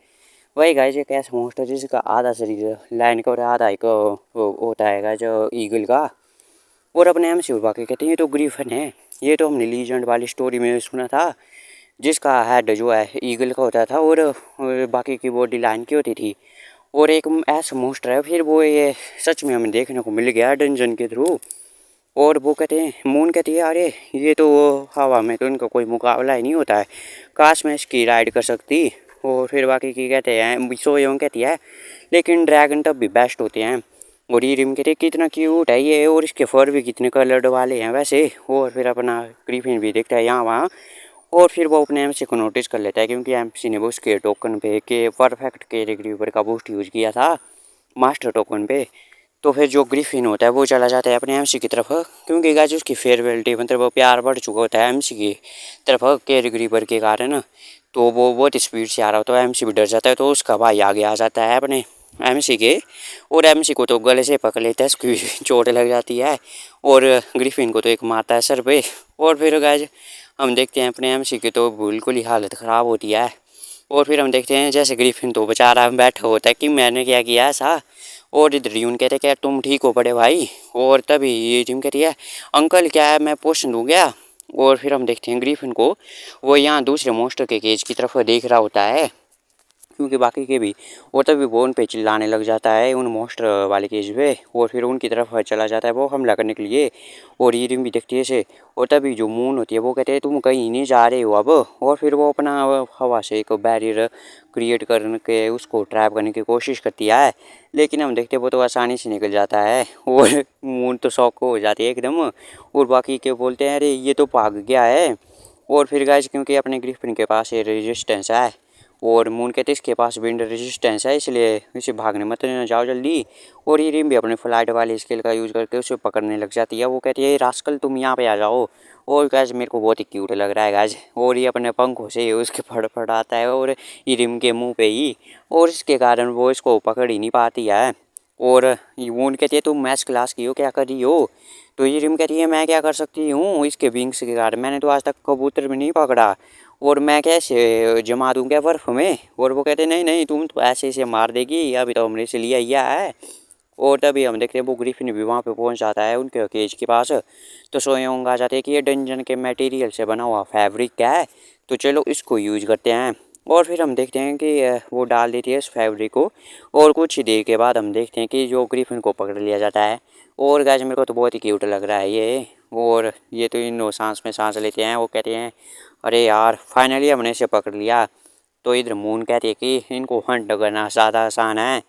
वही गाइस एक ऐसा मोस्टर जिसका आधा शरीर लायन का और आधा एक होता है गाइस ईगल का। और अपने एम सी बाकी कहते हैं ये तो ग्रीफन है। ये तो हमने लीजेंड वाली स्टोरी में सुना था जिसका हेड जो है ईगल का होता था और बाकी की बॉडी लायन की होती थी। और एक ऐसा मोस्टर है फिर वो ये सच में हमें देखने को मिल गया डंजन के थ्रू। और वो कहते हैं, मून कहती है अरे ये तो हवा में तो इनका कोई मुकाबला ही नहीं होता है, काश मैं इसकी राइड कर सकती। और फिर बाकी की कहते हैं, सोयोंग कहती है लेकिन ड्रैगन तब भी बेस्ट होते हैं। और ये रिम कहते हैं कितना क्यूट है ये, और इसके फर भी कितने कलर्ड वाले हैं वैसे। और फिर अपना ग्रीफिन भी देखता है यहाँ वहाँ, और फिर वो अपने एमसी को नोटिस कर लेता है क्योंकि एमसी ने वो उसके टोकन पे के परफेक्ट कैरेक्टर का बूस्ट यूज किया था मास्टर टोकन पे। तो फिर जो ग्रिफिन होता है वो चला जाता है अपने एमसी की तरफ, क्योंकि गाइस उसकी फेयरवेल डे मतलब वो प्यार बढ़ चुका होता है एमसी की तरफ कैरेक्टर के कारण। तो वो बहुत स्पीड से आ रहा होता है, एमसी भी डर जाता है, तो उसका भाई आगे आ जाता है अपने एमसी के, और एमसी को तो गले से पकड़ लेता है, उसकी चोट लग जाती है, और ग्रिफिन को तो एक मारता है सर पे। और फिर गाइस हम देखते हैं अपने एमसी की तो बिल्कुल ही हालत ख़राब होती है। और फिर हम देखते हैं जैसे ग्रिफिन तो बेचारा बैठा होता है कि मैंने क्या किया ऐसा। और इधर यून कहते हैं क्या तुम ठीक हो पड़े भाई। और तभी ये जिम कहती है अंकल क्या है मैं पोषण दूँ क्या। और फिर हम देखते हैं ग्रिफिन को, वो यहाँ दूसरे मोस्टर के केज की तरफ देख रहा होता है, क्योंकि बाकी के भी। और तभी वो उन पे चिल्लाने लग जाता है उन मोस्टर वाले केज पे, और फिर उनकी तरफ चला जाता है वो हमला करने के लिए। और ये रिम भी देखती है इसे, और तभी जो मून होती है वो कहते हैं तुम कहीं नहीं जा रहे हो अब। और फिर वो अपना हवा से एक बैरियर क्रिएट करके उसको ट्रैप करने की कोशिश करती है, लेकिन हम देखते हैं वो तो आसानी से निकल जाता है। और मून तो शौक हो जाती है एकदम, और बाकी के बोलते हैं अरे ये तो भाग गया है। और फिर गाइस क्योंकि अपने ग्रिफिन के पास ये रेजिस्टेंस है, और मून कहते हैं इसके पास विंड रेजिस्टेंस है, इसलिए इसे भागने मत जाओ जल्दी। और ये रिम भी अपने फ्लाइट वाली स्किल का यूज़ करके उसे पकड़ने लग जाती है। वो कहती है रास्कल तुम यहाँ पे आ जाओ। और गैस मेरे को बहुत ही क्यूट लग रहा है गैस, और ये अपने पंखों से उसके फड़फड़ाता है और ये रिम के मुंह पे ही, और इसके कारण वो इसको पकड़ ही नहीं पाती है। और मून कहती है तुम मैथ्स क्लास की हो क्या कर रही हो। तो ये रिम कहती है मैं क्या कर सकती हूँ इसके विंग्स के कारण, मैंने तो आज तक कबूतर भी नहीं पकड़ा, और मैं कैसे जमा दूँ क्या बर्फ़ में। और वो कहते नहीं नहीं तुम तो ऐसे ऐसे मार देगी, अभी तो हमने इसे लिया ही है। और तभी हम देखते हैं वो ग्रिफिन भी वहाँ पे पहुँच जाता है उनके केज के पास। तो सोयोंग आ जाते हैं कि ये डंजन के मटेरियल से बना हुआ फैब्रिक है, तो चलो इसको यूज करते हैं। और फिर हम देखते हैं कि वो डाल देती है इस फैब्रिक को, और कुछ ही देर के बाद हम देखते हैं कि जो ग्रिफिन को पकड़ लिया जाता है। और गाइस मेरे को तो बहुत ही क्यूट लग रहा है ये। और ये तो इन सांस में सांस लेते हैं, वो कहते हैं अरे यार फाइनली हमने इसे पकड़ लिया। तो इधर मून कहती है कि इनको हंट करना ज़्यादा आसान है,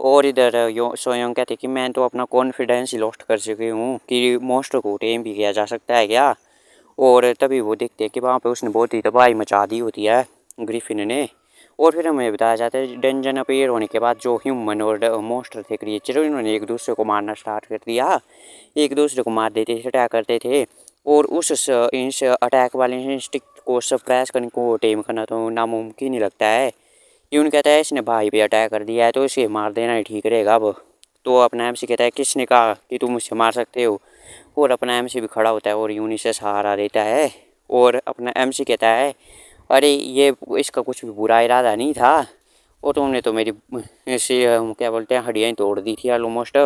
और इधर यो सोयोंग कहते हैं कि मैं तो अपना कॉन्फिडेंस ही लॉस्ट कर चुकी हूँ कि मॉन्स्टर को टेम भी किया जा सकता है क्या। और तभी वो देखते हैं कि वहाँ पे उसने बहुत ही तबाही मचा दी होती है ग्रिफिन ने। और फिर हमें बताया जाता है डंजन अपीयर होने के बाद जो ह्यूमन और मॉन्स्टर थे क्रिएचर, उन्होंने एक दूसरे को मारना स्टार्ट कर दिया, एक दूसरे को मार देते थे, अटैक करते थे। और इस अटैक वाले इंस्टिंक्ट को सप्रेस करने को टेम करना तो नामुमकिन ही लगता है। यून कहता है इसने भाई पे अटैक कर दिया है तो इसे मार देना ही ठीक रहेगा अब। तो अपना एमसी कहता है किसने कहा कि तुम मुझसे मार सकते हो। और अपना एमसी भी खड़ा होता है और यून इसे सहारा देता है। और अपना एमसी कहता है अरे ये इसका कुछ भी बुरा इरादा नहीं था, और तुमने तो मेरी इसे क्या बोलते हैं हड्डियाँ ही तोड़ दी थी ऑलमोस्ट।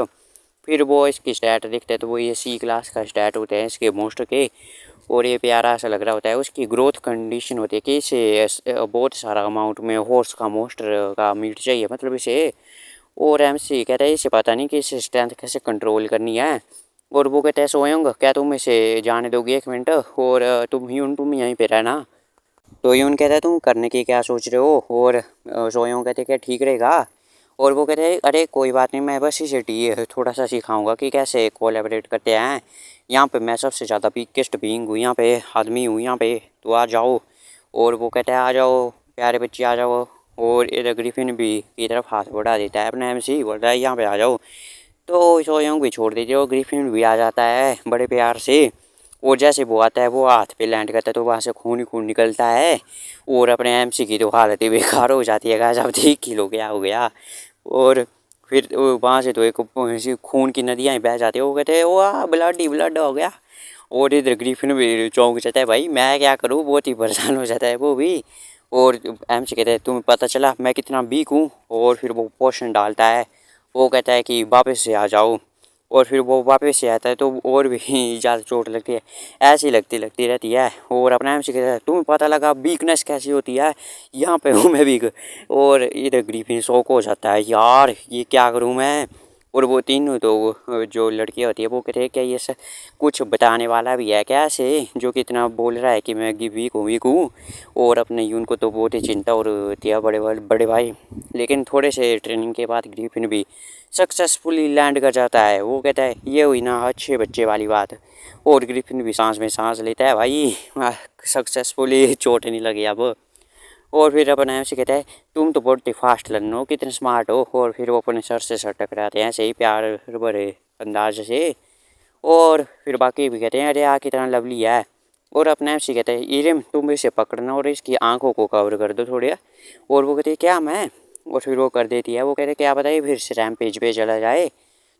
फिर वो इसकी स्टैट देखते हैं तो वो ये सी क्लास का स्टैट होते हैं इसके मोस्टर के, और ये प्यारा सा लग रहा होता है। उसकी ग्रोथ कंडीशन होती है कि इसे बहुत सारा अमाउंट में हॉर्स का मोस्टर का मीट चाहिए मतलब इसे। और एमसी कहता है इसे पता नहीं कि इसे स्ट्रेंथ कैसे कंट्रोल करनी है। और वो कहता है सोयोंग क्या तुम इसे जाने दोगे 1 मिनट, और तुम यहीं पे रहना। तो यून कहता है तुम करने की क्या सोच रहे हो। और सोयोंग कहते क्या ठीक रहेगा। और वो कहते हैं अरे कोई बात नहीं मैं बस इसे थोड़ा सा सिखाऊंगा कि कैसे कोलैबोरेट करते हैं। यहाँ पे मैं सबसे ज़्यादा बिगेस्ट बीइंग हूँ, यहाँ पे आदमी हूँ यहाँ पे, तो आ जाओ। और वो कहता है आ जाओ प्यारे बच्चे आ जाओ। और इधर ग्रिफिन भी की तरफ हाथ बढ़ा देता है अपने एमसी, बोल रहा है यहाँ पे आ जाओ। तो सोयोंग भी छोड़ दीजिए और ग्रिफिन भी आ जाता है बड़े प्यार से। और जैसे वो आता है वो हाथ पे लैंड करता है तो वहाँ से खून ही खून निकलता है, और अपने एमसी की तो हालत ही बेकार हो जाती है गाइस, अब देख ही लो क्या हो गया। और फिर वहाँ से तो एक खून की नदियाँ ही बह जाती है, वो कहते हैं वाह ब्लड ही ब्लड हो गया। और इधर ग्रिफिन भी चौंक जाता है भाई मैं क्या करूँ, बहुत ही परेशान हो जाता है वो भी। और एमसी कहते हैं तुम्हें पता चला मैं कितना वीक हूँ। और फिर वो पोशन डालता है, वो कहता है कि वापस से आ जाओ। और फिर वो वापस से आता है तो और भी ज़्यादा चोट लगती है, ऐसी लगती लगती रहती है। और अपना एम से कहता है तुम्हें पता लगा वीकनेस कैसी होती है, यहाँ पे हूँ मैं वीक। और इधर ग्रीफिन शौक हो जाता है यार ये क्या करूँ मैं। और वो तीनों तो जो लड़कियाँ होती है वो कहते हैं क्या ये कुछ बताने वाला भी है क्या ऐसे जो कि इतना बोल रहा है कि मैं वीक हूँ। और अपने यून को तो बहुत ही चिंता और होती है बड़े भाई। लेकिन थोड़े से ट्रेनिंग के बाद ग्रीफिन भी सक्सेसफुली लैंड कर जाता है। वो कहता है ये हुई ना अच्छे बच्चे वाली बात। और ग्रिफिन भी सांस में सांस लेता है भाई सक्सेसफुली चोट नहीं लगी अब। और फिर अपने ऐसे कहता है तुम तो बहुत ही फास्ट लर्नर हो कितने स्मार्ट हो। और फिर वो अपने सर से सर टकराते हैं ऐसे ही प्यार भरे अंदाज से। और फिर बाकी भी कहते हैं अरे आ कितना लवली है। और अपने ऐसे कहते हैं इरम तुम इसे पकड़ना और इसकी आंखों को कवर कर दो थोड़े। और वो कहते हैं क्या मैं। और फिर वो कर देती है। वो कहते हैं क्या बताइए फिर से रैम्पेज पे चला जाए।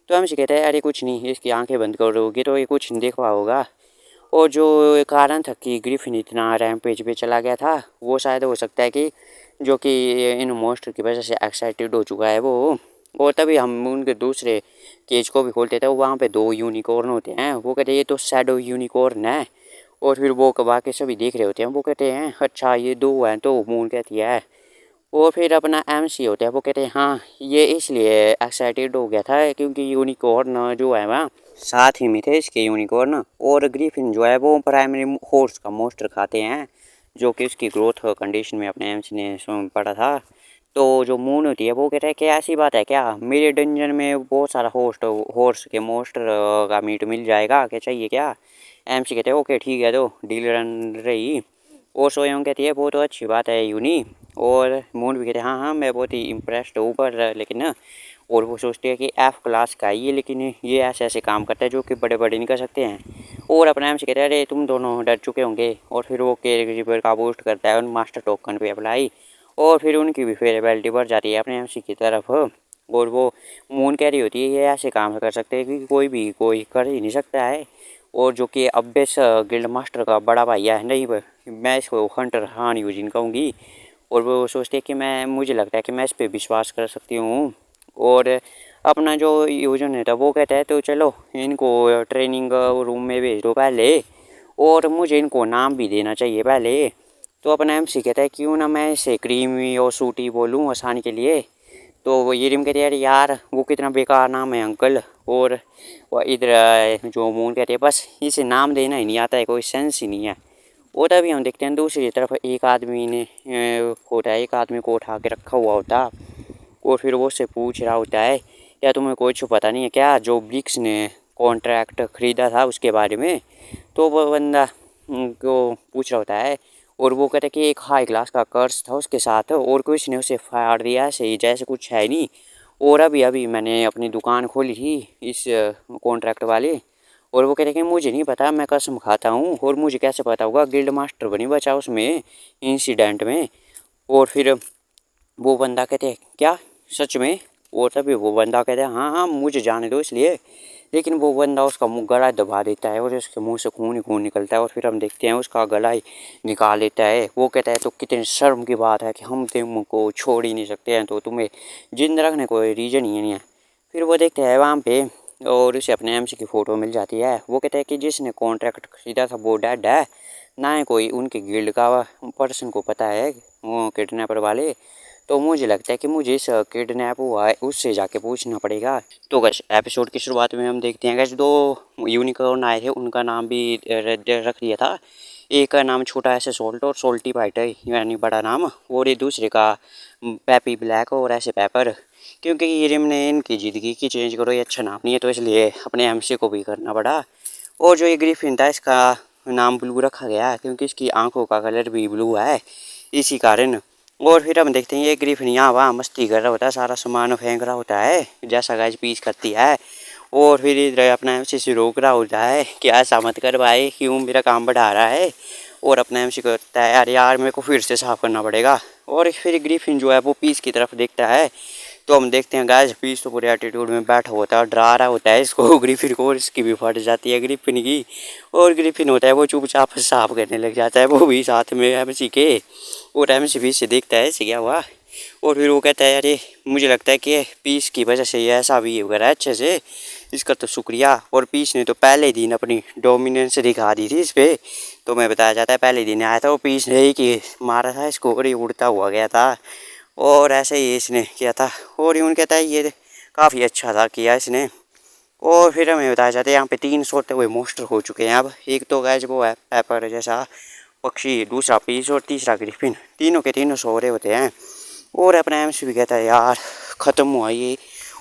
तो हमसे कहता है अरे कुछ नहीं इसकी आंखें बंद कर दोगे तो ये कुछ नहीं देख पाओगा। और जो कारण था कि ग्रिफिन इतना रैम्पेज पे चला गया था वो शायद हो सकता है कि जो कि इन मॉन्स्टर की वजह से एक्साइटेड हो चुका है वो। और तभी हम उनके दूसरे केज को भी खोलते थे वहाँ पे दो यूनिकॉर्न होते हैं। वो कहते हैं ये तो शैडो यूनिकॉर्न है। और फिर वो कबा के सभी देख रहे होते हैं। वो कहते हैं अच्छा ये दो हैं तो मून कहती है। वो फिर अपना एमसी होता है। वो कहते हैं हाँ ये इसलिए एक्साइटेड हो गया था क्योंकि यूनिकॉर्न जो है वहाँ साथ ही में थे इसके यूनिकॉर्न। और ग्रिफिन जो है वो प्राइमरी हॉर्स का मोस्टर खाते हैं जो कि उसकी ग्रोथ कंडीशन में अपने एमसी ने पढ़ा था। तो जो मून होती है वो कहता है कि ऐसी बात है क्या मेरे डंजन में बहुत सारा हॉर्स के मोस्टर का मीट मिल जाएगा क्या चाहिए क्या। एमसी कहते हैं ओके ठीक है तो डील रन रही। और सोयम कहती है वो तो अच्छी बात है यूनी। और मून भी कहते हैं हाँ मैं बहुत ही इम्प्रेस्ड हूँ पर लेकिन ना। और वो सोचती है कि एफ क्लास का ही है लेकिन ये ऐसे ऐसे काम करता है जो कि बड़े बड़े नहीं कर सकते हैं। और अपने एम से कहते हैं अरे तुम दोनों डर चुके होंगे। और फिर वो कैरेक्टर का बूस्ट करता है उन मास्टर टोकन पे अप्लाई। और फिर उनकी भी फेवरेबिलिटी बढ़ जाती है अपने एम की तरफ। और वो मून कह रही होती है ये ऐसे काम कर सकते हैं कि कोई कर ही नहीं सकता है। और जो कि अब्बेस गिल्ड मास्टर का बड़ा भाई है नहीं मैं इसको हंटर हान यूजिन कहूँगी। और वो सोचते हैं कि मुझे लगता है कि मैं इस पर विश्वास कर सकती हूँ। और अपना जो यूजन है था वो कहता है तो चलो इनको ट्रेनिंग रूम में भेज दो पहले। और मुझे इनको नाम भी देना चाहिए पहले। तो अपना एमसी कहता है क्यों ना मैं इसे क्रीमी और सूटी बोलूँ आसानी के लिए। तो वो ये रिम कहते हैं यार वो कितना बेकार नाम है अंकल। और वो इधर जो मून कहते हैं बस इसे नाम देना ही नहीं आता है कोई सेंस ही नहीं है। और तभी हम देखते हैं दूसरी तरफ एक आदमी ने होता है एक आदमी को उठा के रखा हुआ होता। और फिर वो उससे पूछ रहा होता है क्या तुम्हें कुछ पता नहीं है क्या जो ब्रिक्स ने कॉन्ट्रैक्ट ख़रीदा था उसके बारे में। तो वो बंदा को पूछ रहा होता है। और वो कहता है कि एक हाई क्लास का कर्स था उसके साथ और किसी ने उसे फाड़ दिया ऐसे जैसे कुछ है नहीं। और अभी अभी मैंने अपनी दुकान खोली थी इस कॉन्ट्रैक्ट वाले। और वो कहते हैं कि मुझे नहीं पता मैं कसम खाता हूँ और मुझे कैसे पता होगा गिल्ड मास्टर बनी बचा उसमें इंसिडेंट में। और फिर वो बंदा कहते हैं क्या सच में। और तभी वो बंदा कहता है हाँ हाँ मुझे जाने दो इसलिए। लेकिन वो बंदा उसका मुँह गला दबा देता है और उसके मुंह से खून ही खून निकलता है। और फिर हम देखते हैं उसका गला ही निकाल लेता है। वो कहता है तो कितनी शर्म की बात है कि हम तुमको छोड़ ही नहीं सकते हैं तो तुम्हें जिंदा रखने कोई रीज़न ही नहीं है। फिर वो देखते हैं वहाँ पे और उसे अपने एमसी की फ़ोटो मिल जाती है। वो कहता है कि जिसने कॉन्ट्रैक्ट खरीदा था वो डेड है ना ही कोई उनके गिल्ड का पर्सन को पता है वो किडनैपर वाले। तो मुझे लगता है कि मुझे इस किडनैप हुआ है उससे जाके पूछना पड़ेगा। तो गैस एपिसोड की शुरुआत में हम देखते हैं गैस दो यूनिकॉर्न आए थे उनका नाम भी रख दिया था। एक का नाम छोटा ऐसे सोल्ट और सोल्टी वाइट है यानी बड़ा नाम। और ये दूसरे का पैपी ब्लैक और ऐसे पेपर। क्योंकि ये रिम ने इनकी ज़िंदगी की चेंज करो ये अच्छा नाम नहीं है तो इसलिए अपने एमसी को भी करना पड़ा। और जो ये ग्रिफिन था इसका नाम ब्लू रखा गया क्योंकि इसकी आंखों का कलर भी ब्लू है इसी कारण। और फिर हम देखते हैं ये ग्रिफिन यहाँ वहाँ मस्ती कर रहा होता है सारा सामान फेंक रहा होता है जैसा गाइस पीस करती है। और फिर इधर अपना एमसी से रोक रहा होता है कि ऐसा मत कर भाई क्यों मेरा काम बढ़ा रहा है। और अपना एमसी कहता है यार मेरे को फिर से साफ करना पड़ेगा। और फिर ग्रिफिन जो है वो पीस की तरफ देखता है। तो हम देखते हैं गाइस पीस तो पूरे एटीट्यूड में बैठा होता है और डरा रहा होता है इसको ग्रिफिन को और इसकी भी फट जाती है ग्रिफिन की। और ग्रिफिन होता है वो चुपचाप साफ करने लग जाता है वो भी साथ में एमसी के। और एमसी भी से देखता है इसे क्या हुआ। और फिर वो कहता है अरे मुझे लगता है कि पीस की वजह से ये ऐसा भी हो रहा है अच्छे से इसका तो शुक्रिया। और पीस ने तो पहले दिन अपनी डोमिनेंस दिखा दी थी इस पर। तो मैं बताया जाता है पहले दिन आया था वो पीस ने ही कि मारा था इसको और ये उड़ता हुआ गया था। और ऐसे ही इसने किया था। और यून कहता है ये काफ़ी अच्छा था किया इसने। और फिर हमें बताया जाता है यहाँ पे 3 सोते हुए मोस्टर हो चुके हैं अब। एक तो गैज वो है पेपर जैसा पक्षी, दूसरा पीस और तीसरा ग्रिफिन। तीनों के तीनों सो रहे होते हैं। और अपना एम भी कहता है यार ख़त्म हुआ ये,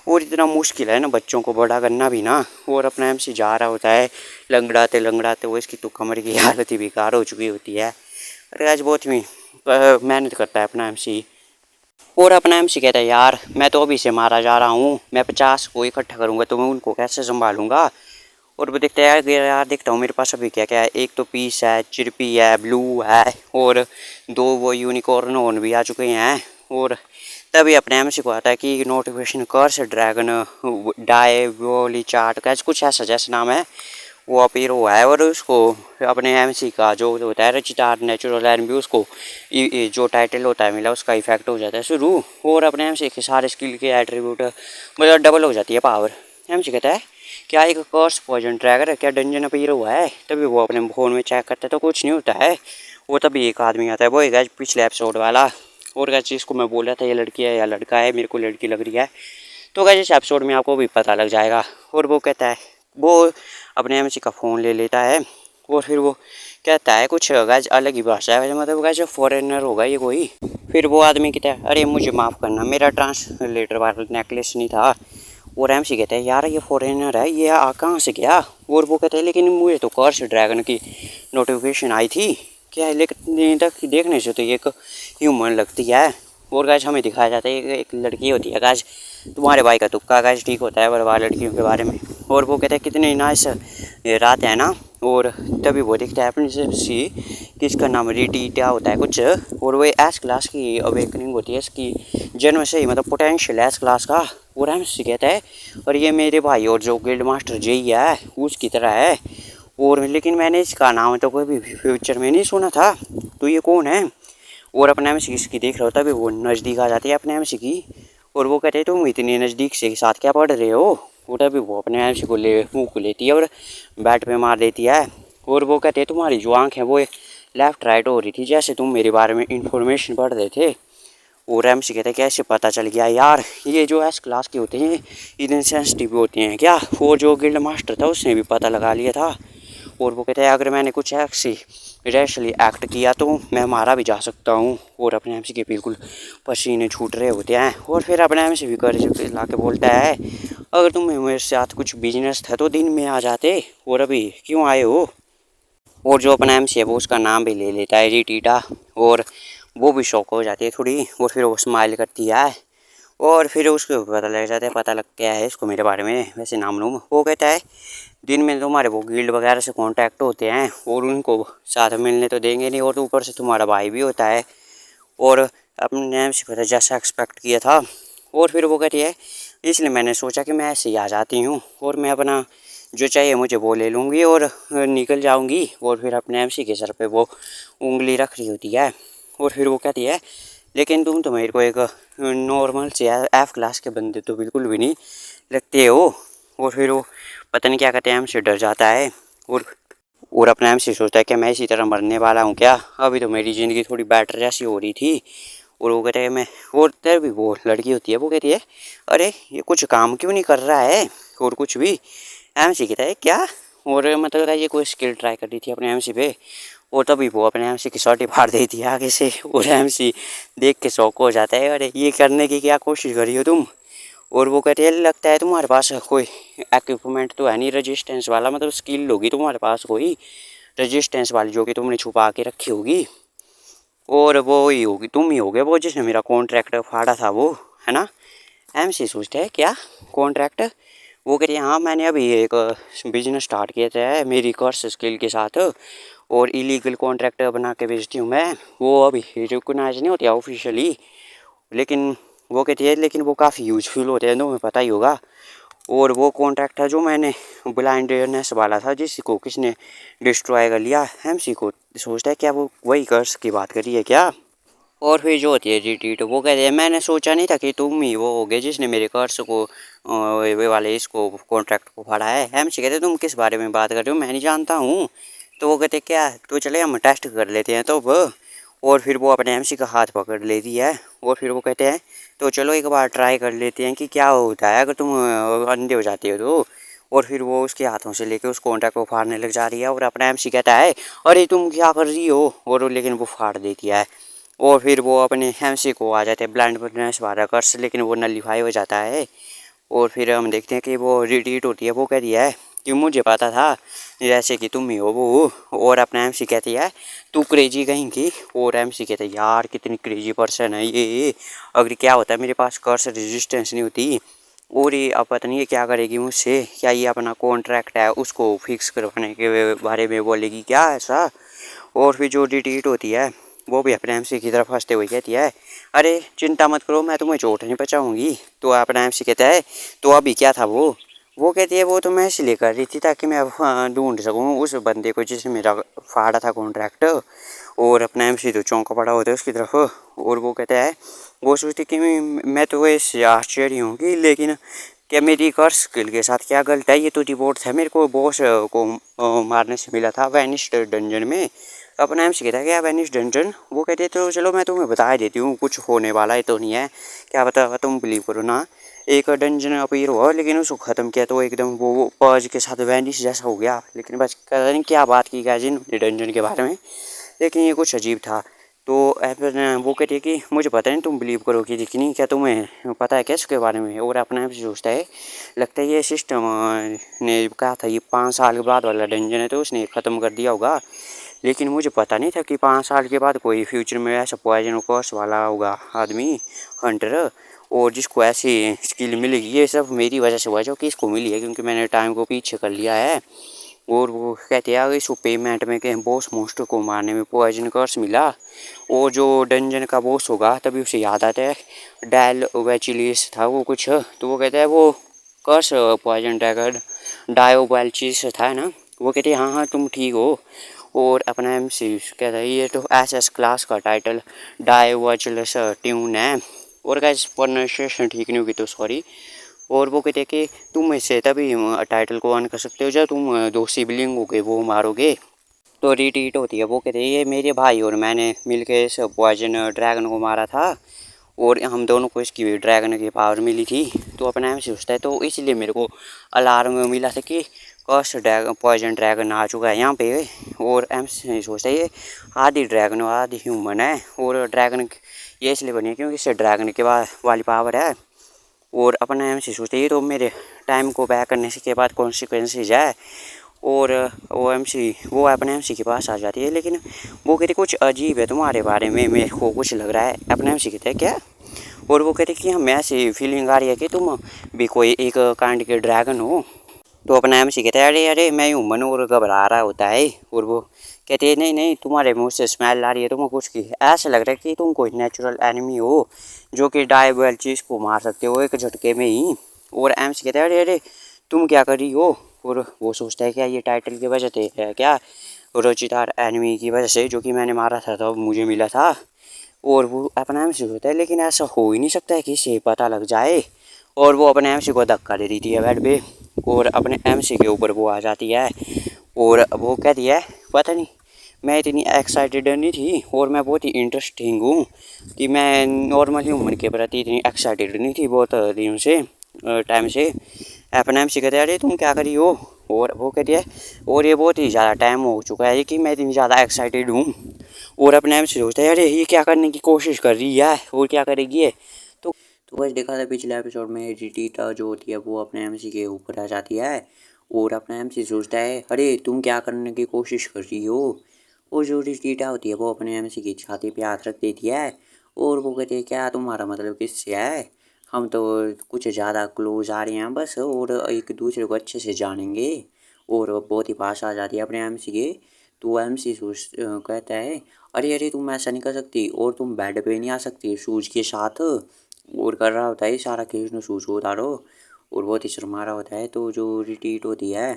और इतना मुश्किल है ना बच्चों को बड़ा करना भी ना। और अपना एम जा रहा होता है लंगड़ाते लंगड़ाते, वो इसकी तो कमर की हालत ही बेकार हो चुकी होती है। अरे आज बहुत ही मेहनत करता है अपना एम। और अपना एमसी कहता है यार मैं तो अभी से मारा जा रहा हूँ, मैं 50 को इकट्ठा करूँगा तो मैं उनको कैसे संभालूंगा। और वो देखता है यार देखता हूँ मेरे पास अभी क्या क्या है। एक तो पीस है, चिरपी है, ब्लू है, और 2 वो यूनिकॉर्न ऑन भी आ चुके हैं। और तभी अपने एमसी को आता है कि नोटिफिकेशन कर से ड्रैगन डाई वोली चार्ट का कुछ ऐसा जैसा नाम है वो अपीयर हुआ है। और उसको अपने एमसी का जो होता है रचिटार नेचुरल एनबी, उसको जो टाइटल होता है मिला उसका इफेक्ट हो जाता है शुरू। और अपने एमसी के सारे स्किल के एट्रीब्यूट मतलब डबल हो जाती है पावर। एमसी कहता है क्या एक कर्स पॉइजन ट्रैगर है, क्या डंजन अपीयर हुआ है। तभी वो अपने फोन में चेक करता है तो कुछ नहीं होता है। वो तभी एक आदमी आता है, वो एक पिछले एपिसोड वाला। और क्या चीज़ को मैं बोल रहा था ये लड़की है या लड़का है, मेरे को लड़की लग रही है। तो क्या इस एपिसोड में आपको भी पता लग जाएगा। और वो कहता है वो अपने एमसी का फ़ोन ले लेता है। और फिर वो कहता है कुछ गैज अलग ही भाषा है, मतलब गैज फॉरेनर होगा ये कोई। फिर वो आदमी कहता है अरे मुझे माफ़ करना, मेरा ट्रांसलेटर वाला नेकलेस नहीं था। और एमसी कहता है यार ये फॉरेनर है, ये कहाँ से गया। और वो कहते हैं लेकिन मुझे तो कर्स ड्रैगन की नोटिफिकेशन आई थी क्या है, लेकिन तक देखने से तो ये एक ह्यूमन लगती है। और गैज हमें दिखाया जाता है एक लड़की होती है गैज, तुम्हारे भाई का तुक्का गैज ठीक होता है बर्बाद लड़कियों के बारे में। और वो कहते हैं कितनी नाइस रात है ना। और तभी वो देखता है अपनी सी कि इसका नाम रिटीटा होता है कुछ। और वो एस क्लास की अवेकनिंग होती है इसकी जन्म से ही, मतलब पोटेंशियल एस क्लास का। और एम सी कहता है और ये मेरे भाई और जो गिल्ड मास्टर जेई है उसकी तरह है। और लेकिन मैंने इसका नाम तो कोई भी फ्यूचर में नहीं सुना था, तो ये कौन है। और अपने एम सी इसकी देख रहा होता है, वो नज़दीक आ जाती है अपने एम सी की। और वो कहते हैं तुम इतनी नज़दीक से साथ क्या पढ़ रहे हो। वो तभी वो अपने एम सी को मुँह को लेती है और बैट पे मार देती है। और वो कहते हैं तुम्हारी जो आँख है वो लेफ़्ट राइट हो रही थी जैसे तुम मेरे बारे में इंफॉर्मेशन पढ़ रहे थे। और एम सी कहते हैं कैसे पता चल गया यार, ये जो एस क्लास के होते हैं इतने सेंसिटिव होते हैं क्या। वो जो गिल्ड मास्टर था उसने भी पता लगा लिया था। और वो कहते हैं अगर मैंने कुछ ऐसी रैशली एक्ट किया तो मैं मारा भी जा सकता हूँ। और अपने एम सी के बिल्कुल पसीने छूट रहे होते हैं। और फिर अपने एम सी भी कर ला के बोलता है अगर तुम्हें मेरे साथ कुछ बिजनेस था तो दिन में आ जाते, और अभी क्यों आए हो। और जो अपना एम सी है वो उसका नाम भी ले लेता है रिटीटा। और वो भी शौक हो जाती है थोड़ी। और फिर वो स्माइल करती है। और फिर उसको पता लग जाता है, पता लग गया है इसको मेरे बारे में वैसे नाम नूम। वो कहता है दिन में तुम्हारे वो गिल्ड वगैरह से कांटेक्ट होते हैं और उनको साथ मिलने तो देंगे नहीं, और तो ऊपर से तुम्हारा भाई भी होता है। और अपने नेम से कहता है जैसा एक्सपेक्ट किया था। और फिर वो कहती है इसलिए मैंने सोचा कि मैं ऐसे ही आ जाती हूँ और मैं अपना जो चाहिए मुझे वो ले लूँगी और निकल जाऊँगी। और फिर अपने एमसी के सर पे वो उंगली रख रही होती है। और फिर वो कहती है लेकिन तुम तो मेरे को एक नॉर्मल से एफ क्लास के बंदे तो बिल्कुल भी नहीं लगते हो। और फिर वो पता नहीं क्या कहते हैं एमसी डर जाता है। और अपना एमसी सोचता है कि मैं इसी तरह मरने वाला हूँ क्या, अभी तो मेरी ज़िंदगी थोड़ी बेटर जैसी हो रही थी। और वो कहते हैं मैं, और तभी वो लड़की होती है वो कहती है अरे ये कुछ काम क्यों नहीं कर रहा है और कुछ भी। एमसी कहता है क्या, और मतलब ये कोई स्किल ट्राई कर रही थी अपने एमसी पे। और तभी वो अपने एमसी की शॉट फाड़ देती है आगे से। और एमसी देख के शौक हो जाता है अरे ये करने की क्या कोशिश करी हो तुम। और वो कहते हैं लगता है तुम्हारे पास कोई इक्विपमेंट तो है नहीं रेजिस्टेंस वाला, मतलब स्किल होगी तुम्हारे पास कोई रेजिस्टेंस वाली जो कि तुमने छुपा के रखी होगी। और वो ही होगी, तुम ही होगे वो जिसने मेरा कॉन्ट्रैक्ट फाड़ा था वो, है ना। एमसी सोचते हैं क्या कॉन्ट्रैक्ट। वो कहते हैं हाँ मैंने अभी एक बिजनेस स्टार्ट किया था मेरी कर्स स्किल के साथ, और इलीगल कॉन्ट्रैक्ट बना के बेचती हूँ मैं। वो अभी रिकॉग्नाइज नहीं होती ऑफिशियली, लेकिन वो कहती है लेकिन वो काफ़ी यूजफुल होते हैं, तुम्हें पता ही होगा। और वो कॉन्ट्रैक्ट था जो मैंने ब्लाइंडनेस वाला था जिसको किसने डिस्ट्रॉय कर लिया। एमसी को सोचता है क्या वो वही कर्स की बात करी है क्या। और फिर जो होती है रिटीट वो कहते हैं मैंने सोचा नहीं था कि तुम ही वो होगे जिसने मेरे कर्स को वे वाले इसको कॉन्ट्रैक्ट को फाड़ा है। एमसी कहते तुम किस बारे में बात कर रहे हो, मैं नहीं जानता हूँ। तो वो कहते क्या तो चले हम टेस्ट कर लेते हैं तो वो। और फिर वो अपने एमसी का हाथ पकड़ लेती है और फिर वो कहते हैं तो चलो एक बार ट्राई कर लेते हैं कि क्या होता है अगर तुम अंधे हो जाते हो तो। और फिर वो उसके हाथों से लेके उस कॉन्टैक्ट को फाड़ने लग जा रही है और अपना एमसी कहता है अरे तुम क्या कर रही हो, और लेकिन वो फाड़ देती है। और फिर वो अपने एमसी को आ जाते हैं ब्लाइंडनेस वाला कर्स, लेकिन वो नलीफाई हो जाता है। और फिर हम देखते हैं कि वो रिट्रीट होती है, वो कहती है कि मुझे पता था जैसे कि तुम ही हो वो। और अपना एमसी कहती है तू क्रेजी कहीं की। और एमसी कहता है यार कितनी क्रेजी पर्सन है ये, अगर क्या होता है मेरे पास कर्स रेजिस्टेंस नहीं होती और ये अब पता नहीं ये क्या करेगी मुझसे, क्या ये अपना कॉन्ट्रैक्ट है उसको फिक्स करवाने के बारे में बोलेगी क्या ऐसा। और फिर जो डिटीट होती है वो भी अपने एमसी की तरफ हंसते हुए कहती है अरे चिंता मत करो मैं तुम्हें चोट नहीं पहुँचाऊँगी। तो अपना एमसी कहता है तो अभी क्या था वो कहती है वो तो मैं इसलिए कर रही थी ताकि मैं ढूंढ सकूँ उस बंदे को जिसने मेरा फाड़ा था कॉन्ट्रैक्ट। और अपना एमसी तो चौंका पड़ा होता है उसकी तरफ। और वो कहता है वो सोचती कि मैं तो वैसे आश्चर्य हूँ कि लेकिन क्या मेरी कर स्किल के साथ क्या गलत है, ये तो रिपोर्ट था मेरे को बॉस को मारने से मिला था वैनिश्ड डंजन में। अपना एम कहता है क्या वैनिश डंजन, वो कहते तो चलो मैं तुम्हें बता देती हूँ कुछ होने वाला है तो नहीं है, क्या बता तुम बिलीव करो ना। एक डंजन अपीयर हुआ लेकिन उसको ख़त्म किया तो एकदम वो पर्ज के साथ वैनिश जैसा हो गया, लेकिन बस पता नहीं क्या बात की गया जिन डंजन के बारे में, लेकिन ये कुछ अजीब था। तो वो कहती है कि मुझे पता नहीं तुम बिलीव करोगे कि नहीं, क्या तुम्हें पता है क्या इसके बारे में। और अपने आप से सोचता है लगता है ये सिस्टम ने कहा था ये 5 साल के बाद वाला डेंजर है तो उसने ख़त्म कर दिया होगा, लेकिन मुझे पता नहीं था कि 5 साल के बाद कोई फ्यूचर में ऐसा पॉइजन कोर्स वाला होगा आदमी हंटर, और जिसको ऐसी स्किल मिलेगी। ये सब मेरी वजह से हुआ जो कि इसको मिली है क्योंकि मैंने टाइम को पीछे कर लिया है। और वो कहते हैं इसको पेमेंट में कि बॉस मोस्टर को मारने में पॉइजन कर्स मिला। और जो डंजन का बॉस होगा तभी उसे याद आता है डैल वेचिलिस था वो कुछ, तो वो कहता है वो कर्स पॉइजन ड्रैगन डायोबैल्चिस था ना। वो कहते हैं हाँ हाँ तुम ठीक हो। और अपना एम सी कहता है ये तो एस एस क्लास का टाइटल डायोबैचिलस ट्यून है। और गाइस प्रोनाउंसिएशन ठीक नहीं होगी तो सॉरी। और वो कहते हैं कि तुम इससे तभी टाइटल को ऑन कर सकते हो जब तुम दो सिबलिंग हो गए वो मारोगे। तो रिटीट होती है, वो कहते हैं ये मेरे भाई और मैंने मिलके इस पॉइजन ड्रैगन को मारा था और हम दोनों को इसकी ड्रैगन की पावर मिली थी। तो अपना एम सोचता है तो इसलिए मेरे को अलार्म मिला था कि कॉस्ट ड्रैगन पॉइजन ड्रैगन आ चुका है यहाँ पे। और एम सोचता है ये आधी ड्रैगन और आधी ह्यूमन है, और ड्रैगन ये इसलिए बनी है क्योंकि इससे ड्रैगन के बाद वाली पावर है। और अपना एम सोचते ये तो मेरे टाइम को बैक करने के बाद कॉन्सिक्वेंसेज है। और वो अपने एमसी के पास आ जाती है, लेकिन वो कहती कुछ अजीब है तुम्हारे बारे में मेरे को कुछ लग रहा है। अपने एमसी कहते हैं क्या, और वो कहते कि हमें ऐसी फीलिंग आ रही है कि तुम भी कोई एक काइंड के ड्रैगन हो। तो अपना एमसी कहता है अरे अरे मैं ह्यूमन और घबरा रहा होता है। और वो कहते हैं नहीं नहीं तुम्हारे मुँह से स्मेल आ रही है तुम्हें कुछ की, ऐसा लग रहा है कि तुम कोई नेचुरल एनिमी हो जो कि डायबल चीज़ को मार सकते हो एक झटके में ही। और एमसी कहता है अरे अरे तुम क्या कर रही हो। और वो सोचता है क्या ये टाइटल की वजह से है क्या, रोचितार एनिमी की वजह से जो कि मैंने मारा था तो मुझे मिला था। और वो अपना एम सी होता है लेकिन ऐसा हो ही नहीं सकता है कि इसे पता लग जाए। और वो अपने एम सी को धक्का दे देती है बेड पे और अपने एम सी के ऊपर वो आ जाती है। और वो कहती है पता नहीं मैं इतनी एक्साइटेड नहीं थी और मैं बहुत ही इंटरेस्टिंग हूँ कि मैं नॉर्मल ह्यूमन के प्रति इतनी एक्साइटेड नहीं थी बहुत दिनों से टाइम से। अपना एम सी कहते हैं अरे तुम क्या करी हो। और वो कहती है और ये बहुत ही ज़्यादा टाइम हो चुका है कि मैं इतनी ज़्यादा एक्साइटेड हूँ। और अपने एम से सोचता है अरे ये क्या करने की कोशिश कर रही है और क्या करेगी ये। तो बस देखा था पिछले एपिसोड में रिटीटा जो होती है वो अपने एमसी के ऊपर आ जाती है और अपना एमसी सोचता है अरे तुम क्या करने की कोशिश कर रही हो। और जो रिटीटा होती है वो अपने एमसी की छाती पे हाथ रख देती है और वो कहती है क्या तुम्हारा मतलब किससे है, हम तो कुछ ज़्यादा क्लोज आ रहे हैं बस और एक दूसरे को अच्छे से जानेंगे। और बहुत ही पास आ जाती है अपने एमसी के। तो एमसी सोच कहता है अरे अरे तुम ऐसा नहीं कर सकती और तुम बेड पे नहीं आ सकती शूज़ के साथ। और कर रहा होता है सारा केस ने शूज़ को उतारो और बहुत ही शर्मा रहा होता है। तो जो रिटीट होती है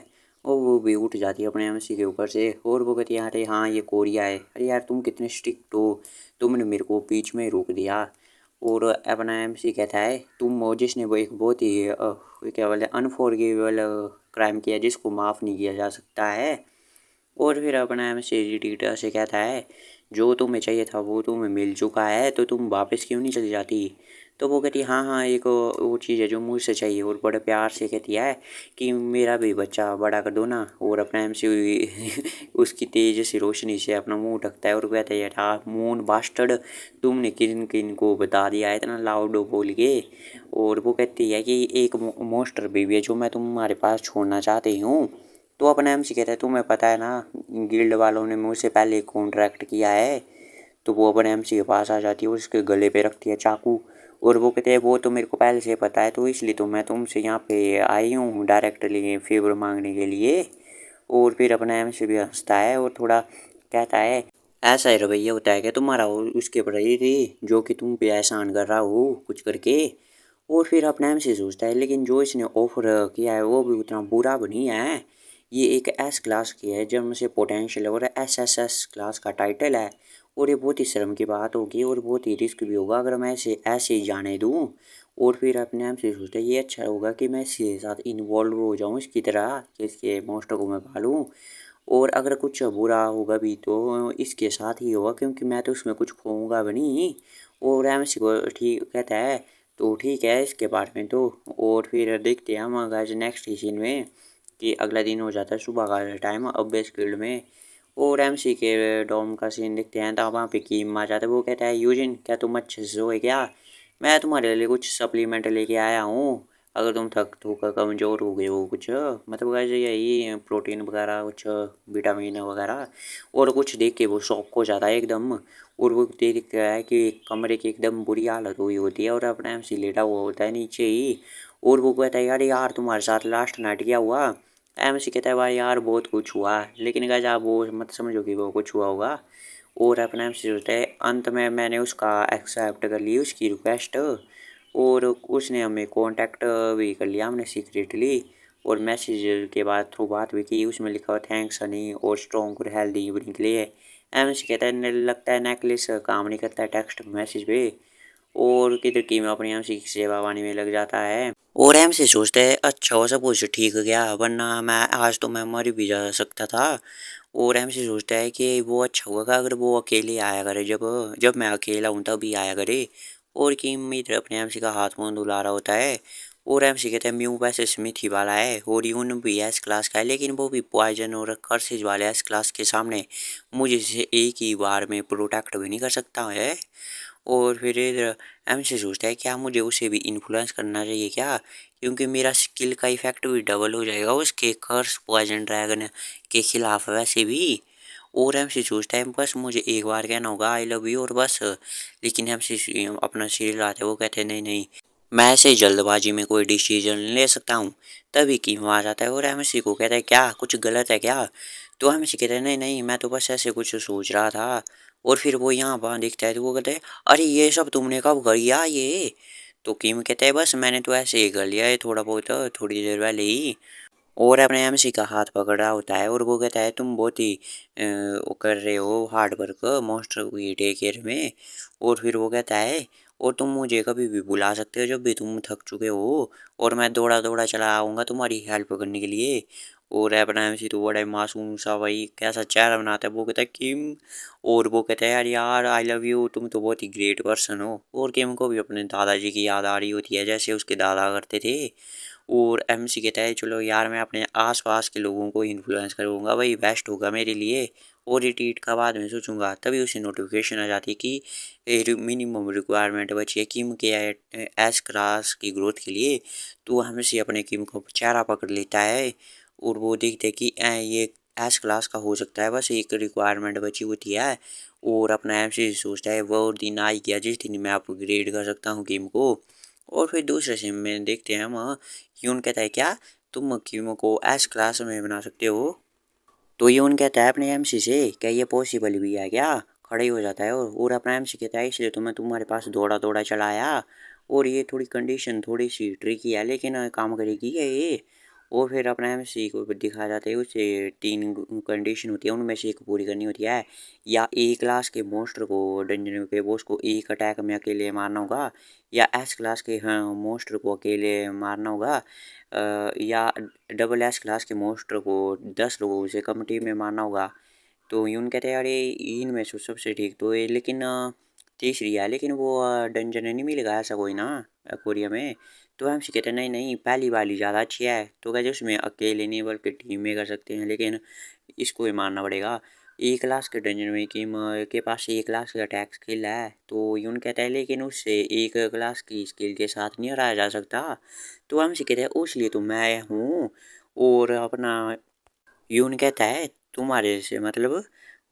वो भी उठ जाती है अपने एमसी के ऊपर से और वो कहती है अरे हाँ ये कोरिया है, अरे यार तुम कितने स्ट्रिक्ट हो, तुमने मेरे को बीच में रोक दिया। और अपना एमसी कहता है तुम हो जिसने वो एक बहुत ही क्या बोले अनफॉरगिवेबल क्राइम किया जिसको माफ़ नहीं किया जा सकता है। और फिर अपना एमसी टीचर से कहता है जो तुम्हें चाहिए था वो तुम्हें मिल चुका है तो तुम वापस क्यों नहीं चली जाती। तो वो कहती है हाँ हाँ एक वो चीज़ है जो मुझसे चाहिए, और बड़े प्यार से कहती है कि मेरा भी बच्चा बड़ा कर दो ना। और अपना एमसी उसकी तेज सी रोशनी से अपना मुंह ढकता है और कहता है यार मून बास्टर्ड, तुमने किन किन को बता दिया है इतना लाउड बोल के। और वो कहती है कि एक मोस्टर बेबी है जो मैं तुम्हारे पास छोड़ना चाहती हूँ। तो अपना एमसी कहता है तुम्हें पता है ना गिल्ड वालों ने मुझसे पहले कॉन्ट्रैक्ट किया है। तो वो अपने एमसी के पास आ जाती है और उसके गले पे रखती है चाकू। और वो कहते हैं वो तो मेरे को पहले से पता है तो इसलिए तो मैं तुमसे यहाँ पे आई हूँ डायरेक्टली फेवर मांगने के लिए। और फिर अपना एमसी भी हंसता है और थोड़ा कहता है ऐसा ही रवैया होता है कि तुम्हारा उसके प्रति थी जो कि तुम पे एहसान कर रहा हो कुछ करके। और फिर अपने एमसी सोचता है लेकिन जो इसने ऑफर किया है वो भी उतना बुरा भी नहीं है। ये एक एस क्लास की है जिनमें से पोटेंशियल है और एस क्लास का टाइटल है। और ये बहुत ही शर्म की बात होगी और बहुत ही रिस्क भी होगा अगर मैं इसे ऐसे ही जाने दूँ। और फिर अपने आप से सोचते हैं ये अच्छा होगा कि मैं इसके साथ इन्वॉल्व हो जाऊँ इसकी तरह कि इसके मॉन्स्टर को मैं पालूँ। और अगर कुछ बुरा होगा भी तो इसके साथ ही होगा क्योंकि मैं तो उसमें कुछ खोऊंगा भी नहीं। और एमसी को ठीक कहता है तो ठीक है इसके बारे में तो। और फिर देखते हैं हम गाइस नेक्स्ट सीन में कि अगला दिन हो जाता है सुबह का टाइम अब बेस फील्ड में। और एमसी के डॉम का सीन देखते हैं तो वहाँ पे कीम आ जाता है। वो कहता है यूजिन क्या तुम अच्छे से सोए क्या, मैं तुम्हारे लिए कुछ सप्लीमेंट लेके आया हूँ अगर तुम थक थक कमज़ोर हो गए हो कुछ, मतलब वैसे यही प्रोटीन वगैरह कुछ विटामिन वगैरह। और कुछ देख के वो शॉक हो जाता है एकदम। और वो देख रहा है कि कमरे की एकदम बुरी हालत हुई होती है और अपना एमसी लेटा हुआ होता है नीचे ही। और वो कहता है यार यार तुम्हारे साथ लास्ट नाइट क्या हुआ। एमसी कहता है भाई यार बहुत कुछ हुआ लेकिन गाइस आप वो मत समझो कि वो कुछ हुआ होगा। और अपना एमसी सोचता है अंत में मैंने उसका एक्सेप्ट कर ली उसकी रिक्वेस्ट। और उसने हमें कांटेक्ट भी कर लिया हमने सीक्रेटली। और मैसेज के बाद थ्रू बात भी की उसमें लिखा हुआ थैंक्स हनी और स्ट्रॉन्ग और हेल्दी इवनिंग के लिए। एमसी कहता है लगता है नेकलेस काम नहीं करता है टेक्स्ट मैसेज पे। और किधर की में अपनी एमसी की सेवा वानी में लग जाता है। और एमसी सोचता है अच्छा हो सब कुछ ठीक गया वरना मैं आज तो मैं मर भी जा सकता था। और एमसी सोचता है कि वो अच्छा होगा अगर वो अकेले आया करे जब जब मैं अकेला हूँ तभी आया करे। और किम इधर अपने एमसी का हाथ मुंह धुला रहा होता है। और एमसी कहता है म्यू वैसे स्मिथ ही वाला है और यून भी एस क्लास का है लेकिन वो भी पॉइजन और कर्सेज वाले एस क्लास के सामने मुझे इसे एक ही बार में प्रोटेक्ट भी नहीं कर सकता है। और फिर इधर एमसी सोचता है क्या मुझे उसे भी इन्फ्लुएंस करना चाहिए क्या, क्योंकि मेरा स्किल का इफेक्ट भी डबल हो जाएगा उसके कर्स पॉइजन ड्रैगन के खिलाफ वैसे भी। और एमसी सोचता है बस मुझे एक बार कहना होगा आई लव यू और बस। लेकिन एमसी अपना सिर हिलाते वो कहते हैं नहीं नहीं मैं ऐसे जल्दबाजी में कोई डिसीजन नहीं ले सकता हूँ। तभी कीमो आ जाता है और एमसी को कहता है क्या कुछ गलत है क्या। तो एमसी कहता है नहीं नहीं मैं तो बस ऐसे कुछ सोच रहा था। और फिर वो यहाँ वहाँ दिखता है तो वो कहते हैं अरे ये सब तुमने कब कर लिया ये। तो किम कहता है बस मैंने तो ऐसे ही कर लिया है थोड़ा बहुत थोड़ी देर पहले ही। और अपने एमसी का हाथ पकड़ा होता है और वो कहता है तुम बहुत ही वो कर रहे हो हार्ड वर्क मॉन्स्टर की टेक केयर में। और फिर वो कहता है और तुम मुझे कभी भी बुला सकते हो जब भी तुम थक चुके हो और मैं दौड़ा दौड़ा चला आऊँगा तुम्हारी हेल्प करने के लिए। और अपना एमसी तो बड़ा ही मासूम सा भाई कैसा चेहरा बनाता है वो कहता है किम। और वो कहता है यार यार आई लव यू तुम तो बहुत ही ग्रेट पर्सन हो। और किम को भी अपने दादाजी की याद आ रही होती है जैसे उसके दादा करते थे। और एमसी कहता है चलो यार मैं अपने आसपास के लोगों को इन्फ्लुएंस करूँगा वही बेस्ट होगा मेरे लिए। और रिट्रीट का बाद में सोचूंगा तभी उसे नोटिफिकेशन आ जाती है कि मिनिमम रिक्वायरमेंट बची है किम के एस क्लास की ग्रोथ के लिए। तो एमसी अपने किम को चेहरा पकड़ लेता है और वो देखते हैं कि ये एस क्लास का हो सकता है बस एक रिक्वायरमेंट बची होती है। और अपना एमसी सोचता है वो दिन आ ही गया जिस दिन मैं अपग्रेड कर सकता हूँ किम को। और फिर दूसरे सिम में देखते हैं हम यून कहता है क्या तुम कीमो को एस क्लास में बना सकते हो। तो यून कहता है अपने एमसी से क्या ये पॉसिबल भी है क्या, खड़े हो जाता है। और अपना एमसी कहता है इसलिए तो मैं तुम्हारे पास दौड़ा दौड़ा चला आया। और ये थोड़ी कंडीशन थोड़ी सी ट्रिकी है लेकिन काम करेगी ये। और फिर अपना एमसी को दिखाया जाता है, उससे 3 कंडीशन होती है, उनमें से एक पूरी करनी होती है। या ए क्लास के मॉन्स्टर को डंजन के बॉस को एक अटैक में अकेले मारना होगा, या एस क्लास के हाँ मॉन्स्टर को अकेले मारना होगा, या डबल एस क्लास के मॉन्स्टर को 10 लोगों से कम टीम में मारना होगा। तो यून कहते हैं अरे इनमें से सबसे ठीक तो ये, लेकिन तीसरी है, लेकिन वो डंजन नहीं मिलेगा ऐसा कोई ना कोरिया में। तो हमसे कहते हैं नहीं नहीं पहली वाली ज़्यादा अच्छी है। तो कहते उसमें अकेले नहीं बल्कि टीम में कर सकते हैं, लेकिन इसको ही मानना पड़ेगा। ए क्लास के डंजन में कि के पास ए क्लास का अटैक स्किल है, तो यून कहता है लेकिन उससे एक क्लास की स्किल के साथ नहीं हराया जा सकता। तो हमसे कहते हैं उसलिए तो मैं हूँ। और अपना यून कहता है तुम्हारे से मतलब।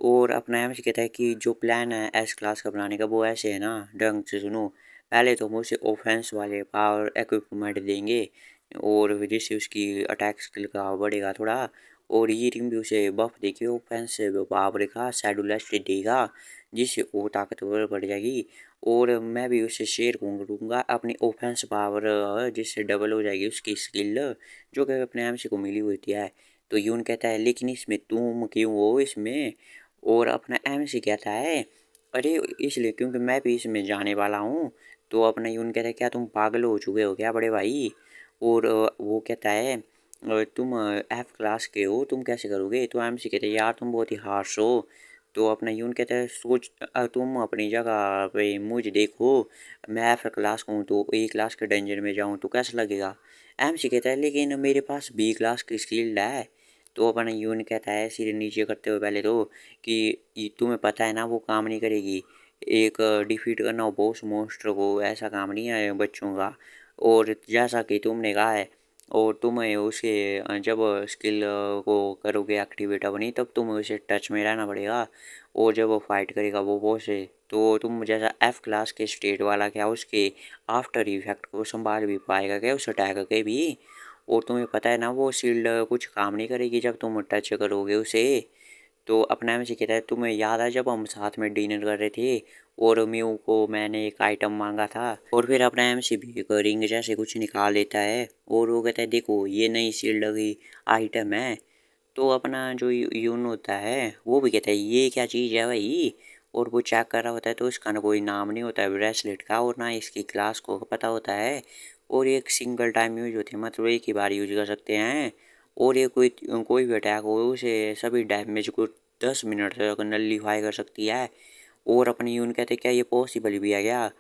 और अपना एम से कहता है कि जो प्लान है एस क्लास का बनाने का वो ऐसे है ना, ढंग से सुनो। पहले तो हम उसे ऑफेंस वाले पावर इक्विपमेंट देंगे, और जिससे उसकी अटैक स्किल का बढ़ेगा थोड़ा। और ये टीम भी उसे बफ देगी ऑफेंस पावर का शेड्यूलस्ट देगा, जिससे वो ताकतवर बढ़ जाएगी। और मैं भी उसे शेयर करूँगा अपनी ऑफेंस पावर, जिससे डबल हो जाएगी उसकी स्किल, जो कि अपने एम से को मिली हुई है। तो यून कहता है लेकिन इसमें तुम क्यों हो इसमें। और अपना एमसी कहता है अरे इसलिए क्योंकि मैं भी इसमें जाने वाला हूँ। तो अपना यून कहता है क्या तुम पागल हो चुके हो क्या बड़े भाई। और वो कहता है तुम एफ क्लास के हो, तुम कैसे करोगे। तो एमसी कहते हैं यार तुम बहुत ही हार्श हो। तो अपना यून कहता है सोच तुम अपनी जगह पे मुझे देखो, मैं एफ क्लास का हूँ तो ए क्लास के डेंजर में जाऊँ तो कैसा लगेगा। एमसी कहता है लेकिन मेरे पास बी क्लास की स्किल है। तो अपन यून कहता है सिर नीचे करते हुए पहले तो कि तुम्हें पता है ना वो काम नहीं करेगी। एक डिफीट करना बॉस मोस्टर को ऐसा काम नहीं है बच्चों का। और जैसा कि तुमने कहा है, और तुम्हें उसे जब स्किल को करोगे एक्टिवेट अपनी तब तुम्हें उसे टच में रहना पड़ेगा। और जब वो फाइट करेगा वो बॉस है तो तुम जैसा एफ क्लास के स्टेट वाला क्या उसके आफ्टर इफेक्ट को संभाल भी पाएगा क्या उस अटैक के भी। और तुम्हें पता है ना वो शील्ड कुछ काम नहीं करेगी जब तुम टच करोगे उसे। तो अपना में से कहता है तुम्हें याद है जब हम साथ में डिनर कर रहे थे और म्यू को मैंने एक आइटम मांगा था। और फिर अपना एम सी भी एक रिंग जैसे कुछ निकाल लेता है और वो कहता है देखो ये नई शील्ड की आइटम है। तो अपना जो यून होता है वो भी कहता है ये क्या चीज़ है भाई। और वो चेक कर रहा होता है तो उसका ना कोई नाम नहीं होता है ब्रेसलेट का, और ना इसकी क्लास को पता होता है। और एक सिंगल टाइम यूज होती है, मतलब एक ही बार यूज कर सकते हैं। और ये कोई कोई भी अटैक हो उसे सभी डैमेज को 10 मिनट तक नलीफाई कर सकती है। और अपनी यून कहते क्या ये पॉसिबल भी है क्या।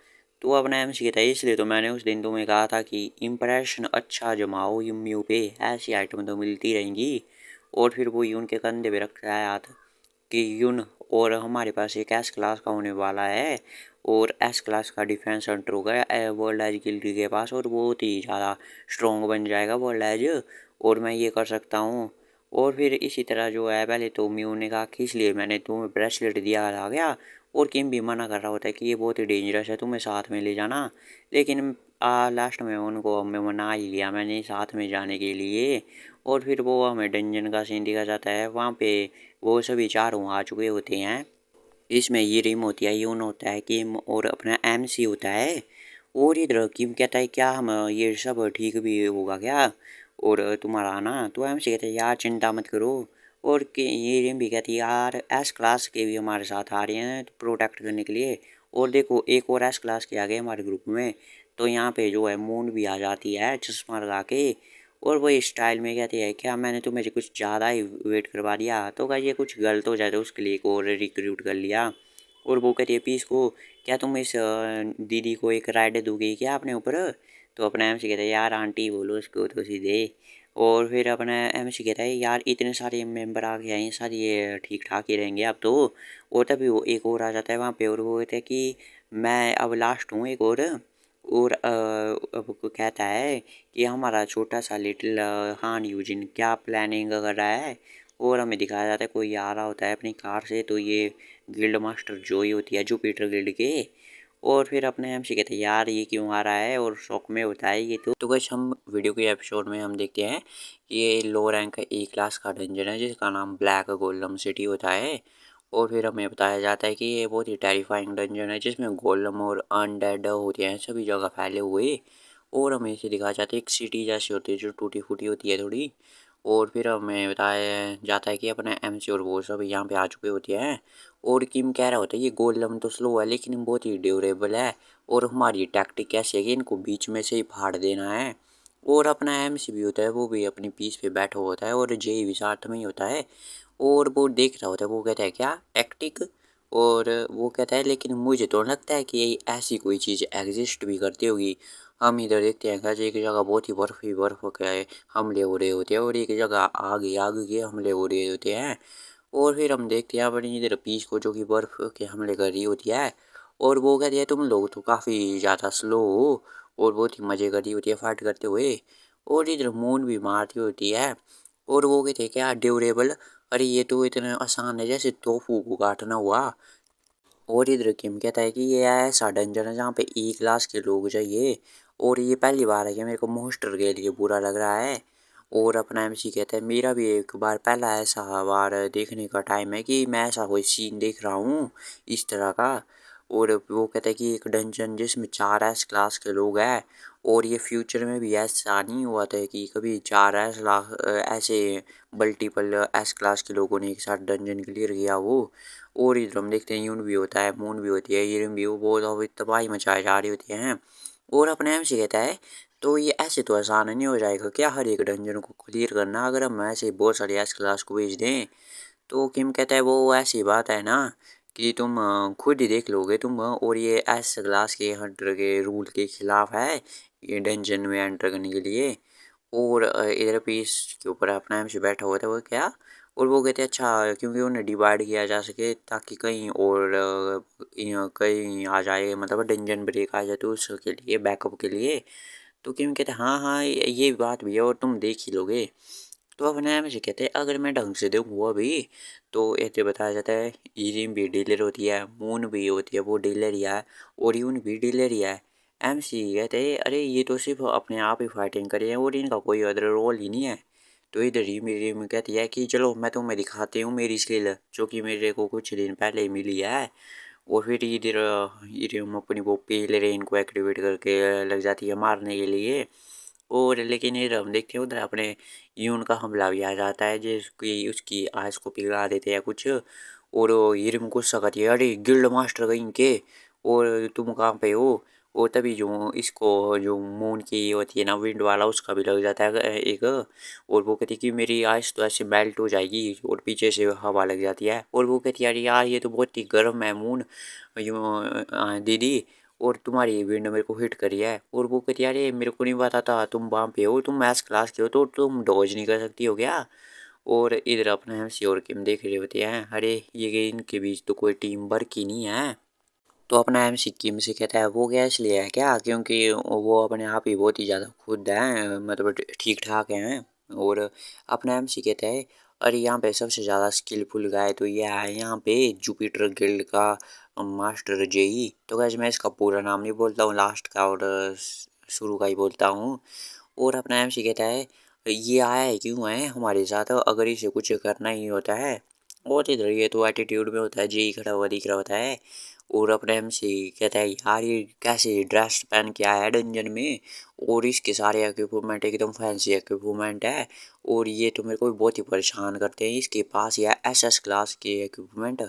तो अपना एम सी कहता है इसलिए तो मैंने उस दिन तुम्हें कहा था कि इम्प्रेशन अच्छा जमाओ यू पे, ऐसी आइटम तो मिलती रहेंगी। और फिर वो यून के कंधे पे रखता है हाथ कि यून और हमारे पास एक एस क्लास का होने वाला है। और एस क्लास का डिफेंस सेंटर होगा वर्ल्ड एज गिल्ड के पास, और बहुत ही ज़्यादा स्ट्रॉन्ग बन जाएगा वर्ल्ड एज। और मैं ये कर सकता हूँ। और फिर इसी तरह जो है पहले तो म्यू ने कहा कि इसलिए मैंने तुम्हें ब्रेसलेट दिया आ गया। और किम भी मना कर रहा होता है कि ये बहुत ही डेंजरस है तुम्हें साथ में ले जाना। लेकिन लास्ट में उनको हमें मना ही लिया मैंने साथ में जाने के लिए। और फिर वो हमें डंजन का सीन दिखा जाता है वहाँ पे वो सभी चारों आ चुके होते हैं। इसमें ये रिम होती है यून होता है किम और अपना एमसी होता है। और इधर किम कहता है क्या हम ये सब ठीक भी होगा क्या और तुम्हारा आना। तो एमसी कहता है यार चिंता मत करो। और ये रिम भी कहती है यार एस क्लास के भी हमारे साथ आ रहे हैं तो प्रोटेक्ट करने के लिए। और देखो एक और एस क्लास के आ गए हमारे ग्रुप में। तो यहाँ पे जो है मून भी आ जाती है चश्मा लगा के। और वो स्टाइल में कहती है क्या मैंने तुम्हें कुछ ज़्यादा ही वेट करवा दिया, तो क्या ये कुछ गलत हो जाए तो उसके लिए एक और रिक्रूट कर लिया। और वो कहती है पीस को क्या तुम इस दीदी को एक राइड दोगे क्या अपने ऊपर। तो अपना एम सी कहता है यार आंटी बोलो उसको तो सीधे। और फिर अपना एम सी कहता है यार इतने सारे मेंबर आ गए हैं सारे ये ठीक ठाक ही रहेंगे अब तो। और तभी वो एक और आ जाता है वहाँ पे और वो कहता है कि मैं अब लास्ट हूँ एक और अब वो कहता है कि हमारा छोटा सा लिटिल हान यूजिन क्या प्लानिंग कर रहा है। और हमें दिखाया जाता है कोई आ रहा होता है अपनी कार से, तो ये गिल्ड मास्टर जोई होती है जुपिटर गिल्ड के। और फिर अपने हम से कहते हैं यार ये क्यों आ रहा है और शौक में होता है ये तो कुछ हम वीडियो के एपिसोड में हम देखते हैं कि ये लो रैंक का ए क्लास का डंजन है जिसका नाम ब्लैक गोल्डम सिटी होता है। और फिर हमें बताया जाता है कि ये बहुत ही टेरिफाइंग डंजन है जिसमें गोलम और अनडेड होते हैं सभी जगह फैले हुए। और हमें इसे दिखाया जाता है एक सिटी जैसी होती है जो टूटी फूटी होती है थोड़ी। और फिर हमें बताया जाता है कि अपने एमसी और वो सब यहाँ पे आ चुके होते हैं। और किम कह रहा होता है ये गोलम तो स्लो है लेकिन बहुत ही ड्यूरेबल है, और हमारी टैक्टिक कैसे है कि इनको बीच में से ही फाड़ देना है। और अपना एमसी भी होता है वो भी अपनी पीस पे बैठा होता है, और जेई भी साथ में ही होता है। और वो देख रहा होता है, वो कहता है क्या टैक्टिक। और वो कहता है लेकिन मुझे तो लगता है कि ऐसी कोई चीज़ एग्जिस्ट भी करती होगी। हम इधर देखते हैं कि एक जगह बहुत ही बर्फ ही बर्फ के हमले हो रहे होते हैं, और एक जगह आग के हमले हो रहे होते हैं। और फिर हम देखते हैं अपनी इधर पीच को जो कि बर्फ के हमले कर रही होती है। और वो कहती है तुम लोग तो काफ़ी ज़्यादा स्लो हो, और बहुत ही मज़े कर रही होती है फाइट करते हुए। और इधर मून भी मारती होती है। और वो कहते हैं क्या ड्यूरेबल, अरे ये तो इतना आसान है जैसे तोफू को काटना हुआ। और इधर किम कहता है कि ये ऐसा डंजन है जहाँ पे ई क्लास के लोग चाहिए, और ये पहली बार है कि मेरे को मोस्टर के लिए बुरा लग रहा है। और अपना एमसी कहता है मेरा भी एक बार पहला ऐसा बार देखने का टाइम है कि मैं ऐसा कोई सीन देख रहा हूँ इस तरह का। और वो कहता है कि एक डंजन जिसमें 4 एस क्लास के लोग हैं, और ये फ्यूचर में भी ऐसा नहीं हुआ था कि कभी 4 ऐसे मल्टीपल एस क्लास के लोगों ने एक साथ डंजन क्लियर किया हो। और इधर हम देखते हैं यून भी होता है, मून भी होती है, ईरिन भी, वो बहुत अभी तबाही मचाई जा रही होती हैं। और अपने एम से कहता है तो ये ऐसे तो आसान नहीं हो जाएगा क्या हर एक डंजन को क्लियर करना अगर हम ऐसे बहुत सारी एस क्लास को भेज दें। तो किम कहता है वो ऐसी बात है ना कि तुम खुद ही देख लोगे तुम, और ये एस क्लास के हंटर के रूल के खिलाफ है ये डंजन में एंटर करने के लिए। और इधर पे इसके ऊपर अपना एमसी बैठा हुआ था वो क्या। और वो कहते हैं अच्छा क्योंकि उन्हें डिवाइड किया जा सके ताकि कहीं और कहीं आ जाए, मतलब डंजन ब्रेक आ जाए तो उसके लिए बैकअप के लिए। तो क्यों कहते हैं हाँ हाँ ये बात भी है और तुम देख ही लोगे। तो अपने एमसी कहते हैं अगर मैं ढंग से देखूँ अभी तो ऐसे बताया जाता है ईरिन भी डीलर होती है, मून भी होती है वो डीलर ही है, और यून भी डीलर ही है। एमसी कहते हैं अरे ये तो सिर्फ अपने आप ही फाइटिंग करे हैं और इनका कोई अदर रोल ही नहीं है। तो इधर ही मेरी में कहती है कि चलो मैं तुम्हें दिखाती हूँ मेरी स्किल जो कि मेरे को कुछ दिन पहले ही मिली है। और फिर इधर इधर हम अपनी वो पेल रेन को एक्टिवेट करके लग जाती है मारने के लिए। और लेकिन ये हम देखते हैं उधर अपने यून का हमला भी आ जाता है जिसकी उसकी आइस को पिघला देते हैं कुछ। और हिरम गुस्सा करती है अरे गिल्ड मास्टर कहीं के, और तुम कहाँ पे हो। और तभी जो इसको जो मून की होती है ना विंड वाला उसका भी लग जाता है एक। और वो कहती है कि मेरी आइस तो ऐसे मेल्ट हो जाएगी, और पीछे से हवा लग जाती है। और वो कहती है अरे यार ये तो बहुत ही गर्म है मून दीदी, और तुम्हारी विंड मेरे को हिट करी है। और वो कहती है अरे मेरे को नहीं पता था तुम वहाँ पे हो, तुम मैथ्स क्लास के हो तो तुम डॉज नहीं कर सकती हो क्या। और इधर अपने एमसी और किम देख रहे होते हैं अरे ये इनके बीच तो कोई टीम वर्क ही नहीं है। तो अपना एमसी किम से कहता है वो क्या इसलिए है क्या क्योंकि वो अपने आप ही बहुत ही ज़्यादा खुद हैं, मतलब ठीक ठाक हैं। और अपना एमसी कहता है अरे यहाँ पे सबसे ज़्यादा स्किलफुल गाय तो ये है यहाँ पे जुपिटर गिल्ड का मास्टर जेई। तो गैस मैं इसका पूरा नाम नहीं बोलता हूँ, लास्ट का और शुरू का ही बोलता हूँ। और अपना एमसी कहता है ये आया है क्यों है हमारे साथ अगर इसे कुछ करना ही होता है। और इधर ये तो एटीट्यूड में होता है, जेई खड़ा हुआ दिख रहा होता है। और अपने एमसी कहता है यार ये कैसे ड्रेस पहन के आया है डंजन में, और इसके सारे इक्विपमेंट एकदम फैंसी इक्विपमेंट है, और ये तो मेरे को बहुत ही परेशान करते हैं। इसके पास या एसएस क्लास के इक्विपमेंट,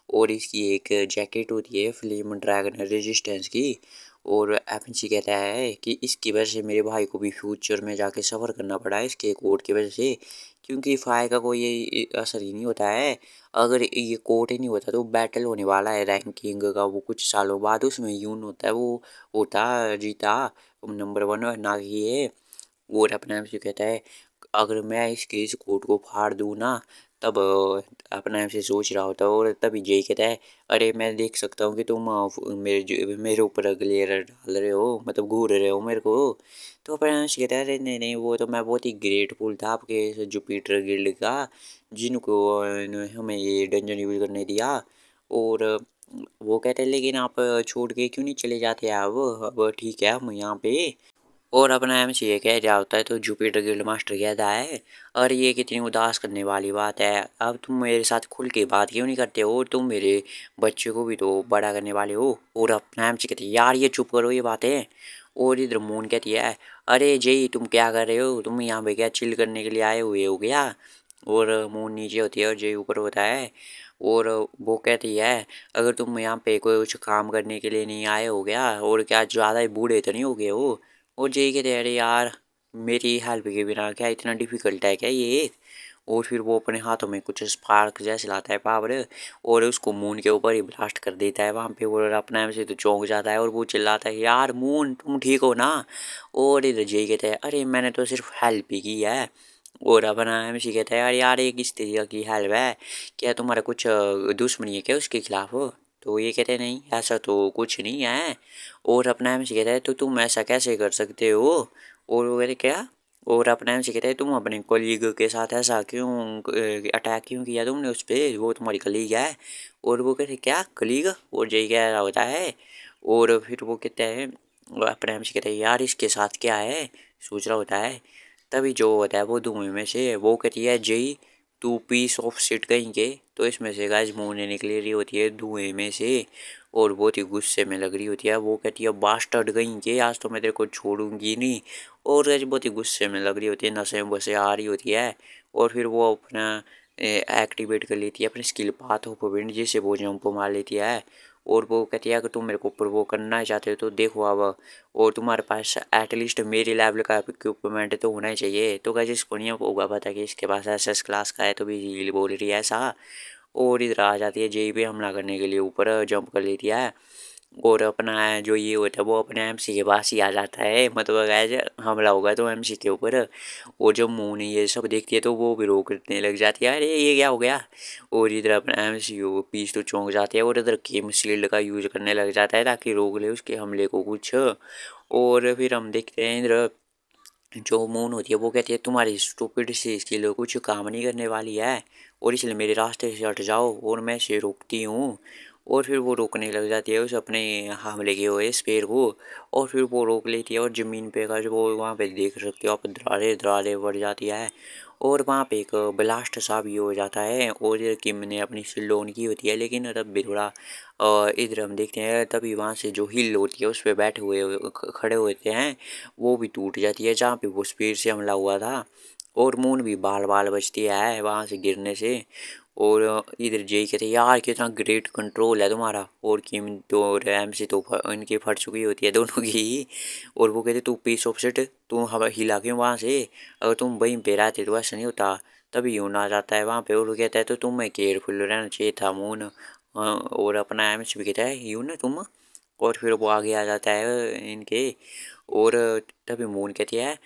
और इसकी एक जैकेट होती है फ्लेम ड्रैगन रेजिस्टेंस की। और एफएनसी कहता है कि इसकी वजह से मेरे भाई को भी फ्यूचर में जाके सफ़र करना पड़ा है इसके कोड की वजह से, क्योंकि फायर का कोई ये असर ही नहीं होता है। अगर ये कोड ही नहीं होता तो बैटल होने वाला है रैंकिंग का वो कुछ सालों बाद, उसमें यून होता है वो होता जीता नंबर 1 ना कि ये। और अपने आप से कहता है अगर मैं इसके इस कोट को फाड़ दूँ ना तब अपने आप से सोच रहा होता है। और तभी जय कहता है अरे मैं देख सकता हूँ कि तुम मेरे ऊपर ग्लेयर डाल रहे हो, मतलब घूर रहे हो मेरे को। तो अपने आप से कहता है अरे नहीं नहीं वो तो मैं बहुत ही ग्रेटफुल था आपके जुपिटर गिल्ड का जिनको हमें ये डंजन यूज करने दिया। और वो कहते हैं लेकिन आप छोड़ के क्यों नहीं चले जाते अब ठीक है हम यहाँ पे। और अपना एमसीए कह रहा होता है तो जुपिटर गिल्ड मास्टर कहता है और ये कितनी उदास करने वाली बात है, अब तुम मेरे साथ खुल के बात क्यों नहीं करते हो, तुम मेरे बच्चे को भी तो बड़ा करने वाले हो। और अपना एमसीए कहते हैं यार ये चुप करो ये बातें। और इधर मून कहती है अरे जय तुम क्या कर रहे हो, तुम यहाँ पे क्या चिल करने के लिए आए हुए हो क्या। और मून नीचे होती है और जय ऊपर होता है। और वो कहती है अगर तुम यहाँ पे कोई कुछ काम करने के लिए नहीं आए हो गया और क्या ज़्यादा ही बूढ़े तो नहीं हो गए हो। और जय कहते हैं अरे यार मेरी हेल्प के बिना क्या इतना डिफिकल्ट है क्या ये। और फिर वो अपने हाथों में कुछ स्पार्क जैसे लाता है पावर और उसको मून के ऊपर ही ब्लास्ट कर देता है वहाँ पे। और अपना एम से तो चौंक जाता है और वो चिल्लाता है यार मून तुम ठीक हो ना। और इधर जय कहते हैं अरे मैंने तो सिर्फ हेल्प ही की है। और अपना एम सी कहता है यार यार ये किस तरीके की हेल्प है, क्या तुम्हारा कुछ दुश्मनी है क्या उसके खिलाफ हो। तो ये कहते हैं नहीं ऐसा तो कुछ नहीं है। और अपना एम सी कहता है तो तुम ऐसा कैसे कर सकते हो। और वो कहते क्या। और अपना एम सी कहता है तुम अपने कलीग के साथ ऐसा क्यों अटैक क्यों किया तुमने उस पर, वो तुम्हारी कलीग है। और वो कहते क्या कलीग, और जय कह रहा होता है। और फिर वो कहते हैं अपना एम सी कहता है यार इसके साथ क्या है, सोच रहा होता है। तभी जो होता है वो धुएं में से वो कहती है जय टू पीस ऑफ शिट कहेंगे। तो इसमें से गाइस मुंह निकली रही होती है धुएं में से। और बहुत ही गुस्से में लग रही होती है। वो कहती है बास्टर्ड कहेंगे आज तो मैं तेरे को छोड़ूंगी नहीं। और गाइस बहुत ही गुस्से में लग रही होती है, नशे में बसे आ रही होती है। और फिर वो अपना एक्टिवेट कर लेती है अपनी स्किल पाथ ऑफ विंड जिससे वो जंप मार लेती है। और वो कहती है अगर तुम मेरे को प्रोवोक करना चाहते हो तो देखो अब, और तुम्हारे पास एटलीस्ट मेरे लेवल का इक्विपमेंट तो होना ही चाहिए। तो गाइस इसको नहीं होगा पता कि इसके पास एसएस क्लास का है, तो भी रील बोल रही है ऐसा। और इधर आ जाती है जेई पे हमला करने के लिए ऊपर जंप कर लेती है। और अपना जो ये होता है वो अपने एमसी के पास ही आ जाता है, मतलब गाइस हमला होगा तो एमसी के ऊपर। और जब मुंह ने ये सब देखती है तो वो भी रोकने लग जाती है अरे ये क्या हो गया। और इधर अपना एमसी वो पीस तो चौंक जाते हैं और इधर केम शील्ड का यूज करने लग जाता है ताकि रोक ले उसके हमले को कुछ। और फिर हम देखते हैं इधर जो मून होती है वो कहती है तुम्हारी स्टूपिड सी स्किल कुछ काम नहीं करने वाली है और इसलिए मेरे रास्ते से हट जाओ। और मैं इसे रोकती हूँ। और फिर वो रोकने लग जाती है उस अपने हमले के हुए स्पेयर को। और फिर वो रोक लेती है और ज़मीन पे का जो वो वहाँ पे देख सकते हो आप दरारे दरारे बढ़ जाती है। और वहाँ पे एक ब्लास्ट सा भी हो जाता है और ये किम ने अपनी शील्ड ऑन की होती है लेकिन तब भी थोड़ा इधर हम देखते हैं तभी वहाँ से जो हिल होती है उस पर बैठे हुए खड़े होते हैं वो भी टूट जाती है जहाँ पे वो स्पीड से हमला हुआ था। और मून भी बाल बाल बचती है वहाँ से गिरने से। और इधर जय कहते हैं यार कितना ग्रेट कंट्रोल है तुम्हारा। और किम तो रैम से तो इनकी फट चुकी होती है दोनों की ही। और वो कहते तू पीस ऑफ शिट तू हवा हिला क्यों वहाँ से, अगर तुम वहीं पे रहते तो ऐसा नहीं होता। तभी यून आ जाता है वहाँ पे और वो कहता है तो तुम्हें केयरफुल रहना चाहिए था मून। और अपना एम भी कहता है यून तुम। और फिर वो आगे आ जाता है इनके। और तभी मून कहती है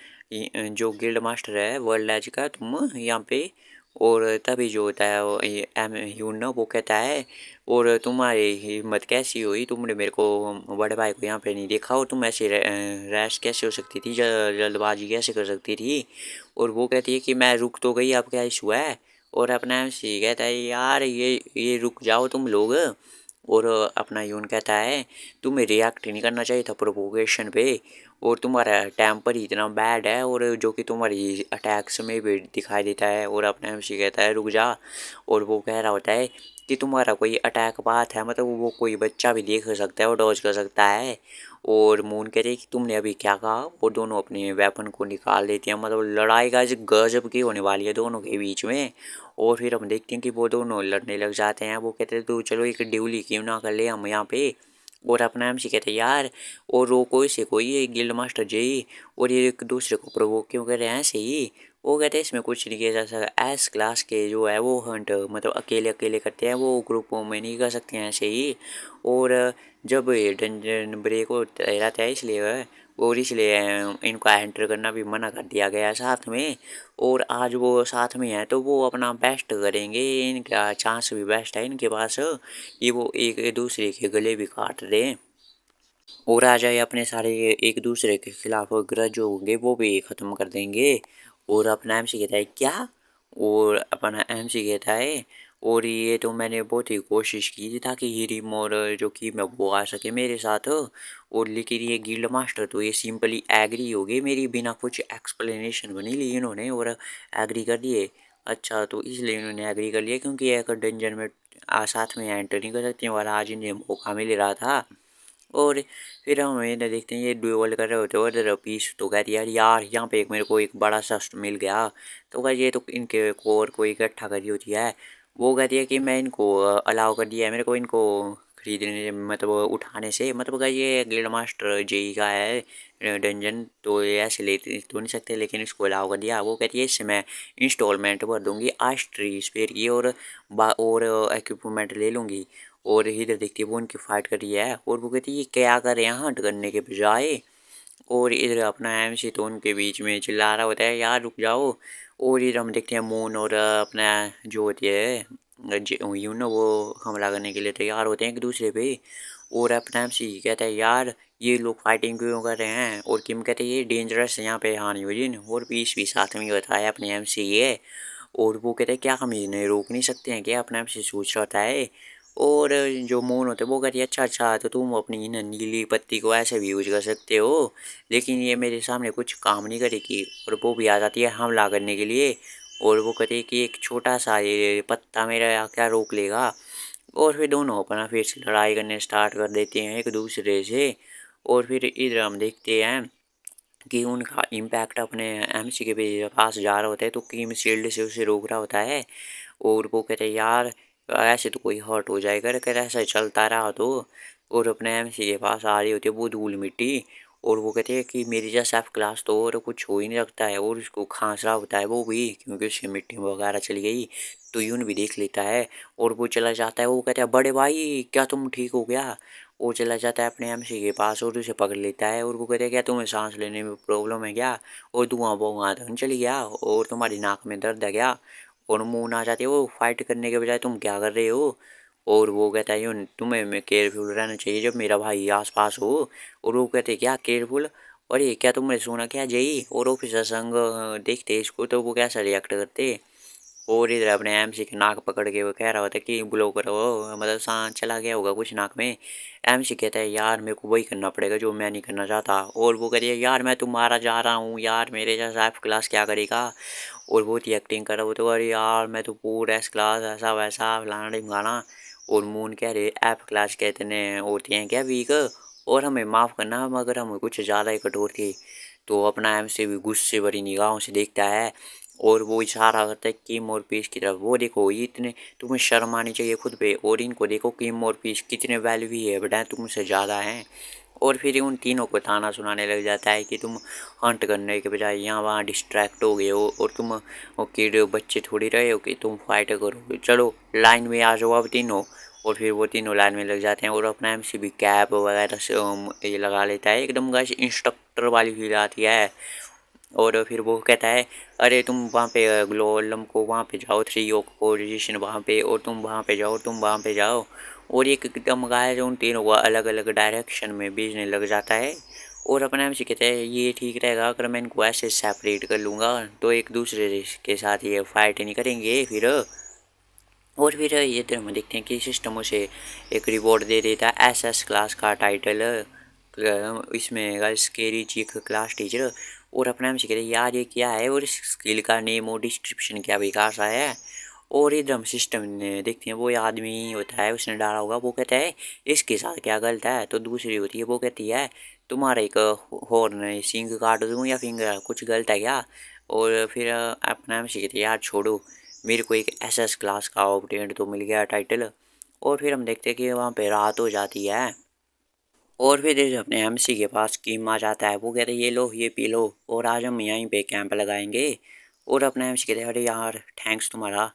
जो गिल्ड मास्टर है वर्ल्ड एज का तुम यहाँ पे। और तभी जो होता है वो ये एम यून ना वो कहता है और तुम्हारी हिम्मत कैसी हुई, तुमने मेरे को बड़े भाई को यहाँ पे नहीं देखा और तुम ऐसे रैश कैसे हो सकती थी, जल्दबाजी कैसे कर सकती थी। और वो कहती है कि मैं रुक तो गई अब क्या इशू है। और अपना एमसी कहता है यार ये रुक जाओ तुम लोग। और अपना यून कहता है तुम्हें रिएक्ट नहीं करना चाहिए था प्रोवोकेशन पे, और तुम्हारा टेम्पर ही इतना बैड है और जो कि तुम्हारी अटैक्स में भी दिखाई देता है। और अपना एमसी कहता है रुक जा। और वो कह रहा होता है कि तुम्हारा कोई अटैक पाथ है, मतलब वो कोई बच्चा भी देख सकता है और डॉज कर सकता है। और मून कहते हैं कि तुमने अभी क्या कहा। वो दोनों अपने वेपन को निकाल देते हैं, मतलब लड़ाई का गजब की होने वाली है दोनों के बीच में। और फिर हम देखते हैं कि वो दोनों लड़ने लग जाते हैं। वो कहते हैं तो चलो एक ड्यूली क्यों ना कर ले हम यहाँ पे। और अपना एमसी कहते हैं यार और रोको इसे कोई ये गिल्ड मास्टर जी, और ये एक दूसरे को प्रोवोक क्यों कर रहे हैं ऐसे ही। वो कहते हैं इसमें कुछ नहीं किया जा सकता, एस क्लास के जो है वो हंट मतलब अकेले अकेले करते हैं, वो ग्रुपों में नहीं कर सकते हैं ऐसे ही। और जब ये डंजन ब्रेक होता रहता है इसलिए और इसलिए इनको एंटर करना भी मना कर दिया गया है साथ में। और आज वो साथ में है तो वो अपना बेस्ट करेंगे, इनका चांस भी बेस्ट है इनके पास कि वो एक दूसरे के गले भी काट दें और आ जाए अपने सारे एक दूसरे के खिलाफ ग्रज होंगे वो भी ख़त्म कर देंगे। और अपना एमसी कहता है क्या, और अपना एमसी कहता है और ये तो मैंने बहुत ही कोशिश की थी ताकि हिरिम और जो कि मैं वो आ सके मेरे साथ। और लेकिन ये गिल्ड मास्टर तो ये सिंपली एग्री हो गए मेरी बिना कुछ एक्सप्लेनेशन बनी ली इन्होंने और एग्री कर दिए। अच्छा तो इसलिए इन्होंने एग्री कर लिया क्योंकि एक डंजन में साथ में एंटर नहीं कर सकते और आज इन्हें मौका मिल रहा था। और फिर हम इधर देखते हैं ये डुअल कर रहे होते हैं उधर पीस तो कहती है यार यार यहाँ पे एक मेरे को एक बड़ा सा मिल गया। तो कह ये तो इनके कोर को इकट्ठा करी होती है। वो कहती है कि मैं इनको अलाउ कर दिया है मेरे को इनको खरीदने मतलब उठाने से मतलब का ये गिल्ड मास्टर जेई का है डंजन तो ये ऐसे ले तो नहीं सकते लेकिन इसको अलाउ कर दिया। वो कहती है इससे मैं इंस्टॉलमेंट भर दूंगी आस्ट्री स्पेयर की और इक्विपमेंट ले लूँगी। और इधर देखती है वो उनकी फाइट कर रही है और वो कहती है ये क्या कर रहे हैं हंट करने के बजाय। और इधर अपना एमसी तो उनके बीच में चिल्ला रहा होता है यार रुक जाओ। और इधर हम देखते हैं मून और अपना जो होती है यूं ना वो हमला करने के लिए तैयार होते हैं एक दूसरे पे। और अपना एमसी कहता है यार ये लोग फाइटिंग क्यों कर रहे हैं। और किम कहते हैं ये डेंजरस है यहाँ पे हानि वजीन और पीस भी साथ में होता है अपने एमसी ये। और वो कहते हैं क्या हम इन्हें रोक नहीं सकते हैं क्या अपने एमसी सोच रहा होता है। और जो मून होते हैं वो कहती है अच्छा अच्छा तो तुम अपनी इन नीली पत्ती को ऐसे भी यूज कर सकते हो लेकिन ये मेरे सामने कुछ काम नहीं करेगी। और वो भी आ जाती है हमला करने के लिए। और वो कहती है कि एक छोटा सा ये पत्ता मेरा क्या रोक लेगा। और फिर दोनों अपना फिर से लड़ाई करने स्टार्ट कर देते हैं एक दूसरे से। और फिर इधर हम देखते हैं कि उनका इम्पैक्ट अपने एमसी के पास जा रहा होता है तो किम शील्ड से उसे रोक रहा होता है। और वो कहते हैं यार ऐसे तो कोई हर्ट हो जाएगा अगर ऐसा चलता रहा तो। और अपने एमसी के पास आ रही होती है वो धूल मिट्टी। और वो कहते हैं कि मेरी जैसा एफ क्लास तो और कुछ हो ही नहीं सकता है और उसको खांस रहा होता है वो भी क्योंकि उसकी मिट्टी वगैरह चली गई। तो यून भी देख लेता है और वो चला जाता है। वो कहता है बड़े भाई क्या तुम ठीक हो गया। वो चला जाता है अपने एमसी के पास और उसे पकड़ लेता है और वो कहता है क्या तुम्हें सांस लेने में प्रॉब्लम है क्या। और धुआं वुआं तो नहीं चली गया और तुम्हारी नाक में दर्द है क्या। और मुंह आ जाती है वो फाइट करने के बजाय तुम क्या कर रहे हो। और वो कहता है यूं तुम्हें मैं केयरफुल रहना चाहिए जब मेरा भाई आस पास हो। और वो कहते क्या केयरफुल। और ये क्या तुमने सुना क्या जई। और ऑफिसर संग देखते इसको तो वो कैसा रिएक्ट करते। और इधर अपने एमसी की नाक पकड़ के वो कह रहा होता है कि ब्लो करो मतलब सांस चला गया होगा कुछ नाक में। एमसी कहता है यार मेरे को वही करना पड़ेगा जो मैं नहीं करना चाहता। और वो कहती है यार मैं तुम्हारा जा रहा हूँ यार मेरे जैसा एफ क्लास क्या करेगा। और बहुत ही एक्टिंग कर रहा हो तो अरे यार मैं तो पूरा एस क्लास ऐसा वैसा फलाना ढिमकाना। और मून कह रहे एफ क्लास के इतने होते हैं क्या वीक। और हमें माफ़ करना मगर हम कुछ ज़्यादा ही कठोर थे। तो अपना एमसी भी गुस्से भरी निगाहों से देखता है। और वो इशारा करता है किम और पीस की तरफ वो देखो ये इतने तुम्हें शर्म आनी चाहिए खुद पे। और इनको देखो किम और पीस कितने वैल्यू है बेटा तुमसे ज़्यादा हैं। और फिर उन तीनों को ताना सुनाने लग जाता है कि तुम हंट करने के बजाय यहाँ वहाँ डिस्ट्रैक्ट हो गए हो और तुम किड बच्चे थोड़ी रहे हो कि तुम फाइट करो चलो लाइन में आ जाओ अब तीनों। और फिर वो तीनों लाइन में लग जाते हैं और अपना एमसी भी कैप वगैरह से ये लगा लेता है एकदम गाइस इंस्ट्रक्टर वाली फील आती है। और फिर वो कहता है अरे तुम वहाँ पे ग्लोलम को वहाँ पे जाओ थ्री ओक पोजीशन वहाँ पे और तुम वहाँ पे जाओ तुम वहाँ पे जाओ। और एक एकदम गाय जो उन तीनों को अलग अलग डायरेक्शन में भेजने लग जाता है। और अपने आप से कहते हैं ये ठीक रहेगा अगर मैं इनको ऐसे सेपरेट कर लूँगा तो एक दूसरे के साथ ये फाइट नहीं करेंगे फिर। और फिर ये तो हम देखते हैं कि सिस्टम उसे एक रिवॉर्ड दे देता है एसएस क्लास का टाइटल इसमें स्केरी चीख क्लास टीचर। और अपने हम सीख रहे यार ये क्या है और इस स्किल का नेम और डिस्क्रिप्शन क्या विकास आया है। और इधर हम सिस्टम ने देखते हैं वो आदमी होता है उसने डाला होगा वो कहता है इसके साथ क्या गलत है। तो दूसरी होती है वो कहती है तुम्हारा एक हॉर्न सिंग काट दूँ या फिंगर कुछ गलत है क्या। और फिर अपना हम सीखते यार छोड़ो मेरे को एक एसएस क्लास का अपडेट तो मिल गया टाइटल। और फिर हम देखते हैं कि वहाँ पे रात हो जाती है। और फिर इस अपने एमसी के पास किम आ जाता है वो कहते हैं ये लो ये पी लो और आज हम यहीं पे कैंप लगाएंगे। और अपना एमसी कहते हैं अरे यार थैंक्स तुम्हारा।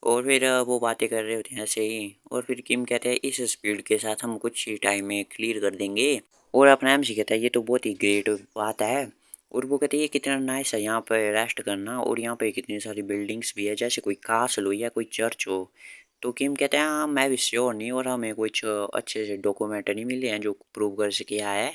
और फिर वो बातें कर रहे होते हैं ऐसे ही। और फिर किम कहते हैं इस स्पीड के साथ हम कुछ ही टाइम में क्लियर कर देंगे। और अपना एमसी कहता है ये तो बहुत ही ग्रेट बात है। और वो कहते हैं ये कितना नाइस है यहाँ पे रेस्ट करना और यहाँ पे कितनी सारी बिल्डिंग्स भी है जैसे कोई कासल हो या कोई चर्च हो। तो किम कहते हैं हाँ मैं भी श्योर नहीं और हमें कुछ अच्छे से डॉक्यूमेंट नहीं मिले हैं जो प्रूव कर सके है।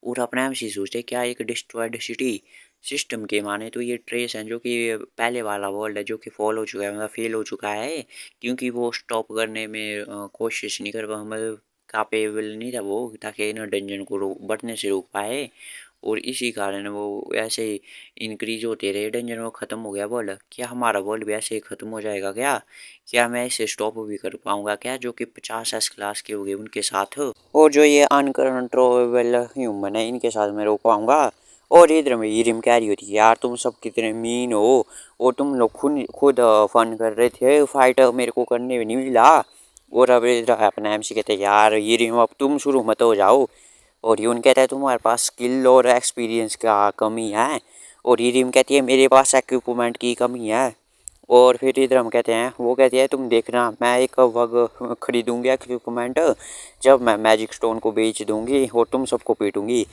और अपने आप से सोचते क्या एक डिस्ट्रॉयड सिटी सिस्टम के माने तो ये ट्रेस हैं जो कि पहले वाला वर्ल्ड है जो कि फॉल हो चुका है मतलब फेल हो चुका है क्योंकि वो स्टॉप करने में कोशिश नहीं कर मतलब कापेबल नहीं था वो ताकि इन डंजन को बढ़ने से रोक पाए। और इसी कारण वो ऐसे ही इंक्रीज होते रहे डेंजर में ख़त्म हो गया वर्ल्ड। क्या हमारा वर्ल्ड भी ऐसे ही ख़त्म हो जाएगा क्या? क्या मैं इसे स्टॉप भी कर पाऊँगा क्या, जो कि 50 क्लास के हो गए उनके साथ? और जो ये अनकंट्रोलेबल ह्यूमन है इनके साथ मैं रोक पाऊँगा? और इधर में ईरिम कह रही होती है यार तुम सब कितने मीन हो, और तुम लोग खुद खुद फन कर रहे थे, फाइट मेरे को करने भी नहीं मिला। और अब इधर अपना एमसी कहते हैं यार ईरिम अब तुम शुरू मत हो जाओ। और यून कहता है तुम्हारे पास स्किल और एक्सपीरियंस का कमी है। और ईरिम कहती है मेरे पास इक्विपमेंट की कमी है। और फिर इधर हम कहते हैं, वो कहती है तुम देखना मैं एक वग खरीदूंगी इक्विपमेंट, जब मैं मैजिक स्टोन को बेच दूंगी और तुम सबको पीटूंगी।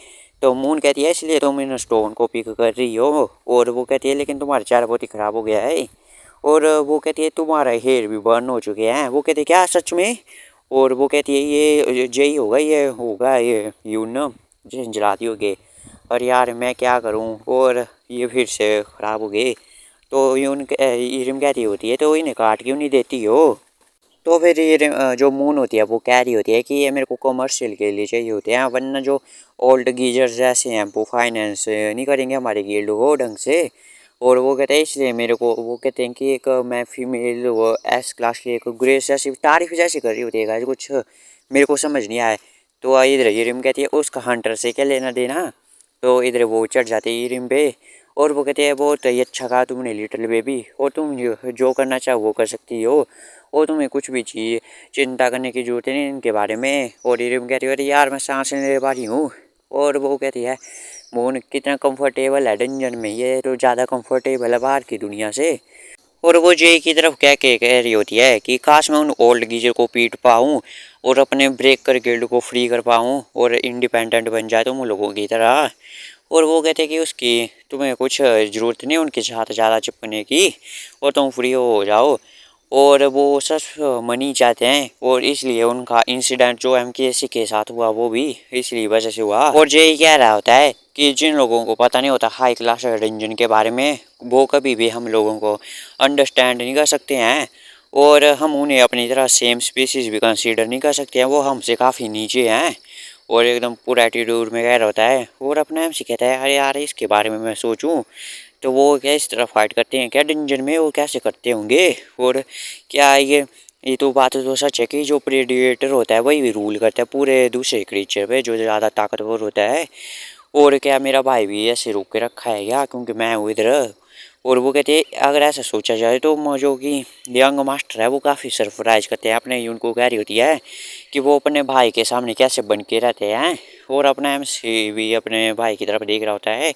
तो मून कहती है इसलिए तुम इन स्टोन को पिक कर रही हो। और वो कहती है लेकिन तुम्हारा चेहरा बहुत ही ख़राब हो गया है। और वो कहती है तुम्हारा हेयर भी बर्न हो चुके हैं। वो कहती है क्या सच में? और वो कहती है ये यही होगा ये यून जलाती होगी। और यार मैं क्या करूं, और ये फिर से ख़राब हो गए। तो यून इरिम कहती होती है तो इन्हें काट क्यों नहीं देती हो? तो फिर ये जो मून होती है वो कह रही होती है कि ये मेरे को कमर्शियल के लिए चाहिए होते हैं, वरना जो ओल्ड गीजर्स ऐसे हैं वो फाइनेंस नहीं करेंगे हमारे गिल्ड को ढंग से। और वो कहते हैं इसलिए मेरे को, वो कहते हैं कि एक मैं फीमेल वो एस क्लास की एक ग्रेस जैसी तारीफ जैसी कर रही होती है guys, कुछ मेरे को समझ नहीं आया। तो इधर ये रिम कहती है उसका हंटर से क्या लेना देना। तो इधर वो चढ़ जाते हैं रिम पे। और वो कहते हैं बहुत ही अच्छा कहा तुमने लिटिल बेबी, और तुम जो करना चाहो वो कर सकती हो, और तुम्हें कुछ भी चाहिए चिंता करने की जरूरत नहीं इनके बारे में। और इरिम कह रही है अरे यार मैं सांस लेने पा रही हूँ। और वो कहती है मोन कितना कंफर्टेबल है डंजन में, ये तो ज़्यादा कंफर्टेबल है बाहर की दुनिया से। और वो जे की तरफ कह रही होती है कि काश मैं उन ओल्ड गीजर को पीट पाऊँ और अपने ब्रेक कर गिल्ड को फ्री कर पाऊँ और इंडिपेंडेंट बन जाए तुम लोगों की तरह। और वो कहते हैं कि उसकी तुम्हें कुछ ज़रूरत नहीं उनके साथ ज़्यादा चिपकने की, और तुम फ्री हो जाओ। और वो सिर्फ मनी चाहते हैं, और इसलिए उनका इंसिडेंट जो एमकेएससी के साथ हुआ वो भी इसलिए वजह से हुआ। और यही कह रहा होता है कि जिन लोगों को पता नहीं होता हाई क्लास रंजन के बारे में, वो कभी भी हम लोगों को अंडरस्टैंड नहीं कर सकते हैं, और हम उन्हें अपनी तरह सेम स्पीसीज भी कंसीडर नहीं कर सकते हैं, वो हमसे काफ़ी नीचे हैं। और एकदम पूरा एटीट्यूड में कह रहा होता है। और अपना एमसी कहता है अरे यार इसके बारे में मैं सोचूं तो वो क्या इस तरह फाइट करते हैं क्या डंजन में, वो कैसे करते होंगे? और क्या ये तो बात तो सच है कि जो प्रेडिएटर होता है वही भी रूल करता है पूरे दूसरे क्रीचर पे जो ज़्यादा ताकतवर होता है। और क्या मेरा भाई भी ऐसे रोक के रखा है क्या क्योंकि मैं हूँ इधर? और वो कहते हैं अगर ऐसा सोचा जाए तो जो कि यंग मास्टर है वो काफ़ी सरप्राइज करते हैं अपने उनको कह रही होती है कि वो अपने भाई के सामने कैसे बन के रहते हैं। और अपना एमसी भी अपने भाई की तरफ देख रहा होता है।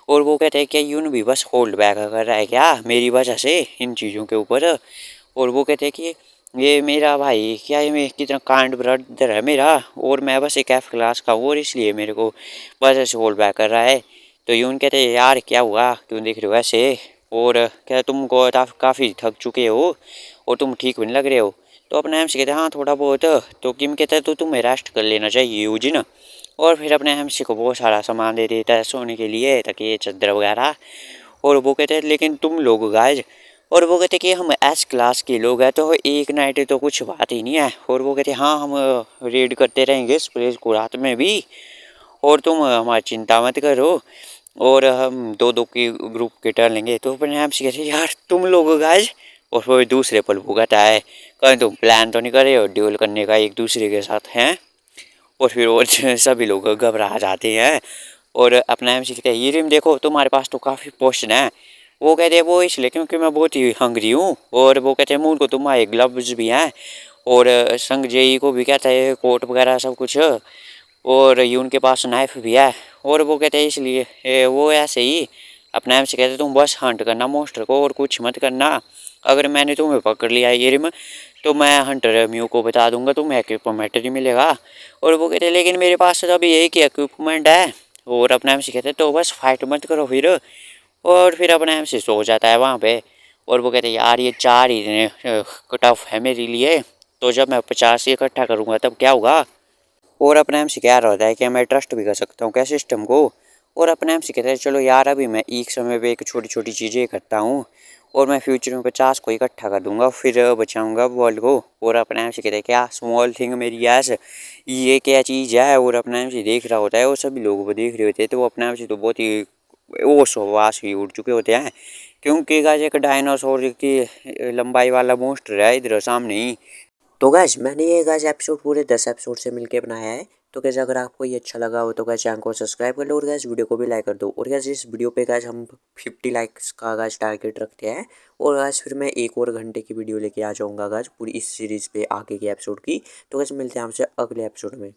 और वो कहते हैं क्या यून भी बस होल्ड बैक कर रहा है क्या मेरी वजह से इन चीज़ों के ऊपर? और वो कहते हैं कि ये मेरा भाई क्या ये कितना काइंड ब्रदर है मेरा, और मैं बस एक एफ क्लास का हूँ और इसलिए मेरे को वजह से होल्ड बैक कर रहा है। तो यून कहते हैं यार क्या हुआ क्यों दिख रहे हो ऐसे? और क्या तुमको काफ़ी थक चुके हो और तुम ठीक भी नहीं लग रहे हो? तो अपने एमसी कहते हैं हाँ थोड़ा बहुत। तो किम कहता है तो तुम्हें रेस्ट कर लेना चाहिए यूजिन। और फिर अपने एमसी को बहुत सारा सामान दे देता है सोने के लिए ताकि ये चादर वगैरह। और वो कहते हैं लेकिन तुम लोग गाइज, और वो कहते हैं कि हम एस क्लास के लोग हैं तो एक नाइट तो कुछ बात ही नहीं है। और वो कहते हैं हाँ हम रेड करते रहेंगे इस प्लेस को रात में भी, और तुम हमारी चिंता मत करो, और हम दो दो की ग्रुप के टर्न लेंगे। तो अपने एमसी कहते हैं यार तुम लोग गाइज। और फिर दूसरे पल वो कहता है कहीं तुम प्लान तो नहीं कर रहे हो ड्यूल करने का एक दूसरे के साथ हैं? और फिर वो सभी लोग घबरा जाते हैं। और अपना एमसी कहते हैं ये रिम देखो तुम्हारे पास तो काफ़ी पोर्शन है। वो कहते हैं वो इसलिए क्योंकि मैं बहुत ही हंग्री हूँ। और वो कहते हैं मून को तुम्हारे ग्लव्स भी हैं, और संग जेई को भी कहता है कोट वगैरह सब कुछ, और ये उनके पास नाइफ भी है। और वो कहते हैं इसलिए वो ऐसे ही अपना एमसी कहते हैं तुम बस हंट करना मॉन्स्टर को और कुछ मत करना। अगर मैंने तुम्हें पकड़ लिया ये रिम तो मैं हंटर म्यू को बता दूंगा तुम्हें इक्विपमेंट नहीं मिलेगा। और वो कहते लेकिन मेरे पास तो अभी एक ही इक्विपमेंट है। और अपना एमसी कहते तो बस फाइट मत करो फिर। और फिर अपना एमसी सो जाता है वहाँ पे। और वो कहते यार ये चार ही टफ है मेरे लिए, तो जब मैं 50 इकट्ठा करूँगा तब क्या होगा? और अपना एमसी कह रहा होता है कि मैं ट्रस्ट भी कर सकता हूँ क्या सिस्टम को? और अपना एमसी कहता है चलो यार अभी मैं एक समय पे एक छोटी छोटी चीज़ें करता हूँ। और मैं फ्यूचर में 50 को इकट्ठा कर दूंगा, फिर बचाऊंगा वर्ल्ड को। और अपने आप से कहते हैं क्या स्मॉल थिंग मेरी यस, ये क्या चीज़ है। और अपने आप से देख रहा होता है और सभी लोगों को देख रहे होते हैं, तो वो अपने आप से तो बहुत ही होश हवास ही उड़ चुके होते हैं। क्योंकि गाइस एक डायनासोर की लंबाई वाला मॉन्स्टर है इधर सामने ही। तो गैस मैंने ये गैस एपिसोड पूरे 10 एपिसोड से मिलके बनाया है। तो गैस अगर आपको ये अच्छा लगा हो तो गैस चैनल को सब्सक्राइब कर लो और गैस वीडियो को भी लाइक कर दो। और गैस इस वीडियो पे गैस हम 50 लाइक्स का गैस टारगेट रखते हैं। और गैस फिर मैं एक और घंटे की वीडियो लेके आ जाऊँगा गैस पूरी इस सीरीज़ पे आगे के एपिसोड की। तो गैस मिलते हैं आपसे अगले एपिसोड में।